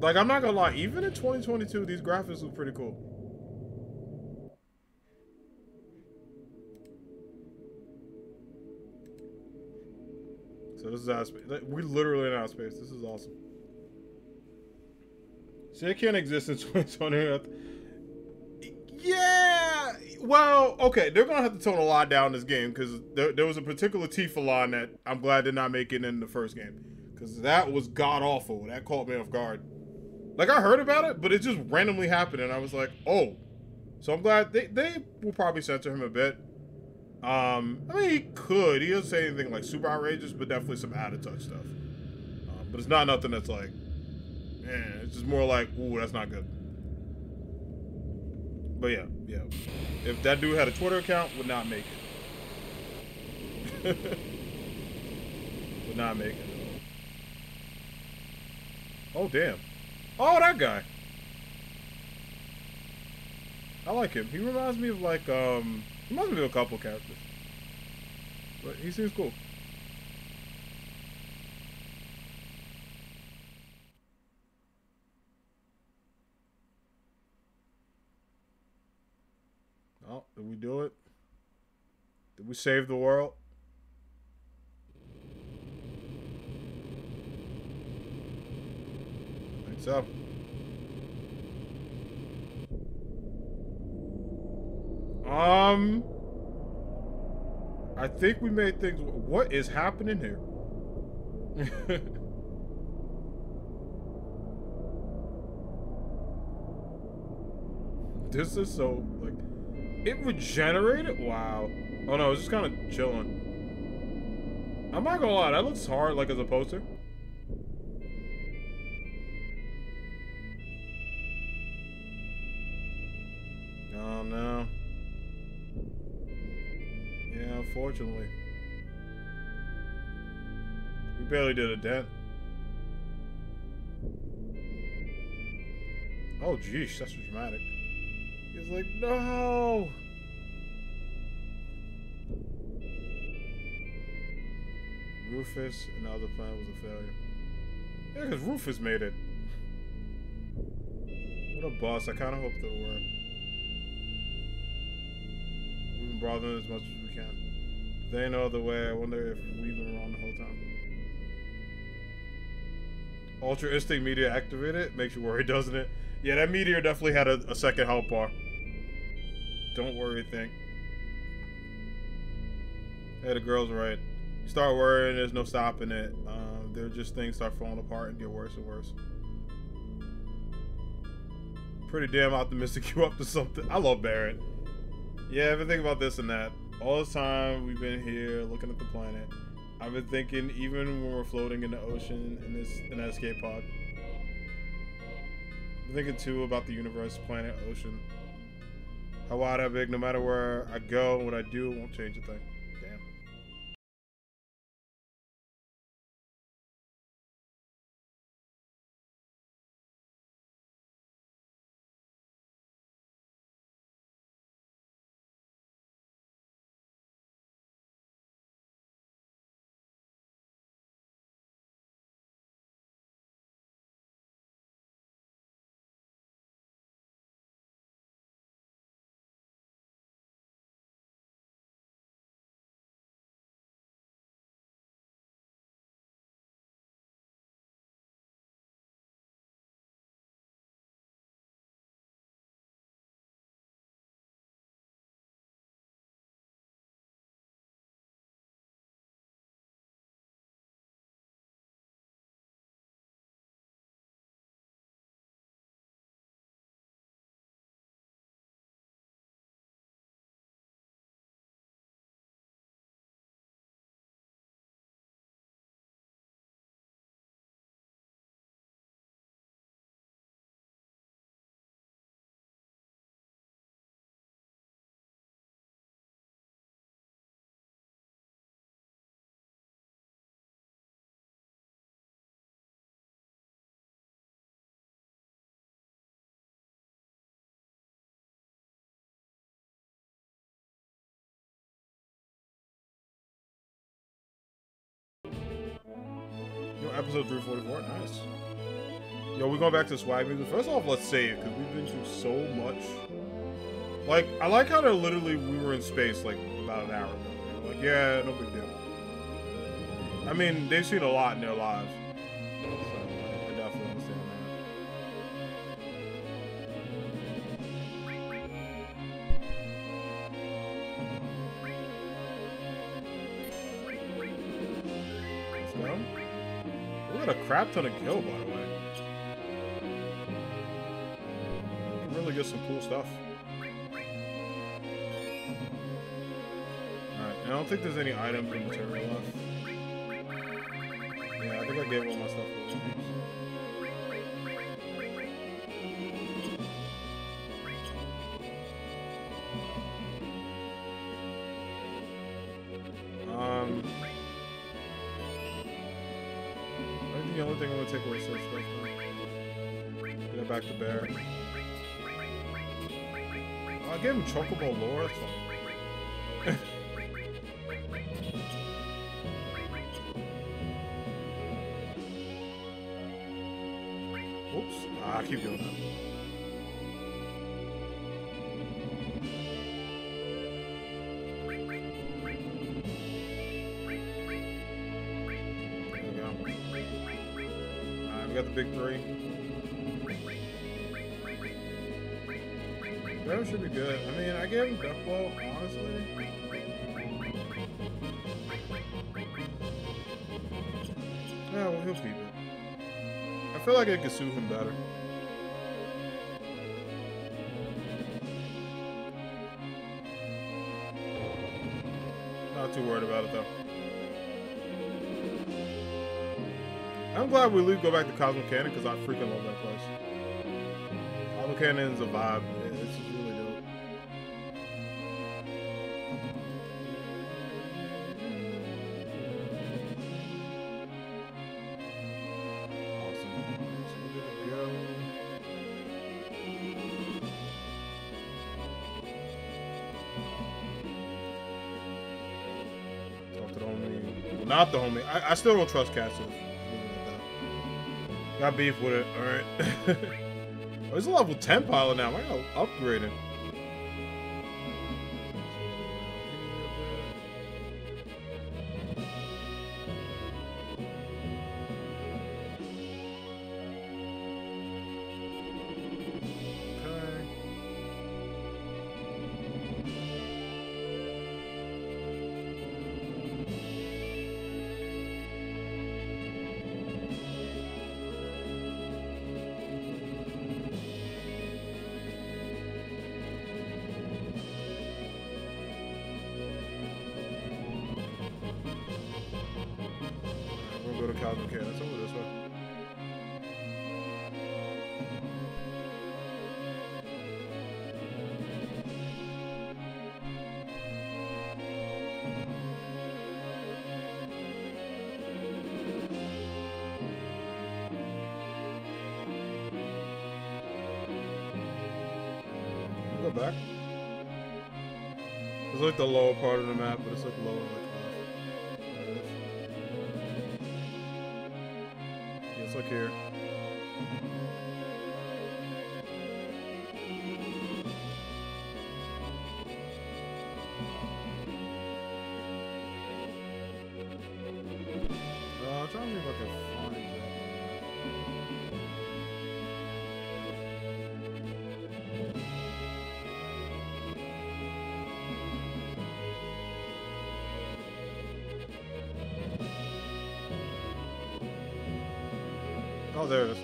Like, I'm not gonna lie, even in 2022, these graphics look pretty cool. So this is outer space. We're literally in outer space. This is awesome. See, it can't exist in 2020. Yeah! Well, okay, they're gonna have to tone a lot down this game, because there was a particular Tifa line that I'm glad did not make it in the first game. Because that was god-awful. That caught me off guard. Like, I heard about it, but it just randomly happened, and I was like, oh. So I'm glad they will probably censor him a bit. I mean, he could. He doesn't say anything, like, super outrageous, but definitely some out-of-touch stuff. But it's not nothing that's like, it's just more like, ooh, that's not good. But yeah. If that dude had a Twitter account, would not make it. Would not make it. Oh, damn. Oh, that guy. I like him. He reminds me of, like, he reminds me of a couple characters. But he seems cool. Oh, did we do it? Did we save the world? I think so. I think we made things... What is happening here? This is so, like... It regenerated? Wow. Oh no, it's just kind of chilling. I'm not gonna lie, that looks hard, like, as a poster. Oh no. Yeah, unfortunately. We barely did a dent. Oh, geez, that's dramatic. He's like, no! Rufus, another plan was a failure. Yeah, because Rufus made it. What a boss. I kind of hope that'll work. We've been bothering as much as we can. If there ain't no other way, I wonder if we've been wrong the whole time. Ultra Instinct Meteor activated? Makes you worry, doesn't it? Yeah, that meteor definitely had a second health bar. Don't worry, think. Hey, the girl's right. You start worrying, there's no stopping it. They're just things start falling apart and get worse and worse. Pretty damn optimistic you up to something. I love Barrett. Yeah, I've been thinking about this and that. All this time we've been here looking at the planet. I've been thinking, even when we're floating in the ocean in that escape pod. I'm thinking too about the universe, planet, ocean. How wide, how big, no matter where I go, what I do, it won't change a thing. episode 344. Nice. Yo, we're going back to swag music. First off, let's save, because we've been through so much. Like, I like how they're literally, we were in space, like, about an hour ago. They were like, yeah, no big deal. I mean, they've seen a lot in their lives. So, I definitely understand that. Let's go. We got a crap ton of kill, by the way. We can really get some cool stuff. Alright, I don't think there's any items or material left. Yeah, I think I gave all my stuff away. I think the only thing I'm gonna take away is search stuff now. Get it back to Bear. Oh, I gave him Chocobo lore, that's fine. Oops. I keep doing that. There we go. Alright, we got the big three. That should be good. I mean, I gave him Death Blow, honestly. Yeah, well, he'll keep it. I feel like I could soothe him better. Not too worried about it, though. I'm glad we go back to Cosmic Cannon, because I freaking love that place. Cosmic Cannon's a vibe. It's just really dope. Not the homie. I still don't trust Castle. Got beef with it. Alright. Oh, he's a level 10 pilot now. I gotta upgrade him. Go to Cosmic Cannon. That's over this way. Go back. It's like the lower part of the map, but it's like lower, like left. It's like here. I'm trying to see if I can find that. Oh, there it is.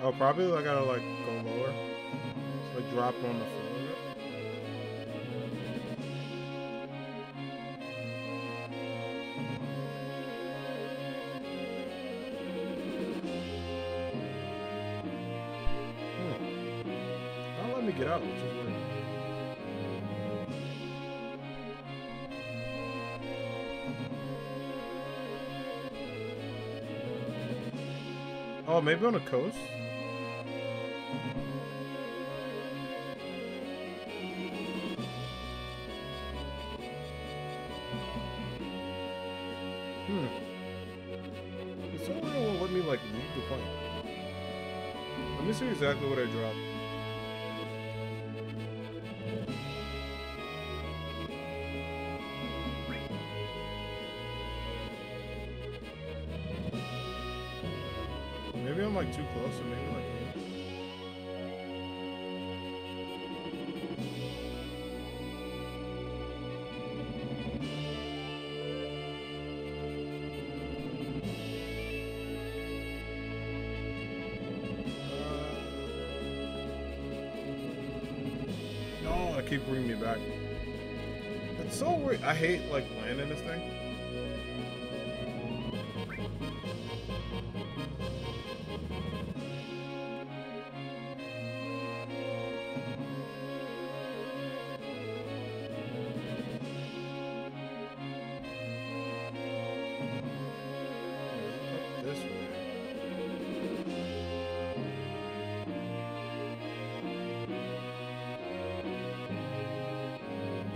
Oh, probably I gotta like go lower. So like drop on the floor of it. let me get out, which is weird. Oh, maybe on the coast? It's somewhere that won't let me, like, leave the plane. Let me see exactly what I dropped. Maybe I'm, like, too close, or maybe, like, no, I keep bringing me back. It's so weird. I hate, like, landing this thing. This way.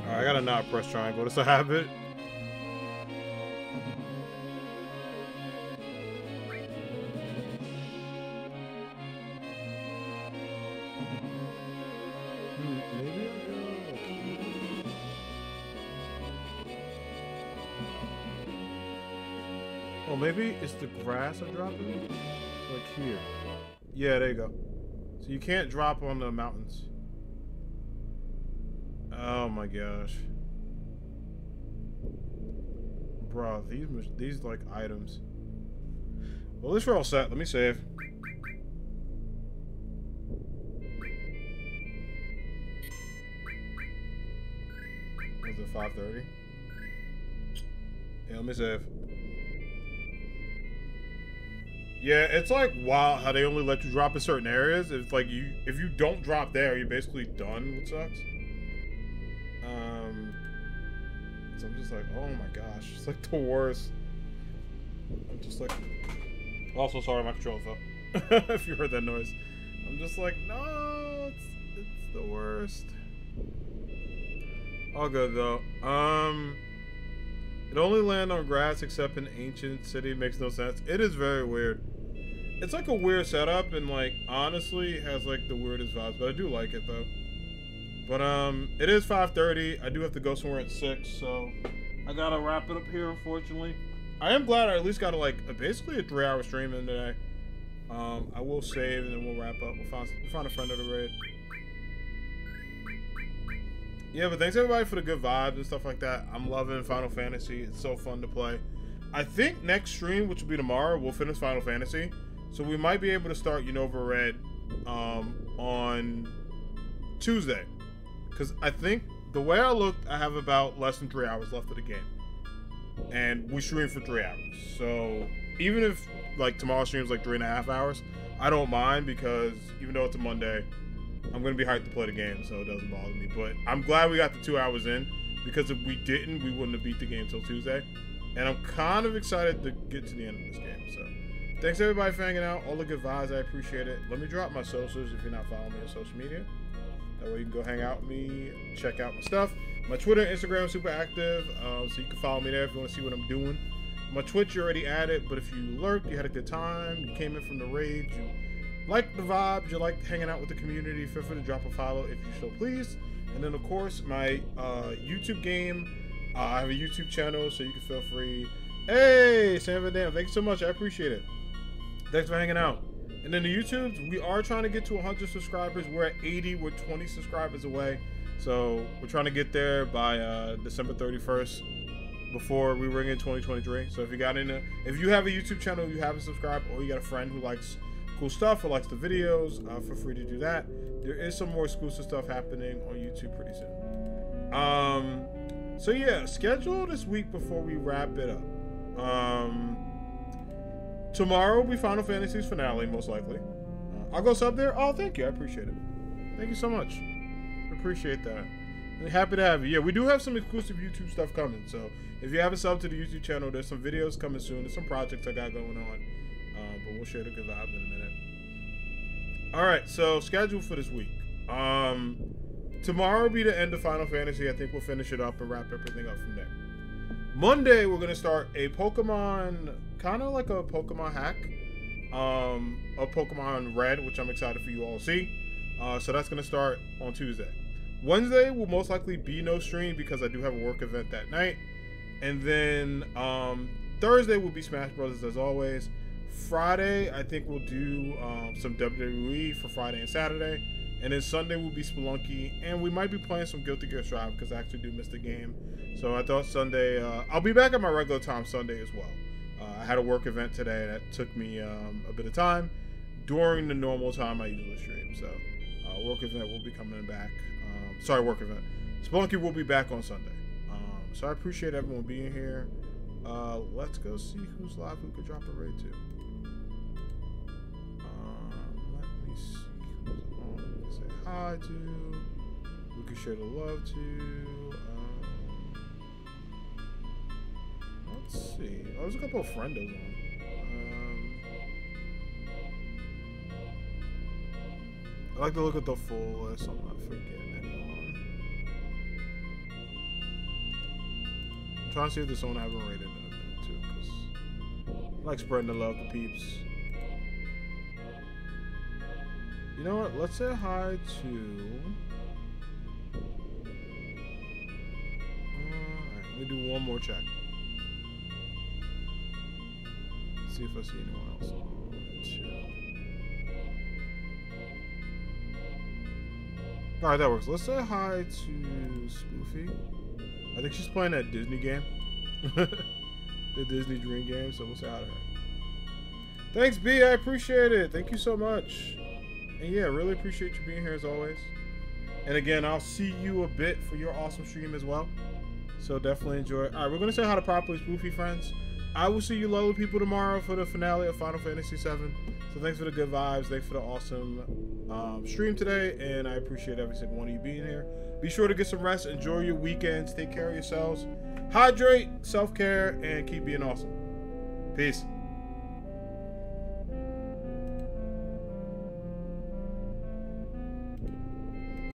Alright, I gotta not press triangle. It's a habit. Maybe I'll go like here. Oh, maybe it's the grass I'm dropping? Like here. Yeah, there you go. So you can't drop on the mountains. Oh my gosh. Bro, these like items. Well, at least we're all set. Let me save. Was it 5:30? Yeah, let me save. Yeah, it's like wild how they only let you drop in certain areas. It's like if you don't drop there, you're basically done, which sucks. So I'm just like, oh my gosh, it's like the worst. I'm just like, also sorry, my controller fell. If you heard that noise, I'm just like, no, it's the worst. All good though. It only land on grass except in ancient city. Makes no sense. It is very weird. It's like a weird setup, and like honestly, it has like the weirdest vibes. But I do like it though. But it is 5:30. I do have to go somewhere at 6, so I gotta wrap it up here. Unfortunately, I am glad I at least got basically a 3-hour stream in today. I will save and then we'll wrap up. We'll find a friend of the raid. Yeah, but thanks everybody for the good vibes and stuff like that. I'm loving Final Fantasy. It's so fun to play. I think next stream, which will be tomorrow, we'll finish Final Fantasy. So we might be able to start Unova Red on Tuesday. Because I think the way I looked, I have about less than 3 hours left of the game. And we stream for 3 hours. So even if like tomorrow streams like 3.5 hours, I don't mind, because even though it's a Monday, I'm going to be hyped to play the game, so it doesn't bother me. But I'm glad we got the 2 hours in, because if we didn't, we wouldn't have beat the game until Tuesday. And I'm kind of excited to get to the end of this game. So thanks everybody for hanging out. All the good vibes, I appreciate it. Let me drop my socials if you're not following me on social media. That way you can go hang out with me, check out my stuff. My Twitter and Instagram are super active, so you can follow me there if you want to see what I'm doing. My Twitch, you already added, but if you lurked, you had a good time, you came in from the raid, you like the vibes, you like hanging out with the community, feel free to drop a follow if you so please. And then, of course, my YouTube game, I have a YouTube channel, so you can feel free. Hey, Sam Van Dam, thanks so much. I appreciate it. Thanks for hanging out. And then the YouTubes, we are trying to get to 100 subscribers. We're at 80. We're 20 subscribers away. So we're trying to get there by December 31st before we ring in 2023. So if you have a YouTube channel you haven't subscribed, or you got a friend who likes cool stuff or likes the videos, feel free to do that. There is some more exclusive stuff happening on YouTube pretty soon. So yeah, schedule this week before we wrap it up. Tomorrow will be Final Fantasy's finale, most likely. I'll go sub there. Oh, thank you. I appreciate it. Thank you so much. Appreciate that. And happy to have you. Yeah, we do have some exclusive YouTube stuff coming. So if you haven't subbed to the YouTube channel, there's some videos coming soon. There's some projects I got going on. But we'll share the good vibes in a minute. All right, so schedule for this week. Tomorrow will be the end of Final Fantasy. I think we'll finish it up and wrap everything up from there. Monday, we're going to start a Pokemon, kind of like a Pokemon hack. Of Pokemon Red, which I'm excited for you all to see. So that's going to start on Tuesday. Wednesday will most likely be no stream because I do have a work event that night. And then Thursday will be Smash Brothers as always. Friday, I think we'll do some WWE for Friday and Saturday. And then Sunday will be Spelunky. And we might be playing some Guilty Gear Strive because I actually do miss the game. So I thought Sunday, I'll be back at my regular time Sunday as well. I had a work event today that took me a bit of time during the normal time I usually stream. So work event will be coming back. Work event. Spelunky will be back on Sunday. So I appreciate everyone being here. Let's go see who's live who could drop a raid to. Let me see who's on to say hi to. We could share the love to. Let's see. Oh, there's a couple of friendos on. I like to look at the full list. I'm not forgetting anyone. I'm trying to see if there's someone I haven't rated in a minute too, because I like spreading the love to peeps. You know what? Let's say hi to. Alright, let me do one more check. See if I see anyone else on too. Alright, that works. Let's say hi to Spoofy. I think she's playing that Disney game. The Disney Dream game, so we'll say hi to her. Thanks, B. I appreciate it. Thank you so much. And yeah, really appreciate you being here as always. And again, I'll see you a bit for your awesome stream as well. So definitely enjoy it. Alright, we're going to say hi to Properly Spoofy, friends. I will see you lovely people tomorrow for the finale of Final Fantasy VII. So thanks for the good vibes. Thanks for the awesome stream today. And I appreciate every single one of you being here. Be sure to get some rest. Enjoy your weekends. Take care of yourselves. Hydrate, self-care, and keep being awesome. Peace.